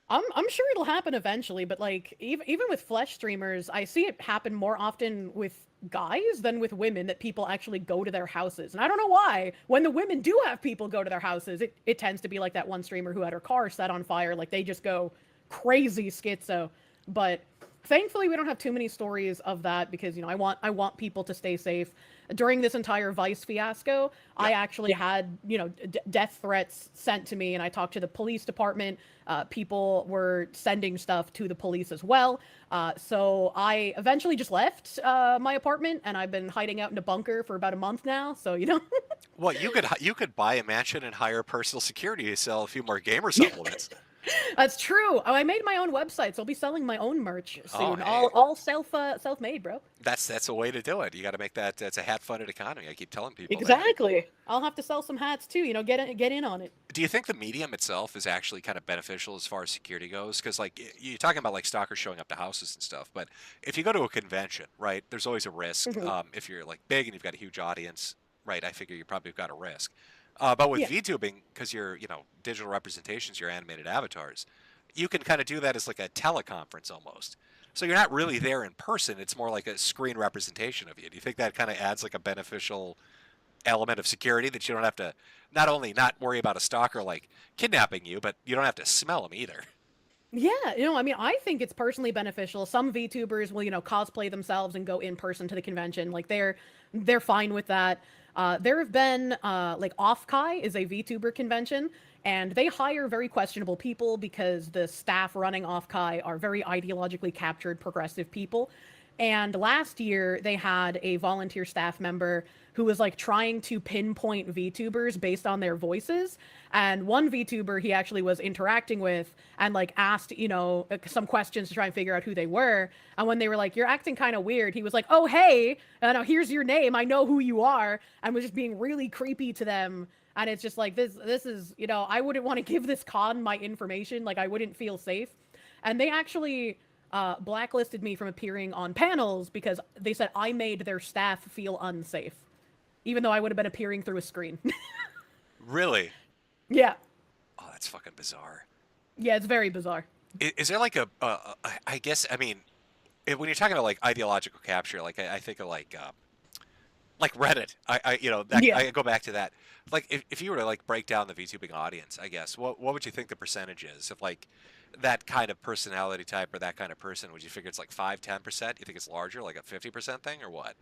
I'm sure it'll happen eventually, but like even with Flesh streamers, I see it happen more often with guys than with women, that people actually go to their houses. And I don't know why. When the women do have people go to their houses, it tends to be like that one streamer who had her car set on fire. Like they just go crazy schizo. But thankfully we don't have too many stories of that because, you know, I want people to stay safe. During this entire Vice fiasco, I actually had, you know, death threats sent to me, and I talked to the police department. People were sending stuff to the police as well. So I eventually just left my apartment, and I've been hiding out in a bunker for about a month now. So, you know. Well, you could buy a mansion and hire personal security to sell a few more gamer supplements. That's true. Oh, I made my own website, so I'll be selling my own merch Oh, soon. hey, All self made, bro. that's a way to do it. You got to make that. It's a hat-funded economy. I keep telling people that. Exactly. I'll have to sell some hats too. Get in on it. Do you think the medium itself is actually kind of beneficial as far as security goes? Because like you're talking about like stalkers showing up to houses and stuff, but if you go to a convention, right, there's always a risk. Hmm. If you're like big and you've got a huge audience, right, I figure you probably got a risk. But with Yeah. VTubing, because you're digital representations, your animated avatars, you can kind of do that as like a teleconference almost. So you're not really there in person. It's more like a screen representation of you. Do you think that kind of adds like a beneficial element of security that you don't have to not only not worry about a stalker like kidnapping you, but you don't have to smell them either. Yeah, I mean, I think it's personally beneficial. Some VTubers will, cosplay themselves and go in person to the convention. Like they're fine with that. There have been like Offkai is a VTuber convention, and they hire very questionable people because the staff running Offkai are very ideologically captured progressive people. And last year they had a volunteer staff member who was like trying to pinpoint VTubers based on their voices. And one VTuber he actually was interacting with and like asked, some questions to try and figure out who they were. And when they were like, "You're acting kind of weird," he was like, "Oh, hey, here's your name. I know who you are," and was just being really creepy to them. And it's just like this is, I wouldn't want to give this con my information. Like I wouldn't feel safe. And they actually blacklisted me from appearing on panels because they said I made their staff feel unsafe, even though I would have been appearing through a screen. Really? Yeah. Oh, that's fucking bizarre. Yeah, it's very bizarre. Is there like I guess, I mean, when you're talking about like ideological capture, like I think of like Reddit. Yeah. I go back to that. Like if you were to like break down the VTubing audience, I guess, what would you think the percentage is of like that kind of personality type or that kind of person? Would you figure it's like 5-10%? You think it's larger, like a 50% thing or what?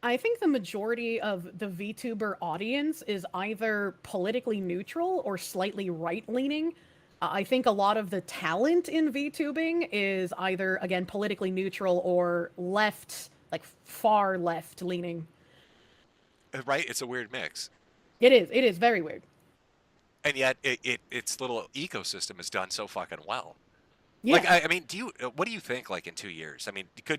I think the majority of the VTuber audience is either politically neutral or slightly right leaning. I think a lot of the talent in VTubing is either, again, politically neutral or left, like far left leaning. Right? It's a weird mix. It is very weird. And yet its little ecosystem is done so fucking well. Like Yeah. I mean, what do you think like in 2 years? I mean, do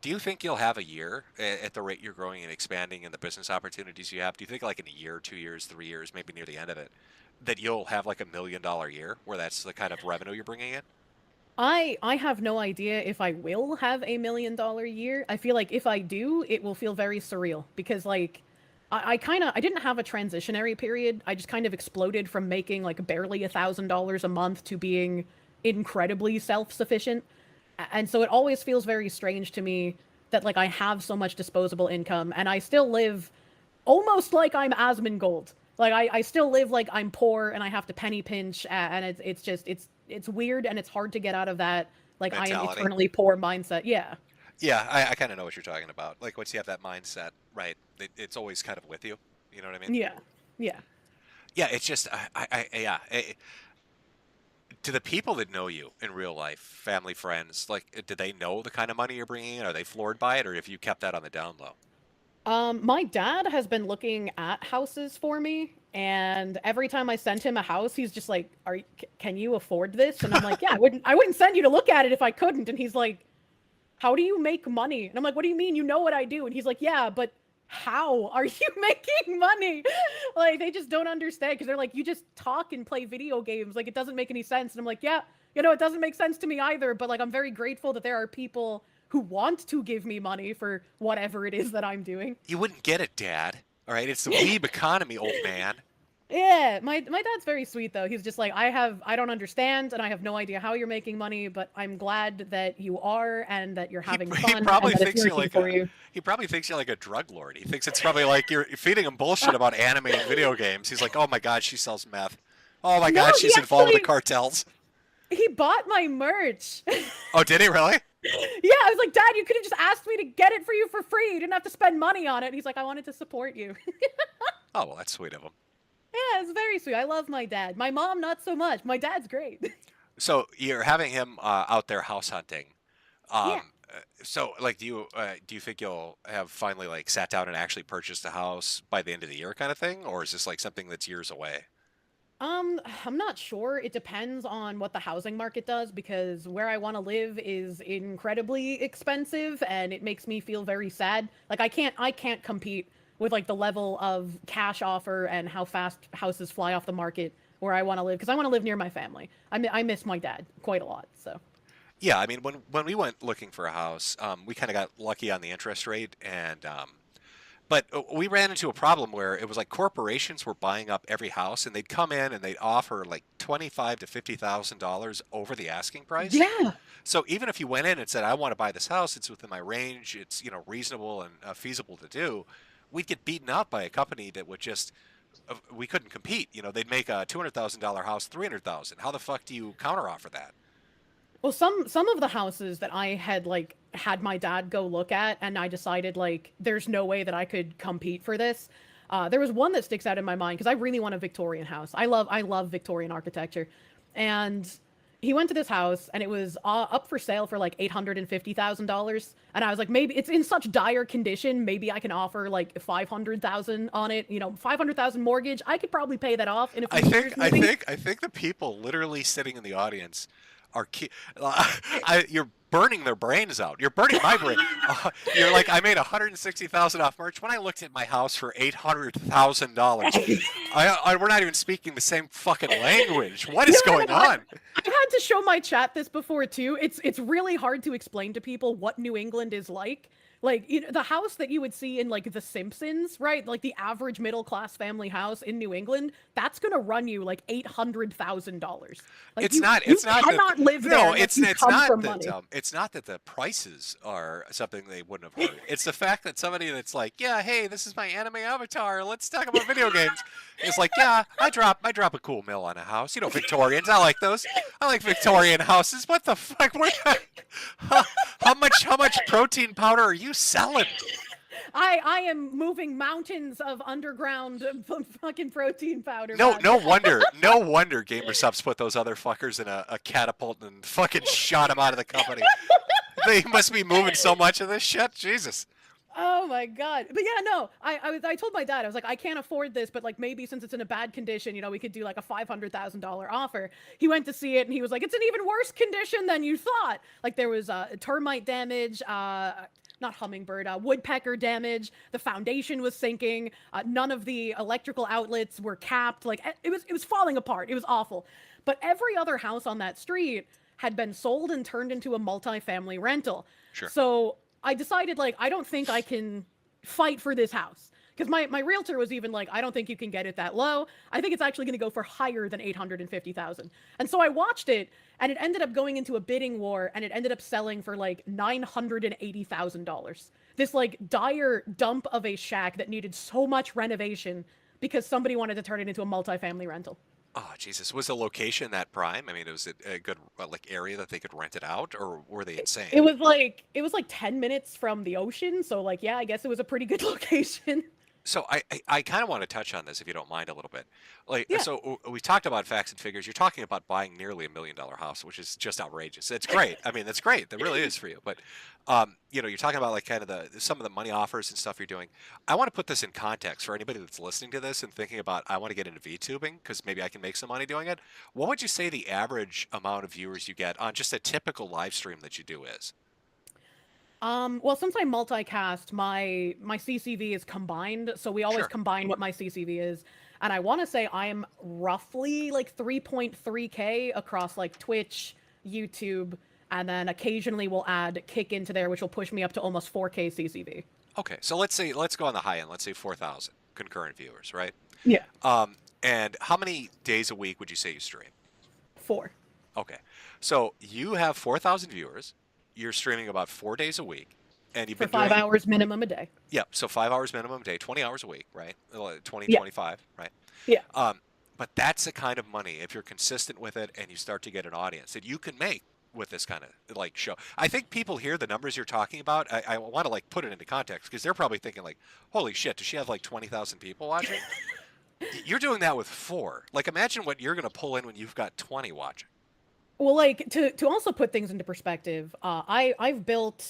you think you'll have a year at the rate you're growing and expanding and the business opportunities you have? Do you think like in a year, 2 years, 3 years, maybe near the end of it, that you'll have like $1 million year where that's the kind of revenue you're bringing in? I have no idea if I will have $1 million year. I feel like if I do, it will feel very surreal because like I didn't have a transitionary period. I just kind of exploded from making like barely $1,000 a month to being incredibly self-sufficient. And so it always feels very strange to me that like I have so much disposable income and I still live almost like I'm Asmongold. Like I still live like I'm poor and I have to penny pinch and it's just it's weird and it's hard to get out of that like I am Mentality. eternally poor mindset. Yeah. Yeah, I kind of know what you're talking about. Like once you have that mindset, right? It's always kind of with you. You know what I mean? Yeah. Yeah. Yeah, it's just yeah. To the people that know you in real life, family, friends, like, do they know the kind of money you're bringing in? Are they floored by it, or have you kept that on the down low? My dad has been looking at houses for me, and every time I send him a house, he's just like, can you afford this?" And I'm like, "Yeah, I wouldn't send you to look at it if I couldn't." And he's like, "How do you make money?" And I'm like, "What do you mean? You know what I do?" And he's like, "Yeah, but how are you making money?" Like they just don't understand because they're like, "You just talk and play video games. Like it doesn't make any sense." And I'm like, "Yeah, it doesn't make sense to me either, but like I'm very grateful that there are people who want to give me money for whatever it is that I'm doing." You wouldn't get it, Dad. All right, it's the weeb economy, old man. Yeah, my dad's very sweet though. He's just like, I don't understand and I have no idea how you're making money, but I'm glad that you are and that you're having He fun and probably that it's thinks you're working like for a you. he probably thinks you're like a drug lord. He thinks it's probably like you're feeding him bullshit about anime and video games. He's like, oh my god, she sells meth. Oh my No, god, he she's involved with the actually cartels. he bought my merch. Oh, did he really? Yeah, I was like, "Dad, you could have just asked me to get it for you for free. You didn't have to spend money on it." And he's like, "I wanted to support you." Oh well, that's sweet of him. Yeah, it's very sweet. I love my dad. My mom, not so much. My dad's great. So you're having him out there house hunting. Yeah. So like, do you think you'll have finally like sat down and actually purchased a house by the end of the year, kind of thing, or is this like something that's years away? I'm not sure. It depends on what the housing market does because where I want to live is incredibly expensive and it makes me feel very sad. Like I can't compete with like the level of cash offer and how fast houses fly off the market where I want to live because I want to live near my family. I miss my dad quite a lot. So, Yeah, I mean, when we went looking for a house, we kind of got lucky on the interest rate, and but we ran into a problem where it was like corporations were buying up every house, and they'd come in and they'd offer like $25,000 to $50,000 over the asking price. yeah. So even if you went in and said, "I want to buy this house. It's within my range. It's reasonable and feasible to do," we'd get beaten out by a company that would just we couldn't compete. They'd make a $200,000 house 300,000. How the fuck do you counteroffer that? Well, some of the houses that I had like had my dad go look at, and I decided like there's no way that I could compete for this. There was one that sticks out in my mind because I really want a Victorian house. I love Victorian architecture, and he went to this house and it was up for sale for like $850,000, and I was like, maybe it's in such dire condition, maybe I can offer like 500,000 on it. 500,000 mortgage. I could probably pay that off in a I few years, think I maybe. think I think the people literally sitting in the audience are you're burning their brains out. You're burning my brain. You're like, I made 160,000 off merch when I looked at my house for $800,000. We're not even speaking the same fucking language. What No, is no, going no. on? I've had to show my chat this before too. It's really hard to explain to people what New England is like. Like the house that you would see in like The Simpsons, right? Like the average middle class family house in New England, that's gonna run you like $800,000. Like It's you not. you It's not that. cannot live there No, unless it's you it's come not from that. money. It's not that the prices are something they wouldn't have heard. It's the fact that somebody that's like, yeah, hey, this is my anime avatar. Let's talk about video games. It's like, yeah, I drop a cool mill on a house. Victorians. I like those. I like Victorian houses. What the fuck? How, how much protein powder are you selling? I am moving mountains of underground fucking protein powder, No, man. no wonder GamerSupps put those other fuckers in a catapult and fucking shot them out of the company. They must be moving so much of this shit. Jesus. Oh my god. But yeah, no. I told my dad, I was like, I can't afford this, but like maybe since it's in a bad condition, we could do like a $500,000 offer. He went to see it and he was like, it's in even worse condition than you thought. Like there was termite damage, not hummingbird, woodpecker damage. The foundation was sinking. None of the electrical outlets were capped. Like it was falling apart. It was awful. But every other house on that street had been sold and turned into a multifamily rental. Sure. So I decided like I don't think I can fight for this house. Because my realtor was even like, I don't think you can get it that low. I think it's actually going to go for higher than 850,000. And so I watched it, and it ended up going into a bidding war, and it ended up selling for like $980,000. This like dire dump of a shack that needed so much renovation because somebody wanted to turn it into a multifamily rental. Oh Jesus, was the location that prime? I mean, was it a good like area that they could rent it out, or were they insane? It was like 10 minutes from the ocean, so like yeah, I guess it was a pretty good location. So I kind of want to touch on this if you don't mind a little bit. Like Yeah. so we talked about facts and figures. You're talking about buying nearly $1 million house, which is just outrageous. It's great. I mean, that's great. That really is for you. But you're talking about like kind of some of the money offers and stuff you're doing. I want to put this in context for anybody that's listening to this and thinking about I want to get into VTubing because maybe I can make some money doing it. What would you say the average amount of viewers you get on just a typical live stream that you do is? Well, since I multicast, my CCV is combined, so we always Sure. combine what my CCV is. And I want to say I'm roughly like 3.3K across like Twitch, YouTube, and then occasionally we'll add Kick into there, which will push me up to almost 4K CCV. Okay, so let's go on the high end. Let's say 4,000 concurrent viewers, right? Yeah. And how many days a week would you say you stream? 4. Okay. So you have 4,000 viewers. You're streaming about 4 days a week. And you've For been five doing, hours minimum a day. yeah, so 5 hours minimum a day, 20 hours a week, right? 20, Yeah. 25, right? Yeah. But that's the kind of money, if you're consistent with it and you start to get an audience, that you can make with this kind of like show. I think people hear the numbers you're talking about. I want to like put it into context because they're probably thinking like, holy shit, does she have like 20,000 people watching? You're doing that with 4. Like imagine what you're going to pull in when you've got 20 watching. Well, like to also put things into perspective, I've built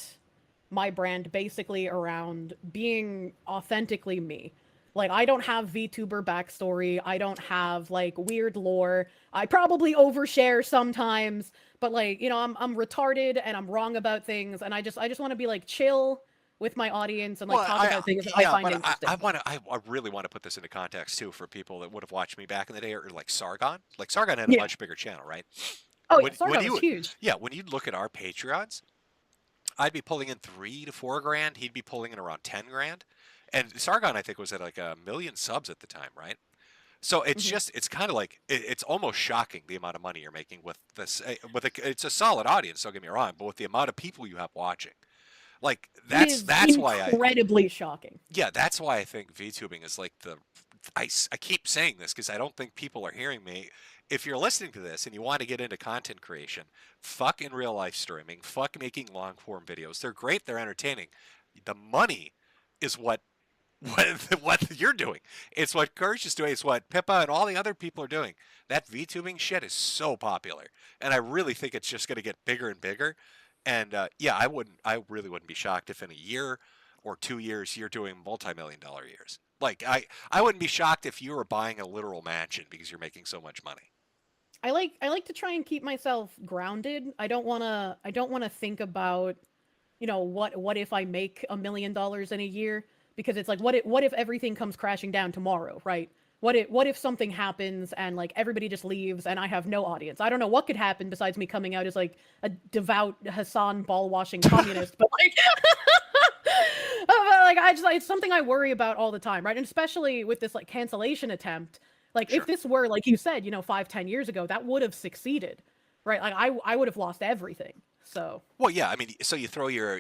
my brand basically around being authentically me. Like I don't have VTuber backstory. I don't have like weird lore. I probably overshare sometimes, but like, I'm retarded and I'm wrong about things and I just want to be like chill with my audience and like Well, talk about things that I yeah, find but I interesting. want to, I really want to put this into context too for people that would have watched me back in the day, or like Sargon. Like Sargon had a Yeah. much bigger channel, right? Oh yeah, When Sargon was you, huge. yeah, when you look at our Patreons, I'd be pulling in 3 to 4 grand. He'd be pulling in around 10 grand, and Sargon I think was at like 1 million subs at the time, right? So it's Hmm. just, it's kind of like it's almost shocking the amount of money you're making with this. It's a solid audience, don't get me wrong, but with the amount of people you have watching, like It is that's why I, incredibly shocking. yeah, that's why I think VTubing is like the. I keep saying this because I don't think people are hearing me. If you're listening to this and you want to get into content creation, fuck in real life streaming, fuck making long form videos. They're great, they're entertaining. The money is what you're doing. It's what Kirsche is doing. It's what Pippa and all the other people are doing. That VTubing shit is so popular, and I really think it's just going to get bigger and bigger. And yeah, I really wouldn't be shocked if in a year or 2 years you're doing multi-million-dollar years. Like I wouldn't be shocked if you were buying a literal mansion because you're making so much money. I like to try and keep myself grounded. I don't want to think about, what if I make $1 million in a year? Because it's like what if everything comes crashing down tomorrow, right? What if something happens and like everybody just leaves and I have no audience? I don't know what could happen besides me coming out as like a devout Hassan ball washing communist, but like but, like I just it's something I worry about all the time, right? And especially with this like cancellation attempt. Like if Sure. this were like you said, 5, 10 years ago, that would have succeeded, right? Like I would have lost everything. So Well, yeah, I mean, so you throw your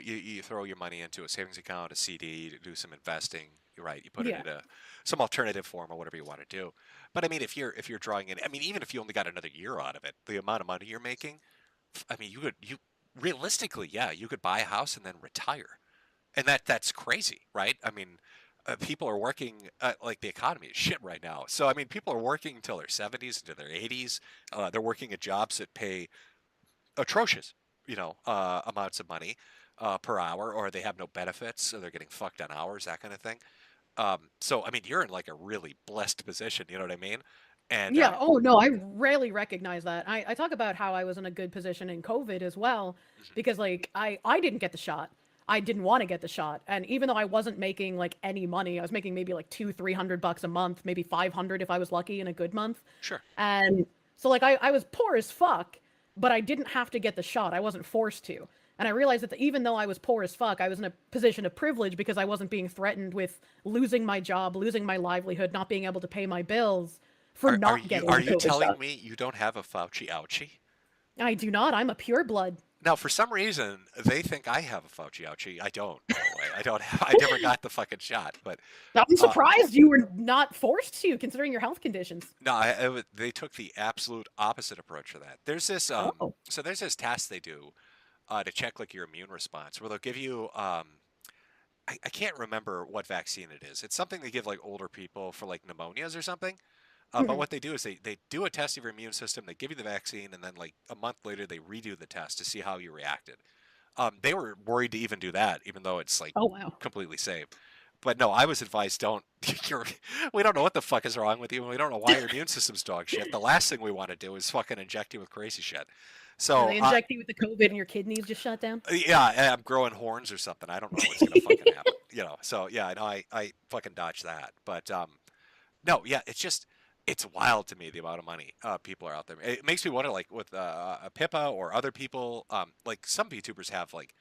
money into a savings account, a CD, to do some investing. You're right. You put it yeah. in a some alternative form or whatever you want to do. But I mean, if you're drawing in, I mean, even if you only got another year out of it, the amount of money you're making, I mean, you realistically, yeah, you could buy a house and then retire, and that's crazy, right? I mean, people are working like the economy is shit right now. So I mean, people are working until their 70s, into their 80s. They're working at jobs that pay atrocious, amounts of money per hour, or they have no benefits, or they're getting fucked on hours, that kind of thing. So I mean, you're in like a really blessed position. You know what I mean? And Yeah. Oh no, I rarely recognize that. I talk about how I was in a good position in COVID as well, mhm, because like I didn't get the shot. I didn't want to get the shot. And even though I wasn't making like any money, I was making maybe like 200, 300 bucks a month, maybe 500 if I was lucky in a good month. sure. And so like I was poor as fuck, but I didn't have to get the shot. I wasn't forced to. And I realized that even though I was poor as fuck, I was in a position of privilege because I wasn't being threatened with losing my job, losing my livelihood, not being able to pay my bills for not getting Are the you COVID telling shot. me you don't have a Fauci ouchie? I do not. I'm a pureblood. Now, for some reason, they think I have a Fauci ouchie. I don't, by the way. I don't have, I never got the fucking shot. But I'm uh, surprised you were not forced to, considering your health conditions. no, they took the absolute opposite approach for that. Oh. So there's this test they do to check like your immune response, where they'll give you I can't remember what vaccine it is. It's something they give like older people for like pneumonias or something. But Mhm. what they do is they do a test of your immune system, they give you the vaccine, and then like a month later they redo the test to see how you reacted. They were worried to even do that, even though it's like Oh wow. completely safe. But no, I was advised don't. You're, we don't know what the fuck is wrong with you, and we don't know why your immune system's dog shit. The last thing we want to do is fucking inject you with crazy shit. So They inject you with the COVID and your kidneys just shut down. yeah, I'm growing horns or something. I don't know what's gonna fucking happen. So yeah, no, I fucking dodged that. But no, yeah, it's wild to me the amount of money people are out there. It makes me wonder, like with a Pippa or other people, like some VTubers have like,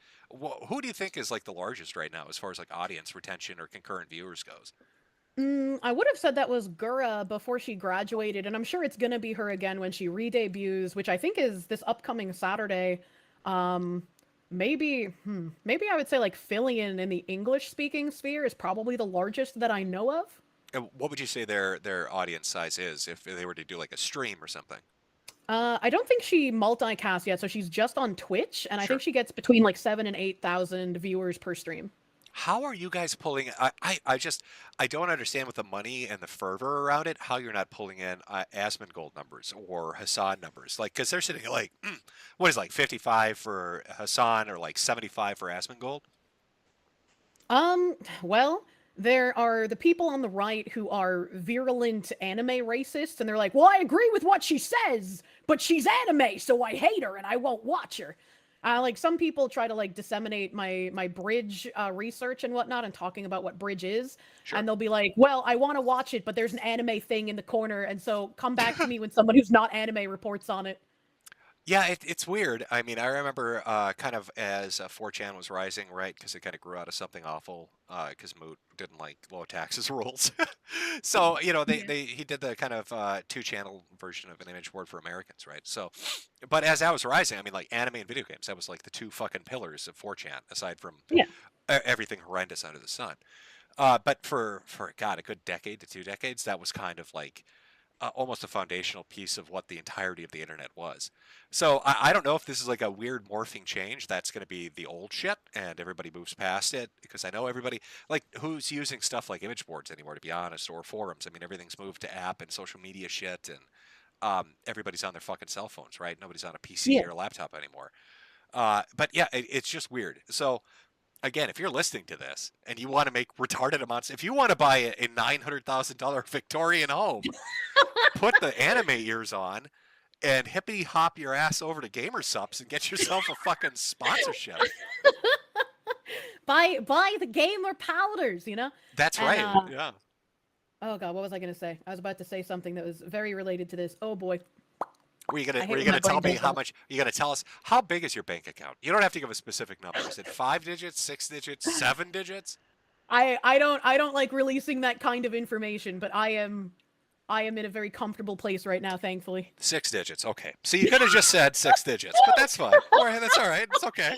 who do you think is like the largest right now as far as like audience retention or concurrent viewers goes? I would have said that was Gura before she graduated, and I'm sure it's gonna be her again when she re-debuts, which I think is this upcoming Saturday. Um, maybe I would say like Fillion in the English-speaking sphere is probably the largest that I know of. And what would you say their audience size is if they were to do like a stream or something? I don't think she multicasts yet, so she's just on Twitch, and I think Sure. she gets between like 7 and 8 thousand viewers per stream. How are you guys pulling? I don't understand with the money and the fervor around it how you're not pulling in Asmongold numbers or Hassan numbers, like because they're sitting at like what is it, like 55 for Hassan or like 75 for Asmongold? Well, there are the people on the right who are virulent anime racists, and they're like, well, I agree with what she says, but she's anime, so I hate her and I won't watch her. Like some people try to like disseminate my bridge research and whatnot and talking about what bridge is, Sure. and they'll be like, well, I want to watch it, but there's an anime thing in the corner, and so come back to me when someone who's not anime reports on it. Yeah, it's weird. I mean, I remember kind of as 4chan was rising, right? Because it kind of grew out of something awful. Because Moot didn't like low taxes rules, so Yeah. he did the kind of two-channel version of an image board for Americans, right? So, but as that was rising, I mean, like anime and video games, that was like the two fucking pillars of 4chan, aside from Yeah. everything horrendous under the sun. But for God, a good decade to 2 decades, that was kind of like almost a foundational piece of what the entirety of the internet was. So I don't know if this is like a weird morphing change that's going to be the old shit and everybody moves past it, because I know everybody, like, who's using stuff like image boards anymore, to be honest, or forums. I mean, everything's moved to app and social media shit, and everybody's on their fucking cell phones, right? Nobody's on a PC Yeah. or a laptop anymore. But yeah, it's just weird. So again, if you're listening to this and you want to make retarded amounts, if you want to buy a $900,000 Victorian home, put the anime ears on and hippity hop your ass over to Gamersups and get yourself a fucking sponsorship. Buy the gamer powders, you know? That's And right. Yeah. oh god, what was I gonna say? I was about to say something that was very related to this. Oh boy. Were you I gonna hate were you when my gonna tell brain me does how that. much? You gonna tell us how big is your bank account? You don't have to give a specific number. Is it 5 digits, 6 digits, 7 digits? I don't like releasing that kind of information, but I am in a very comfortable place right now, thankfully. 6 digits. Okay. So you could have just said 6 digits, but that's fine. All right, that's all right. It's okay.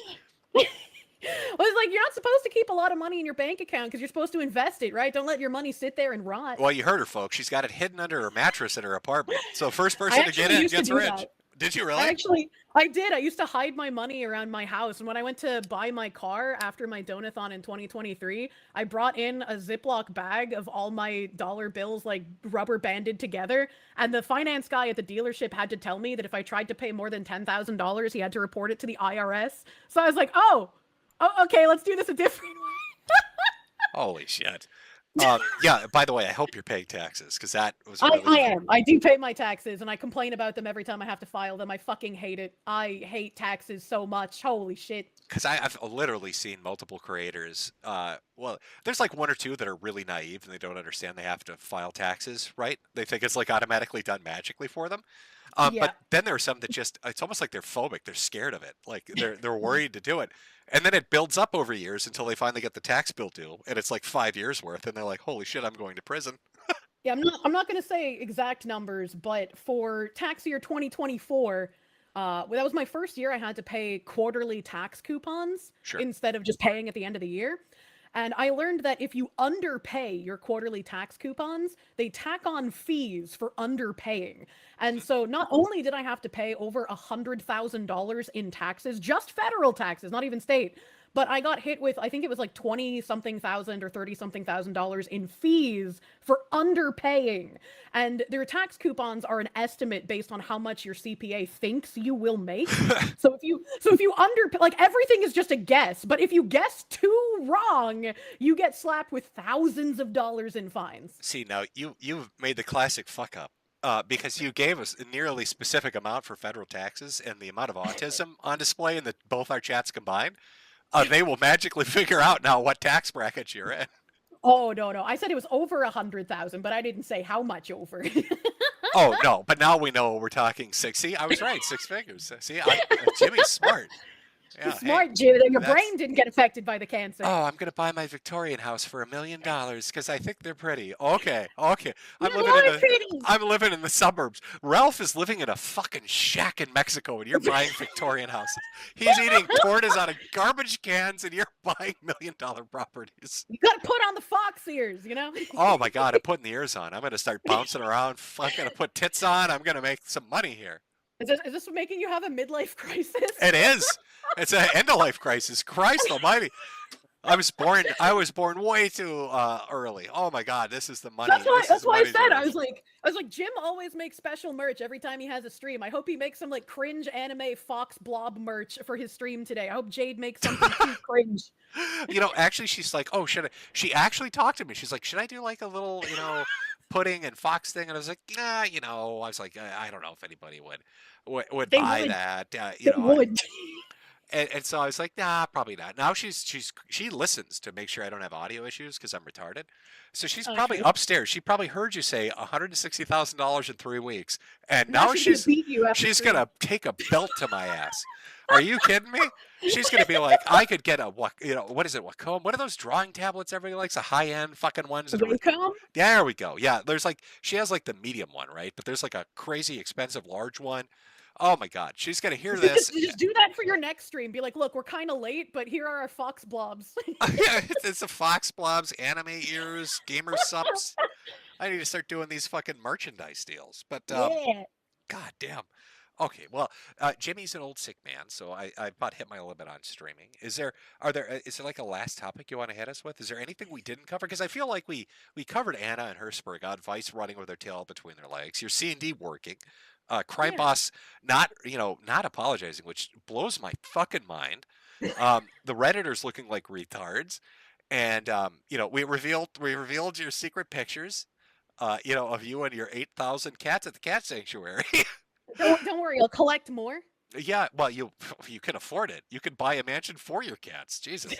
Well, it's like you're not supposed to keep a lot of money in your bank account because you're supposed to invest it, right? Don't let your money sit there and rot. Well, you heard her, folks. She's got it hidden under her mattress in her apartment. So first I person to get actually in used to gets do rich. that. Did you I really? actually, I did. I used to hide my money around my house. And when I went to buy my car after my donathon in 2023, I brought in a Ziploc bag of all my dollar bills, like rubber banded together. And the finance guy at the dealership had to tell me that if I tried to pay more than $10,000, he had to report it to the IRS. So I was like, oh, okay, let's do this a different way. Holy shit. Yeah, by the way, I hope you're paying taxes, because that was I, really I am. I do pay my taxes and I complain about them every time I have to file them. I fucking hate it. I hate taxes so much. Holy shit. because I've literally seen multiple creators. Well, there's like one or two that are really naive and they don't understand they have to file taxes, right? They think it's like automatically done magically for them. But Yeah. then there are some that just, it's almost like they're phobic. They're scared of it. Like they're worried to do it. And then it builds up over years until they finally get the tax bill due. And it's like 5 years worth. And they're like, holy shit, I'm going to prison. Yeah, I'm not going to say exact numbers, but for tax year 2024, well, that was my first year I had to pay quarterly tax coupons Sure. instead of just paying at the end of the year. And I learned that if you underpay your quarterly tax coupons, they tack on fees for underpaying. And so not only did I have to pay over $100,000 in taxes, just federal taxes, not even state, but I got hit with, I think it was like 20 something thousand or 30 something thousand dollars in fees for underpaying. And their tax coupons are an estimate based on how much your CPA thinks you will make. So if you under, like, everything is just a guess, but if you guess too wrong, you get slapped with thousands of dollars in fines. See, now you've made the classic fuck up. Because you gave us a nearly specific amount for federal taxes and the amount of autism on display in both our chats combined, they will magically figure out now what tax bracket you're in. Oh, no. I said it was over 100,000, but I didn't say how much over. Oh no, but now we know we're talking six. See, I was right, 6 figures. See, Jimmy's smart. Yeah, hey, Smart, Jim. Your that's. brain didn't get affected by the cancer. Oh, I'm gonna buy my Victorian house for $1 million because I think they're pretty. Okay, okay. I'm You living in are the pretty. I'm living in the suburbs. Ralph is living in a fucking shack in Mexico, and you're buying Victorian houses. He's eating tortas out of garbage cans, and you're buying $1 million properties. You gotta put on the fox ears, you know? Oh my God, I'm putting the ears on. I'm gonna start bouncing around. I'm gonna put tits on. I'm gonna make some money here. Is this making you have a midlife crisis? It is. It's an end of life crisis. Christ Almighty. I was born way too early. Oh my god, this is the money. That's why. This is That's the why I money said generation. I was like, Jim always makes special merch every time he has a stream. I hope he makes some like cringe anime Fox Blob merch for his stream today. I hope Jade makes something too cringe. Actually, she's like, oh, should I? She actually talked to me. She's like, should I do like a little, pudding and fox thing? And I was like, nah, I was like, I don't know if anybody would They buy would. that. They would. And so I was like, nah, probably not. Now she listens to make sure I don't have audio issues because I'm retarded. So she's probably Okay. upstairs. She probably heard you say $160,000 in 3 weeks, and Now now she's gonna beat you after she's stream. gonna take a belt to my ass. Are you kidding me? She's gonna be like, I could get what is it? Wacom? What are those drawing tablets everybody likes? The high end fucking ones that are. Wacom? There we go. Yeah, there's like she has like the medium one, right? But there's like a crazy expensive large one. Oh my God, she's gonna hear this. Just do that for your next stream. Be like, look, we're kind of late, but here are our Fox Blobs. Yeah, it's the Fox Blobs, anime ears, gamer subs. I need to start doing these fucking merchandise deals. But Yeah. god damn. Okay, well, Jimmy's an old sick man, so I about hit my limit on streaming. Is there like a last topic you want to hit us with? Is there anything we didn't cover? Because I feel like we covered Anna and her Spurgod, Vice running with their tail between their legs, your C&D working, Crime Yeah. Boss not apologizing, which blows my fucking mind. The Redditors looking like retards, and we revealed your secret pictures, of you and your 8,000 cats at the cat sanctuary. Don't worry, I'll collect more. Yeah, well, you can afford it. You can buy a mansion for your cats. Jesus.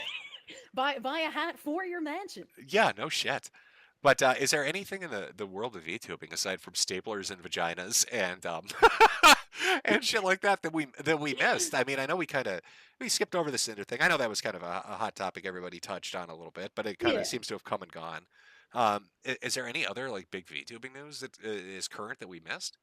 Buy a hat for your mansion. Yeah, no shit. But is there anything in the world of VTubing aside from staplers and vaginas and and shit like that we missed? I mean, I know we skipped over the Cinder thing. I know that was kind of a hot topic everybody touched on a little bit, but it kind Yeah. of seems to have come and gone. Is there any other like big VTubing news that is current that we missed?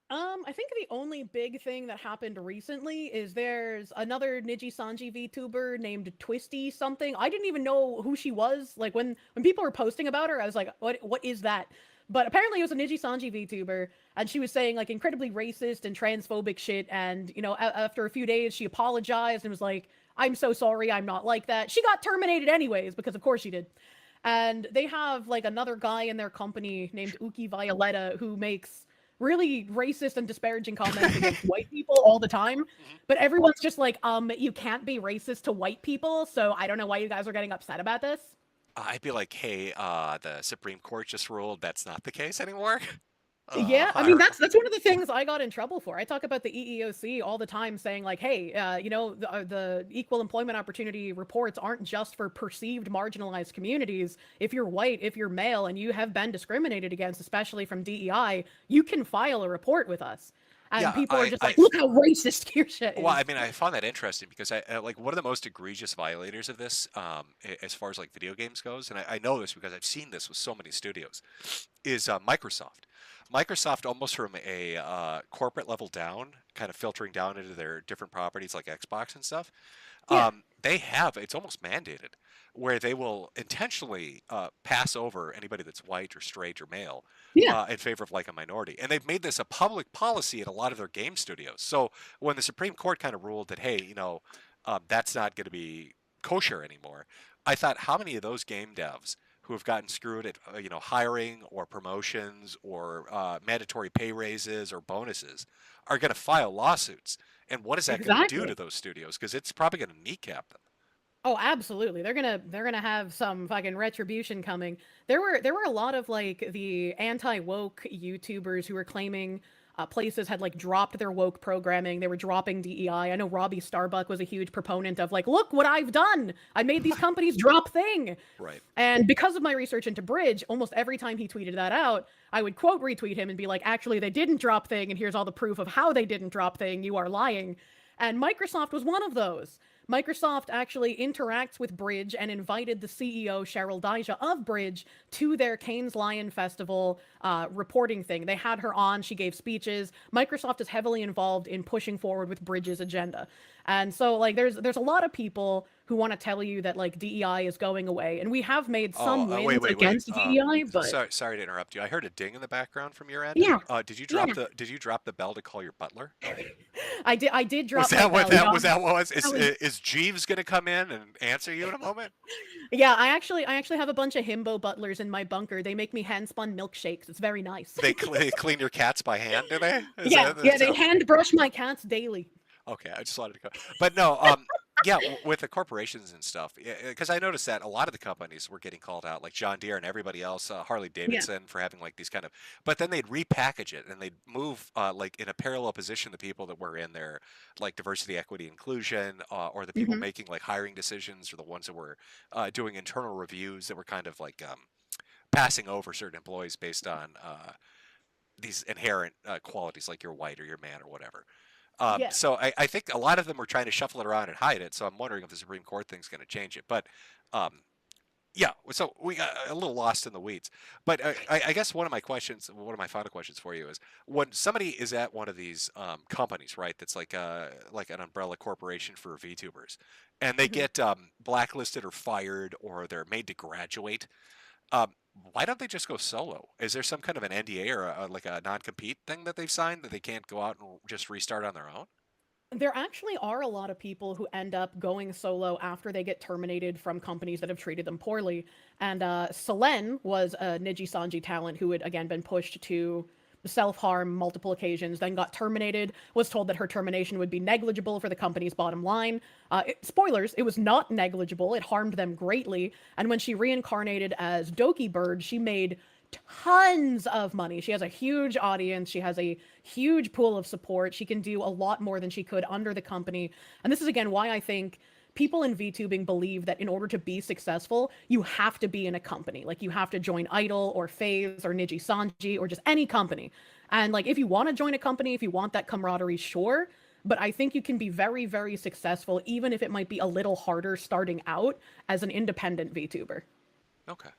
I think the only big thing that happened recently is there's another Niji Sanji VTuber named Twisty something. I didn't even know who she was. Like when people were posting about her, I was like, what is that? But apparently it was a Niji Sanji VTuber, and she was saying like incredibly racist and transphobic shit. And after a few days, she apologized and was like, "I'm so sorry, I'm not like that." She got terminated anyways because of course she did. And they have like another guy in their company named Uki Violetta who makes really racist and disparaging comments against white people all the time. Mhm. But everyone's just like, you can't be racist to white people, so I don't know why you guys are getting upset about this. I'd be like, hey, the Supreme Court just ruled that's not the case anymore. Yeah, I Or mean that's one of the things I got in trouble for. I talk about the EEOC all the time, saying like, "Hey, the equal employment opportunity reports aren't just for perceived marginalized communities. If you're white, if you're male, and you have been discriminated against, especially from DEI, you can file a report with us." And yeah, people are just like, "Look how racist Kirsche well, I is." mean, I found that interesting because like one of the most egregious violators of this, as far as like video games goes, and I know this because I've seen this with so many studios, is Microsoft. Microsoft, almost from a corporate level down, kind of filtering down into their different properties like Xbox and stuff. Yeah, They have it's almost mandated where they will intentionally pass over anybody that's white or straight or male yeah, in favor of like a minority, and they've made this a public policy at a lot of their game studios. So when the Supreme Court kind of ruled that, hey, that's not going to be kosher anymore, I thought, how many of those game devs who have gotten screwed at hiring or promotions or mandatory pay raises or bonuses are going to file lawsuits? And what is that going to do to exactly. those studios? Because it's probably going to kneecap them. Oh, absolutely. They're gonna have some fucking retribution coming. There were a lot of like the anti-woke YouTubers who were claiming places had like dropped their woke programming. They were dropping DEI. I know Robbie Starbuck was a huge proponent of like, look what I've done. I made these companies drop thing. Right. And because of my research into Bridge, almost every time he tweeted that out, I would quote retweet him and be like, actually, they didn't drop thing, and here's all the proof of how they didn't drop thing. You are lying. And Microsoft was one of those. Microsoft actually interacts with Bridge and invited the CEO, Cheryl Daija of Bridge, to their Canes Lion Festival reporting thing. They had her on, she gave speeches. Microsoft is heavily involved in pushing forward with Bridge's agenda. And so like there's a lot of people who want to tell you that like DEI is going away. And we have made some Wait, wins wait, wait. against DEI, but Sorry to interrupt you. I heard a ding in the background from your end. yeah, yeah. Did you drop the bell to call your butler? I did Was drop my that what bell. that was? That was? That was Is Jeeves gonna come in and answer you in a moment? yeah, I actually have a bunch of himbo butlers in my bunker. They make me hand spun milkshakes. It's very nice. They clean your cats by hand, do they? Yeah, yeah, they So- hand brush my cats daily. Okay, I just wanted to go, but no, yeah, with the corporations and stuff, because I noticed that a lot of the companies were getting called out, like John Deere and everybody else, Harley Yeah. Davidson for having like these kind of, but then they'd repackage it and they'd move like in a parallel position the people that were in there, like diversity, equity, inclusion, or the people Hmm. making like hiring decisions, or the ones that were doing internal reviews that were kind of like passing over certain employees based on these inherent qualities, like you're white or you're man or whatever. Yeah. So I think a lot of them were trying to shuffle it around and hide it. So I'm wondering if the Supreme Court thing's going to change it. But um, yeah, so we got a little lost in the weeds. But I guess one of my final questions for you is, when somebody is at one of these companies, right? That's like an umbrella corporation for VTubers, and they Hmm. get blacklisted or fired, or they're made to graduate. Um, why don't they just go solo? Is there some kind of an NDA or like a non-compete thing that they've signed that they can't go out and just restart on their own? There actually are a lot of people who end up going solo after they get terminated from companies that have treated them poorly. And Selene was a Niji Sanji talent who had again been pushed to self-harm multiple occasions, then got terminated, was told that her termination would be negligible for the company's bottom line. Spoilers, it was not negligible. It harmed them greatly. And when she reincarnated as Doki Bird, she made tons of money. She has a huge audience. She has a huge pool of support. She can do a lot more than she could under the company. And this is again why I think people in VTubing believe that in order to be successful, you have to be in a company. Like you have to join Idol or FaZe or Niji Sanji or just any company. And like if you want to join a company, if you want that camaraderie, sure. But I think you can be very, very successful, even if it might be a little harder starting out as an independent VTuber. Okay.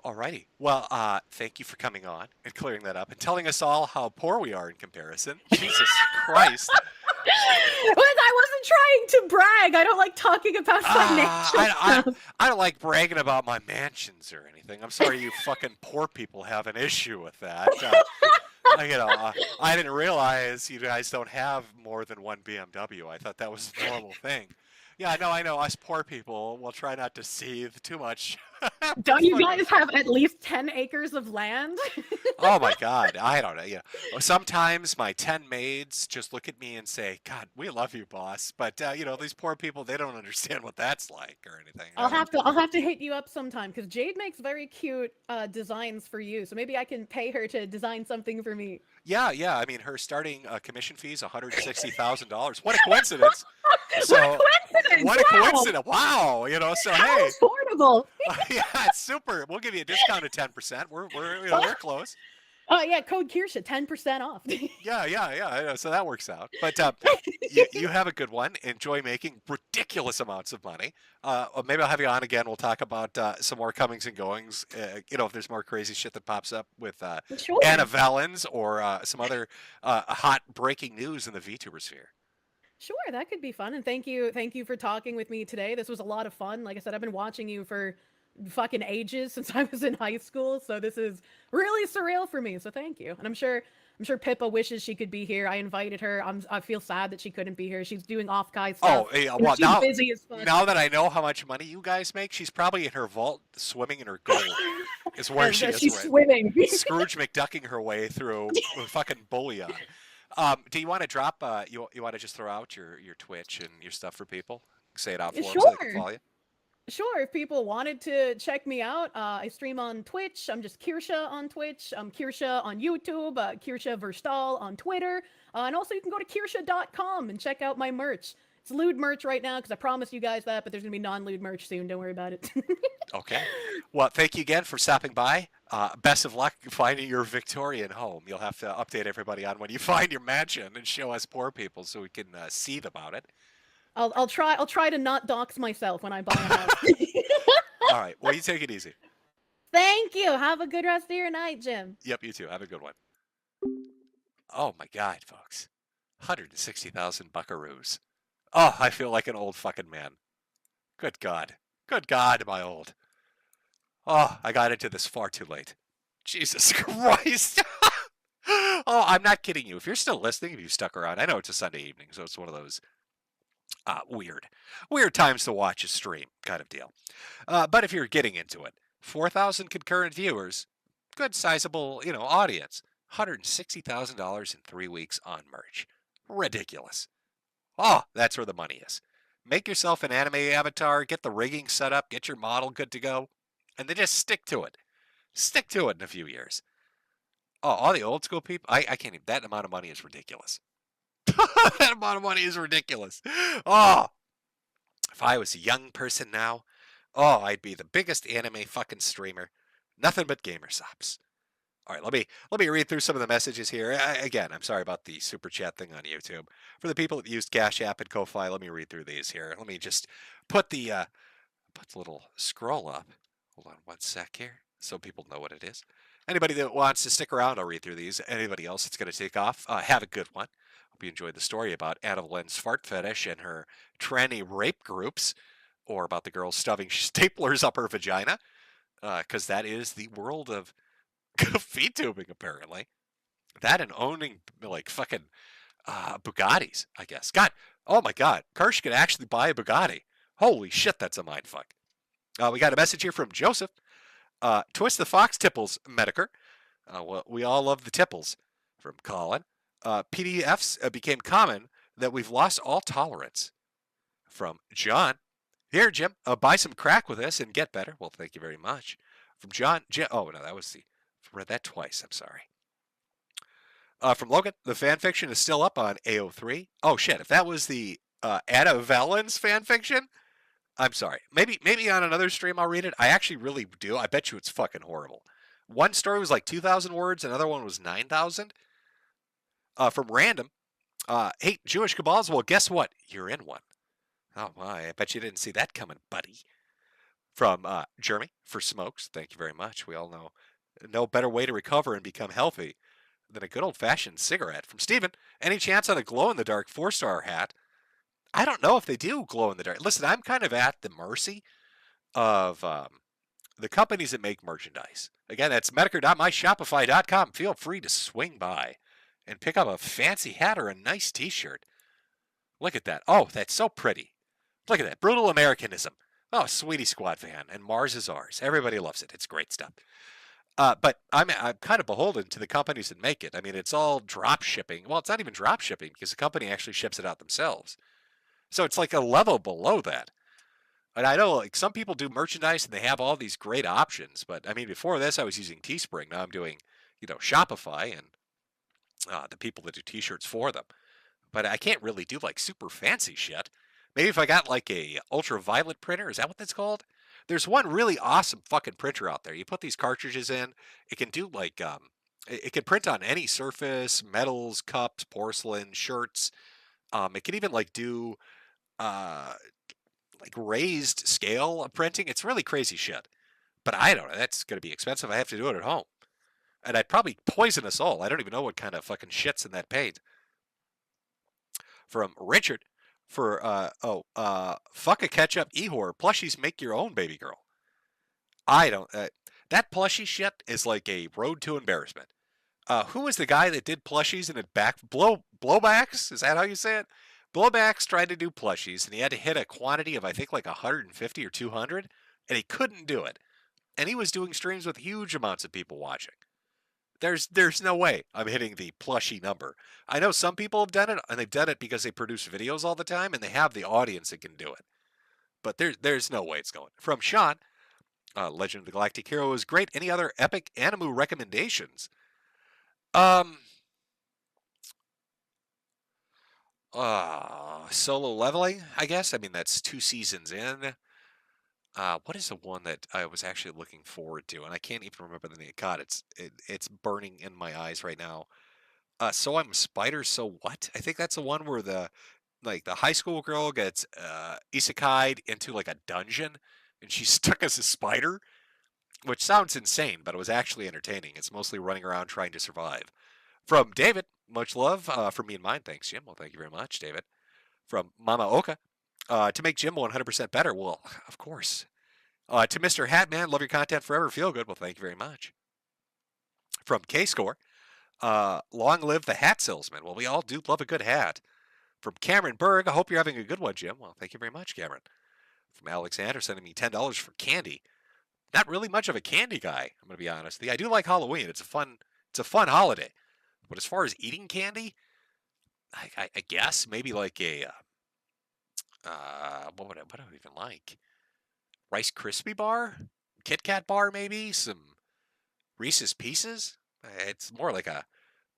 Alrighty. Well, thank you for coming on and clearing that up and telling us all how poor we are in comparison. Jesus Christ. I wasn't trying to brag. I don't like talking about financial stuff. I don't like bragging about my mansions or anything. I'm sorry you fucking poor people have an issue with that. I didn't realize you guys don't have more than one BMW. I thought that was a normal thing. Yeah, I know. Us poor people will try not to seethe too much. Don't you guys have at least 10 acres of land? Oh my God, I don't know. Sometimes my 10 maids just look at me and say, "God, we love you, boss." But these poor people, they don't understand what that's like or anything. I'll have to hit you up sometime because Jade makes very cute designs for you. So maybe I can pay her to design something for me. Yeah. I mean, her starting commission fee is $160,000. What a coincidence! What a coincidence! Wow. So How hey, affordable. yeah, it's super. We'll give you a discount of 10%. We're close. Oh yeah, code Kirsche, 10% off. Yeah. I know, so that works out. But you have a good one. Enjoy making ridiculous amounts of money. Maybe I'll have you on again. We'll talk about some more comings and goings. If there's more crazy shit that pops up with Sure. Anna Valens or some other hot breaking news in the VTuber sphere. Sure, that could be fun. And thank you for talking with me today. This was a lot of fun. Like I said, I've been watching you for fucking ages since I was in high school, so this is really surreal for me. So thank you. And I'm sure Pippa wishes she could be here. I invited her. I feel sad that she couldn't be here. She's doing off-guy stuff. Oh, yeah, and well, she's busy as fuck. now that I know how much money you guys make, she's probably in her vault swimming in her gold. Is where she is. She's right? swimming. Scrooge McDucking her way through fucking bullion. Do you want to drop? You want to just throw out your Twitch and your stuff for people? Say it out for them so they can Sure. follow you. Sure, if people wanted to check me out, I stream on Twitch. I'm just Kirsche on Twitch. I'm Kirsche on YouTube, Kirsche Verstal on Twitter. And also you can go to kirsche.com and check out my merch. It's lewd merch right now because I promised you guys that, but there's going to be non-lewd merch soon. Don't worry about it. Okay. Well, thank you again for stopping by. Best of luck finding your Victorian home. You'll have to update everybody on when you find your mansion and show us poor people so we can seethe about it. I'll try to not dox myself when I buy a house. All right. Well, you take it easy. Thank you. Have a good rest of your night, Jim. Yep, you too. Have a good one. Oh my God, folks. 160,000 buckaroos. Oh, I feel like an old fucking man. Good God. Good God, my old. Oh, I got into this far too late. Jesus Christ. Oh, I'm not kidding you. If you're still listening, if you stuck around, I know it's a Sunday evening, so it's one of those weird times to watch a stream kind of deal. But if you're getting into it, 4,000 concurrent viewers, good sizable, audience. $160,000 in 3 weeks on merch. Ridiculous. Oh, that's where the money is. Make yourself an anime avatar, get the rigging set up, get your model good to go, and then just stick to it. Stick to it in a few years. Oh, all the old school people, I can't even, that amount of money is ridiculous. That amount of money is ridiculous. Oh, if I was a young person now, oh, I'd be the biggest anime fucking streamer. Nothing but gamer sops. All right, let me read through some of the messages here. Again, I'm sorry about the super chat thing on YouTube. For the people that used Cash App and Ko-Fi, let me read through these here. Let me just put the little scroll up. Hold on one sec here, so people know what it is. Anybody that wants to stick around, I'll read through these. Anybody else that's going to take off, have a good one. Hope you enjoyed the story about Anna Valens' fart fetish and her tranny rape groups, or about the girl stuffing staplers up her vagina, because that is the world of Vtubing, apparently. That and owning, like, fucking Bugattis, I guess. God, oh my God, Kirsche could actually buy a Bugatti. Holy shit, that's a mindfuck. We got a message here from Joseph. Twist the Fox tipples, Metokur. Well, we all love the tipples. From Colin. PDFs became common that we've lost all tolerance. From John. Here, Jim, buy some crack with this and get better. Well, thank you very much. From John. Oh, no, that was the. Read that twice. I'm sorry. From Logan, the fan fiction is still up on AO3. Oh shit! If that was the Anna Valens fan fiction, I'm sorry. Maybe on another stream I'll read it. I actually really do. I bet you it's fucking horrible. One story was like 2,000 words. Another one was 9,000. From Random, hey, Jewish cabals. Well, guess what? You're in one. Oh my! I bet you didn't see that coming, buddy. From Jeremy for Smokes. Thank you very much. We all know no better way to recover and become healthy than a good old-fashioned cigarette. From Steven, any chance on a glow-in-the-dark 4-star hat? I don't know if they do glow-in-the-dark. Listen, I'm kind of at the mercy of the companies that make merchandise. Again, that's Metokur.myshopify.com. Feel free to swing by and pick up a fancy hat or a nice t-shirt. Look at that. Oh, that's so pretty. Look at that. Brutal Americanism. Oh, Sweetie Squad fan. And Mars is ours. Everybody loves it. It's great stuff. But I'm kind of beholden to the companies that make it. I mean, it's all drop shipping. Well, it's not even drop shipping because the company actually ships it out themselves. So it's like a level below that. And I know like some people do merchandise and they have all these great options. But I mean, before this, I was using Teespring. Now I'm doing, Shopify and the people that do t-shirts for them. But I can't really do like super fancy shit. Maybe if I got like a ultraviolet printer, is that what that's called? There's one really awesome fucking printer out there. You put these cartridges in, it can do like it can print on any surface, metals, cups, porcelain, shirts. It can even like do like raised scale printing. It's really crazy shit. But I don't know. That's going to be expensive. I have to do it at home. And I'd probably poison us all. I don't even know what kind of fucking shit's in that paint. From Richard. For fuck a ketchup Ehor plushies make your own baby girl. I don't that plushie shit is like a road to embarrassment. Who was the guy that did plushies and it blowbacks? Is that how you say it? Blowbacks tried to do plushies and he had to hit a quantity of I think like 150 or 200 and he couldn't do it. And he was doing streams with huge amounts of people watching. There's no way I'm hitting the plushie number. I know some people have done it, and they've done it because they produce videos all the time, and they have the audience that can do it. But there's no way it's going. From Sean, Legend of the Galactic Hero is great. Any other epic anime recommendations? Solo Leveling, I guess. I mean, that's 2 seasons in. What is the one that I was actually looking forward to? And I can't even remember the name. God, it's burning in my eyes right now. So I'm a Spider, so what? I think that's the one where the high school girl gets isekai'd into like a dungeon and she's stuck as a spider, which sounds insane, but it was actually entertaining. It's mostly running around trying to survive. From David, much love from me and mine. Thanks, Jim. Well, thank you very much, David. From Mama Oka. To make Jim 100% better, well, of course. To Mr. Hatman, love your content forever, feel good. Well, thank you very much. From K-Score, long live the hat salesman. Well, we all do love a good hat. From Cameron Berg, I hope you're having a good one, Jim. Well, thank you very much, Cameron. From Alexander, sending me $10 for candy. Not really much of a candy guy, I'm going to be honest. I do like Halloween. It's a fun holiday. But as far as eating candy, I guess maybe like a what do I even like? Rice Krispie bar, Kit Kat bar, maybe some Reese's Pieces. It's more like a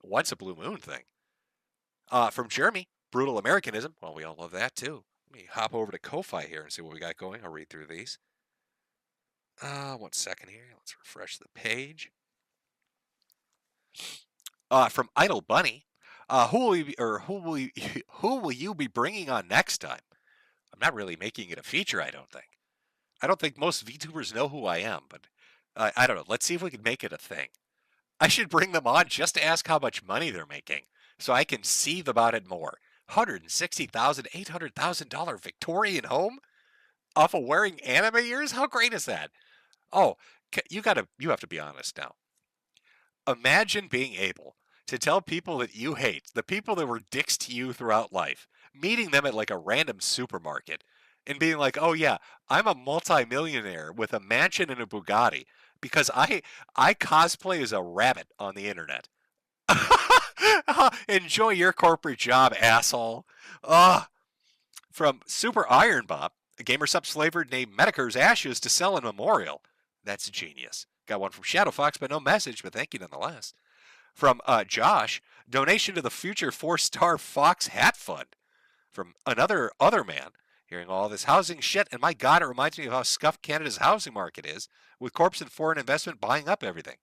once a blue moon thing. From Jeremy, brutal Americanism. Well, we all love that too. Let me hop over to Ko-Fi here and see what we got going. I'll read through these. 1 second here. Let's refresh the page. From Idle Bunny, who will you be bringing on next time? I'm not really making it a feature, I don't think. I don't think most VTubers know who I am, but I don't know. Let's see if we can make it a thing. I should bring them on just to ask how much money they're making, so I can seethe about it more. $160,000, $800,000 Victorian home off of wearing anime ears? How great is that? Oh, you have to be honest now. Imagine being able to tell people that you hate, the people that were dicks to you throughout life, meeting them at like a random supermarket and being like, oh yeah, I'm a multimillionaire with a mansion and a Bugatti because I cosplay as a rabbit on the internet. Enjoy your corporate job, asshole. From Super Iron Bob, a gamer sub slaver named Metokur's ashes to sell in memorial. That's genius. Got one from Shadow Fox, but no message, but thank you nonetheless. From Josh, donation to the future 4-star Fox Hat Fund. From another man, hearing all this housing shit, and my God, it reminds me of how scuffed Canada's housing market is, with corps and foreign investment buying up everything.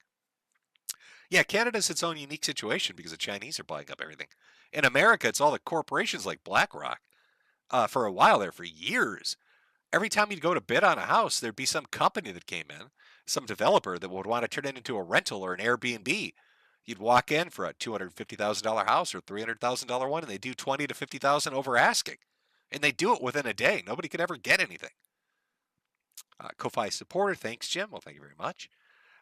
Yeah, Canada's its own unique situation because the Chinese are buying up everything. In America, it's all the corporations like BlackRock. For a while there, for years, every time you'd go to bid on a house, there'd be some company that came in, some developer that would want to turn it into a rental or an Airbnb. You'd walk in for a $250,000 house or $300,000 one, and they do $20,000 to $50,000 over asking, and they do it within a day. Nobody could ever get anything. Ko-Fi supporter, thanks, Jim. Well, thank you very much.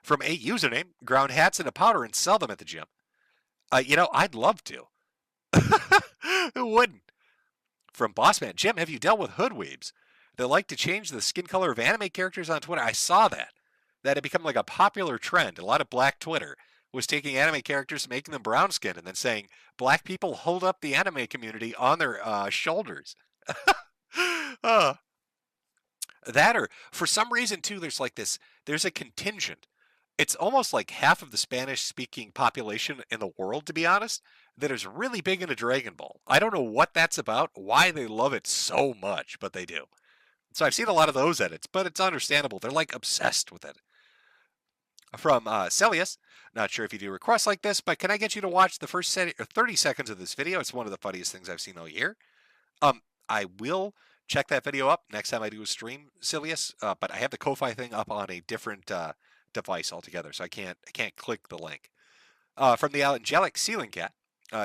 From a username, ground hats into powder and sell them at the gym. I'd love to. Who wouldn't? From Bossman, Jim, have you dealt with hoodweebs? They like to change the skin color of anime characters on Twitter. I saw that. That had become like a popular trend. A lot of black Twitter was taking anime characters, making them brown skinned, and then saying, black people hold up the anime community on their shoulders. That, or for some reason too, there's a contingent. It's almost like half of the Spanish-speaking population in the world, to be honest, that is really big into Dragon Ball. I don't know what that's about, why they love it so much, but they do. So I've seen a lot of those edits, but it's understandable. They're like obsessed with it. From Celius, not sure if you do requests like this, but can I get you to watch the first 30 seconds of this video? It's one of the funniest things I've seen all year. I will check that video up next time I do a stream, Celius, but I have the Ko-Fi thing up on a different device altogether, so I can't click the link. From the Angelic Ceiling Cat,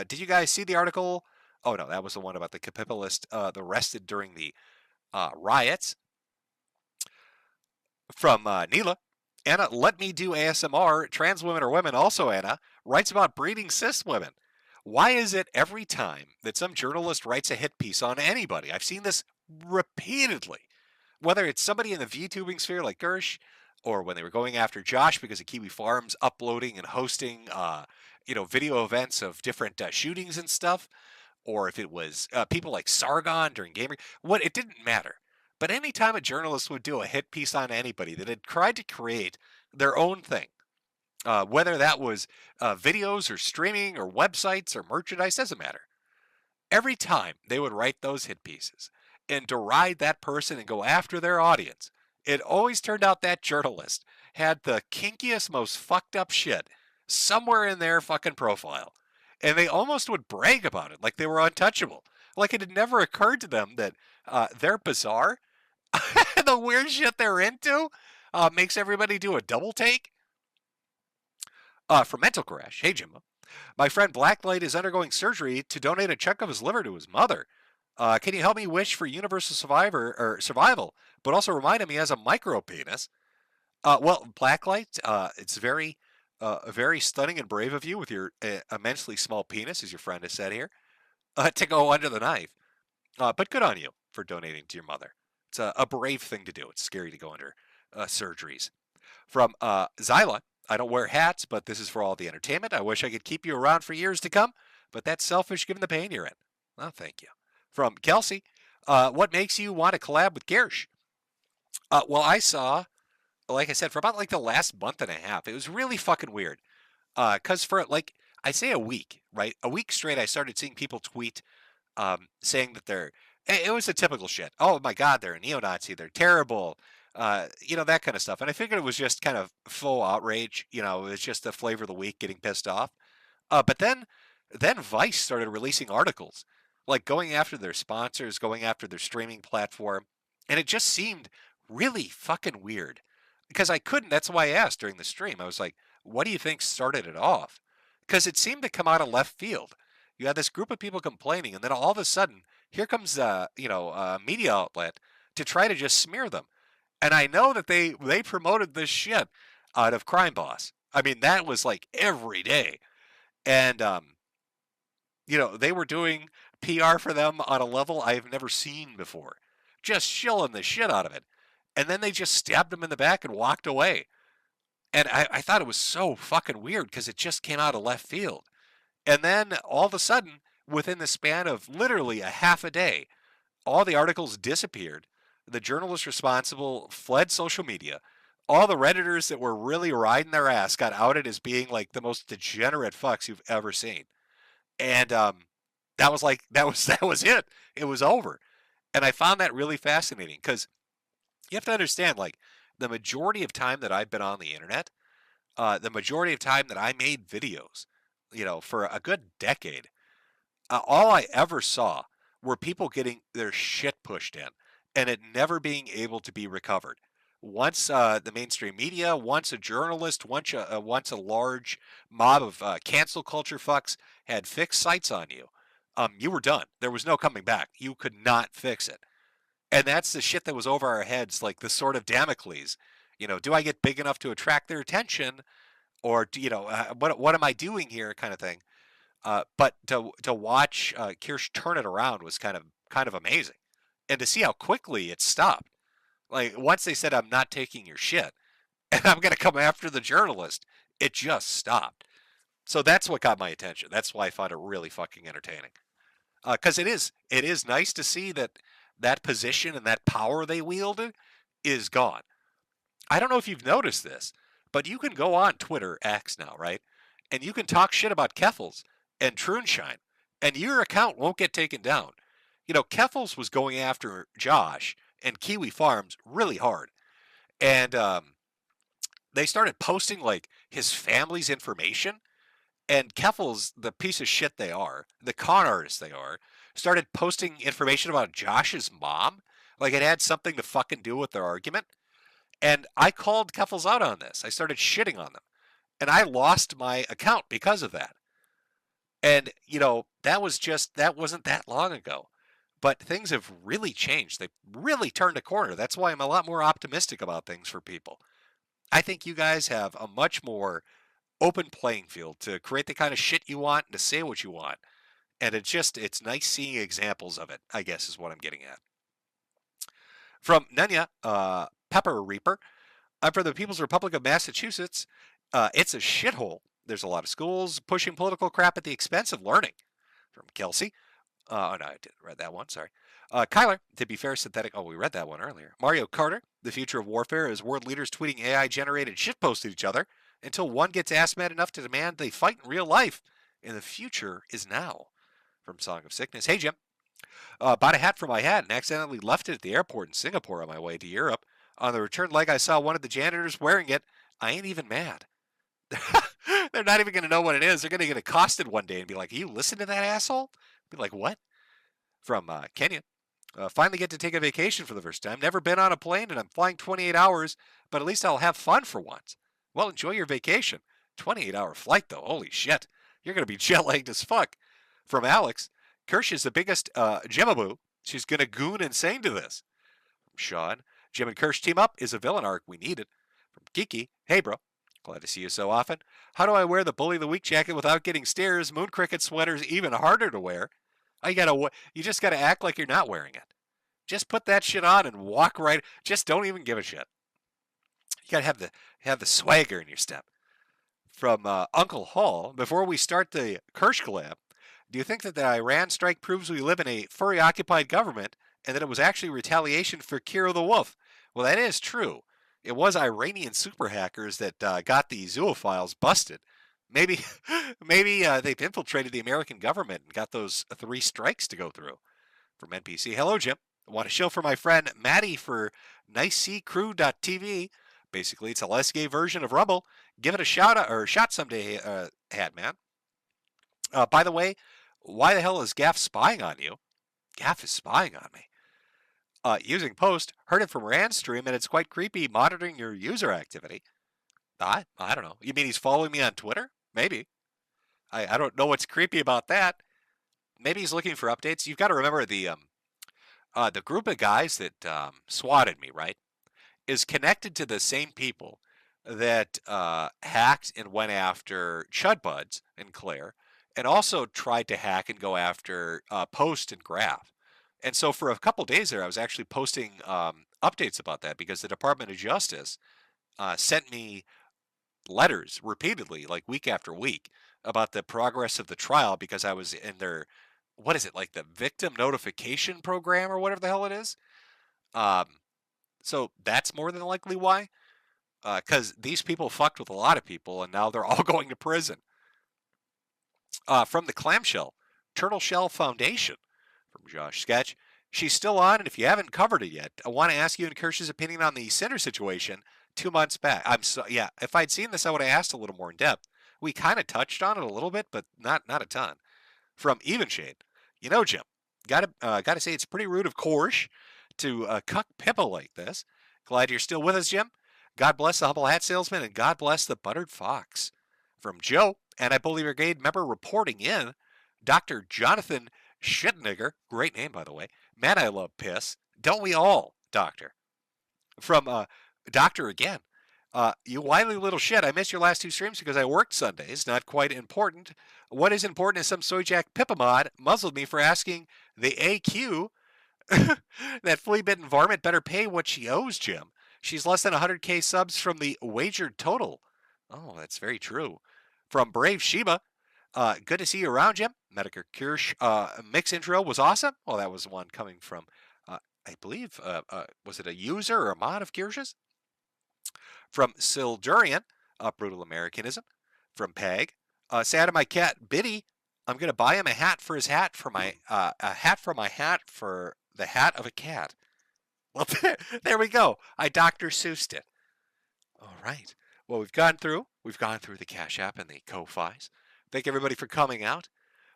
did you guys see the article? Oh no, that was the one about the capitalist arrested during the riots. From Neela, Anna, let me do ASMR. Trans women are women. Also, Anna writes about breeding cis women. Why is it every time that some journalist writes a hit piece on anybody? I've seen this repeatedly, whether it's somebody in the VTubing sphere like Kirsche, or when they were going after Josh because of Kiwi Farms uploading and hosting, video events of different shootings and stuff, or if it was people like Sargon during gaming, it didn't matter. But anytime a journalist would do a hit piece on anybody that had tried to create their own thing, whether that was videos or streaming or websites or merchandise, doesn't matter. Every time they would write those hit pieces and deride that person and go after their audience, it always turned out that journalist had the kinkiest, most fucked up shit somewhere in their fucking profile. And they almost would brag about it like they were untouchable. Like it had never occurred to them that they're bizarre. The weird shit they're into makes everybody do a double take. For Mental Crash, hey Jimbo. My friend Blacklight is undergoing surgery to donate a chunk of his liver to his mother. Can you help me wish for universal survival, but also remind him he has a micro penis? Well, Blacklight, it's very stunning and brave of you with your immensely small penis, as your friend has said here, to go under the knife. But good on you for donating to your mother. It's a brave thing to do. It's scary to go under surgeries. From Zyla, I don't wear hats, but this is for all the entertainment. I wish I could keep you around for years to come, but that's selfish given the pain you're in. Well, thank you. From Kelsey, what makes you want to collab with Kirsche? Well, I saw, like I said, for about like the last month and a half, it was really fucking weird. Because for like, I say a week, right? A week straight, I started seeing people tweet saying that it was the typical shit. Oh my God, they're a neo-Nazi. They're terrible. That kind of stuff. And I figured it was just kind of full outrage. It was just the flavor of the week, getting pissed off. But then Vice started releasing articles, like going after their sponsors, going after their streaming platform, and it just seemed really fucking weird. Because I couldn't. That's why I asked during the stream. I was like, "What do you think started it off?" Because it seemed to come out of left field. You had this group of people complaining, and then all of a sudden, here comes a media outlet to try to just smear them. And I know that they promoted this shit out of Crime Boss. I mean, that was like every day. And they were doing PR for them on a level I've never seen before. Just shilling the shit out of it. And then they just stabbed him in the back and walked away. And I thought it was so fucking weird because it just came out of left field. And then all of a sudden, within the span of literally a half a day, all the articles disappeared. The journalists responsible fled social media. All the Redditors that were really riding their ass got outed as being like the most degenerate fucks you've ever seen. And that was that was it. It was over. And I found that really fascinating because you have to understand, like, the majority of time that I've been on the internet, the majority of time that I made videos, for a good decade, all I ever saw were people getting their shit pushed in and it never being able to be recovered. Once the mainstream media, once a journalist, once a large mob of cancel culture fucks had fixed sights on you, you were done. There was no coming back. You could not fix it. And that's the shit that was over our heads, like the sword of Damocles. Do I get big enough to attract their attention, or what am I doing here, kind of thing. But to watch Kirsche turn it around was kind of amazing, and to see how quickly it stopped. Like once they said, "I'm not taking your shit," and I'm gonna come after the journalist, it just stopped. So that's what got my attention. That's why I found it really fucking entertaining. Because it is nice to see that position and that power they wielded is gone. I don't know if you've noticed this, but you can go on Twitter, X now, right? And you can talk shit about Keffels and Trunshine, and your account won't get taken down. Keffels was going after Josh and Kiwi Farms really hard. And they started posting like his family's information. And Keffels, the piece of shit they are, the con artists they are, started posting information about Josh's mom. Like it had something to fucking do with their argument. And I called Keffels out on this. I started shitting on them. And I lost my account because of that. And, that wasn't that long ago. But things have really changed. They've really turned a corner. That's why I'm a lot more optimistic about things for people. I think you guys have a much more open playing field to create the kind of shit you want and to say what you want. And it's nice seeing examples of it, I guess is what I'm getting at. From Nanya, Pepper Reaper, I'm from the People's Republic of Massachusetts. It's a shithole. There's a lot of schools pushing political crap at the expense of learning. From Kelsey. Oh, no, I didn't read that one. Sorry. Kyler, to be fair, synthetic. Oh, we read that one earlier. Mario Carter, the future of warfare is world leaders tweeting AI-generated shitposts at each other until one gets ass mad enough to demand they fight in real life. And the future is now. From Song of Sickness. Hey, Jim. Bought a hat for my hat and accidentally left it at the airport in Singapore on my way to Europe. On the return leg, I saw one of the janitors wearing it. I ain't even mad. They're not even going to know what it is. They're going to get accosted one day and be like, you listen to that asshole? Be like, what? From Kenya. Finally get to take a vacation for the first time. Never been on a plane and I'm flying 28 hours, but at least I'll have fun for once. Well, enjoy your vacation. 28-hour flight, though. Holy shit. You're going to be jet-lagged as fuck. From Alex. Kirsche is the biggest Jimaboo She's gonna goon insane to this. From Sean, Jim and Kirsche team up is a villain arc we needed. From Geeky, hey bro, glad to see you so often. How do I wear the Bully of the Week jacket without getting stares? Moon Cricket sweater's even harder to wear. You just gotta act like you're not wearing it. Just put that shit on and walk right. Just don't even give a shit. You gotta have the swagger in your step. From Uncle Hall, before we start the Kirsche collab, do you think that the Iran strike proves we live in a furry-occupied government and that it was actually retaliation for Kiro the Wolf? Well, that is true. It was Iranian super hackers that got the zoophiles busted. Maybe, maybe they've infiltrated the American government and got those 3 strikes to go through. From NPC, hello Jim. I want a show for my friend Maddie for nicecrew.tv. Basically, it's a less gay version of Rumble. Give it a shout out or shot someday, Hatman. By the way, why the hell is Gaff spying on you? Gaff is spying on me. Using Post, heard it from Rand's stream, and it's quite creepy monitoring your user activity. I don't know. You mean he's following me on Twitter? Maybe. I don't know what's creepy about that. Maybe he's looking for updates. You've got to remember the group of guys that swatted me, right, is connected to the same people that hacked and went after Chudbuds and Claire, and also tried to hack and go after Post and Graph. And so for a couple days there, I was actually posting updates about that because the Department of Justice sent me letters repeatedly, like week after week, about the progress of the trial because I was in their, what is it, like the victim notification program or whatever the hell it is. So that's more than likely why. Because these people fucked with a lot of people and now they're all going to prison. From the Clamshell, Turtle Shell Foundation, from Josh Sketch. She's still on, and if you haven't covered it yet, I want to ask you and Kirsch's opinion on the Cinder situation 2 months back. Yeah, if I'd seen this, I would have asked a little more in depth. We kind of touched on it a little bit, but not a ton. From Evenshade, you know, Jim, gotta say it's pretty rude of Kirsche to cuck Pippa like this. Glad you're still with us, Jim. God bless the humble hat salesman, and God bless the buttered fox. From Joe, Anti-Bully Brigade member reporting in, Dr. Jonathan Schittinger, great name by the way. Man, I love piss. Don't we all, Doctor? From Doctor again. You wily little shit. I missed your last 2 streams because I worked Sundays. Not quite important. What is important is some Soyjack Pippa mod muzzled me for asking the AQ that flea-bitten varmint better pay what she owes, Jim. She's less than 100k subs from the wagered total. Oh, that's very true. From Brave Sheba, good to see you around, Jim. Metokur Kirsche mix intro was awesome. Well, that was one coming from, I believe, was it a user or a mod of Kirsche's? From Sildurian, Brutal Americanism. From Peg, sad of my cat Biddy. I'm gonna buy him a hat for his hat for my a hat for my hat for the hat of a cat. Well, there we go. I Dr. Seussed it. All right. Well, we've gone through the Cash App and the Ko-Fis. Thank everybody for coming out.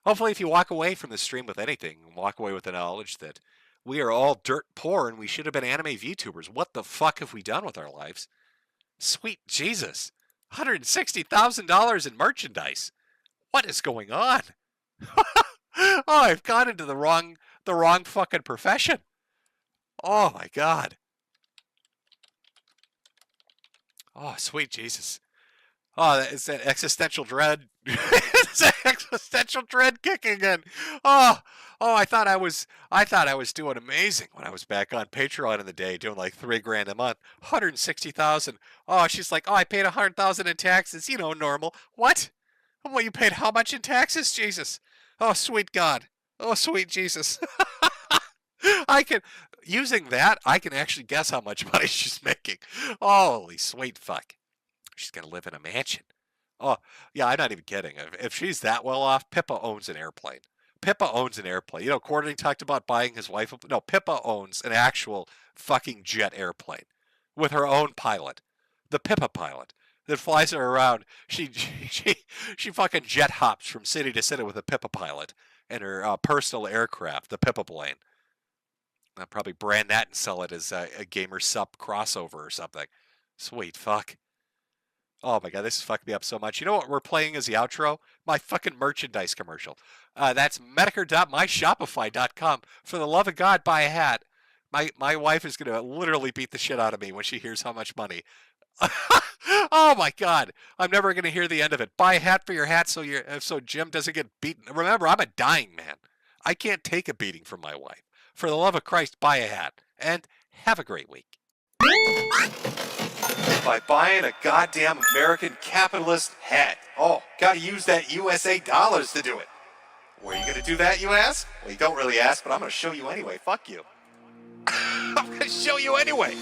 Hopefully, if you walk away from the stream with anything, walk away with the knowledge that we are all dirt poor and we should have been anime VTubers. What the fuck have we done with our lives? Sweet Jesus. $160,000 in merchandise. What is going on? Oh, I've gone into the wrong fucking profession. Oh my God. Oh, sweet Jesus. Oh, it's that existential dread. It's that existential dread kicking in. Oh, I thought I was doing amazing when I was back on Patreon in the day, doing like $3,000 a month, 160,000. Oh, she's like, oh, I paid 100,000 in taxes. You know, normal. What? Well, you paid how much in taxes, Jesus? Oh, sweet God. Oh, sweet Jesus. Using that, I can actually guess how much money she's making. Holy sweet fuck. She's going to live in a mansion. Oh, yeah, I'm not even kidding. If she's that well off, Pippa owns an airplane. Pippa owns an airplane. You know, Courtney talked about buying his wife. No, Pippa owns an actual fucking jet airplane with her own pilot. The Pippa pilot that flies her around. She fucking jet hops from city to city with a Pippa pilot and her personal aircraft, the Pippa plane. I'll probably brand that and sell it as a Gamer Sup crossover or something. Sweet fuck. Oh my god, this is fucking me up so much. You know what we're playing as the outro? My fucking merchandise commercial. That's Metokur.myshopify.com. For the love of God, buy a hat. My wife is gonna literally beat the shit out of me when she hears how much money. Oh my god, I'm never gonna hear the end of it. Buy a hat for your hat so Jim doesn't get beaten. Remember, I'm a dying man. I can't take a beating from my wife. For the love of Christ, buy a hat and have a great week. By buying a goddamn American capitalist hat. Oh, gotta use that USA dollars to do it. Where are you gonna do that, you ask? Well, you don't really ask, but I'm gonna show you anyway. Fuck you. I'm gonna show you anyway.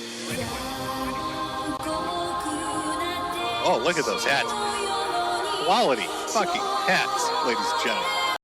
Oh, look at those hats. Quality fucking hats, ladies and gentlemen.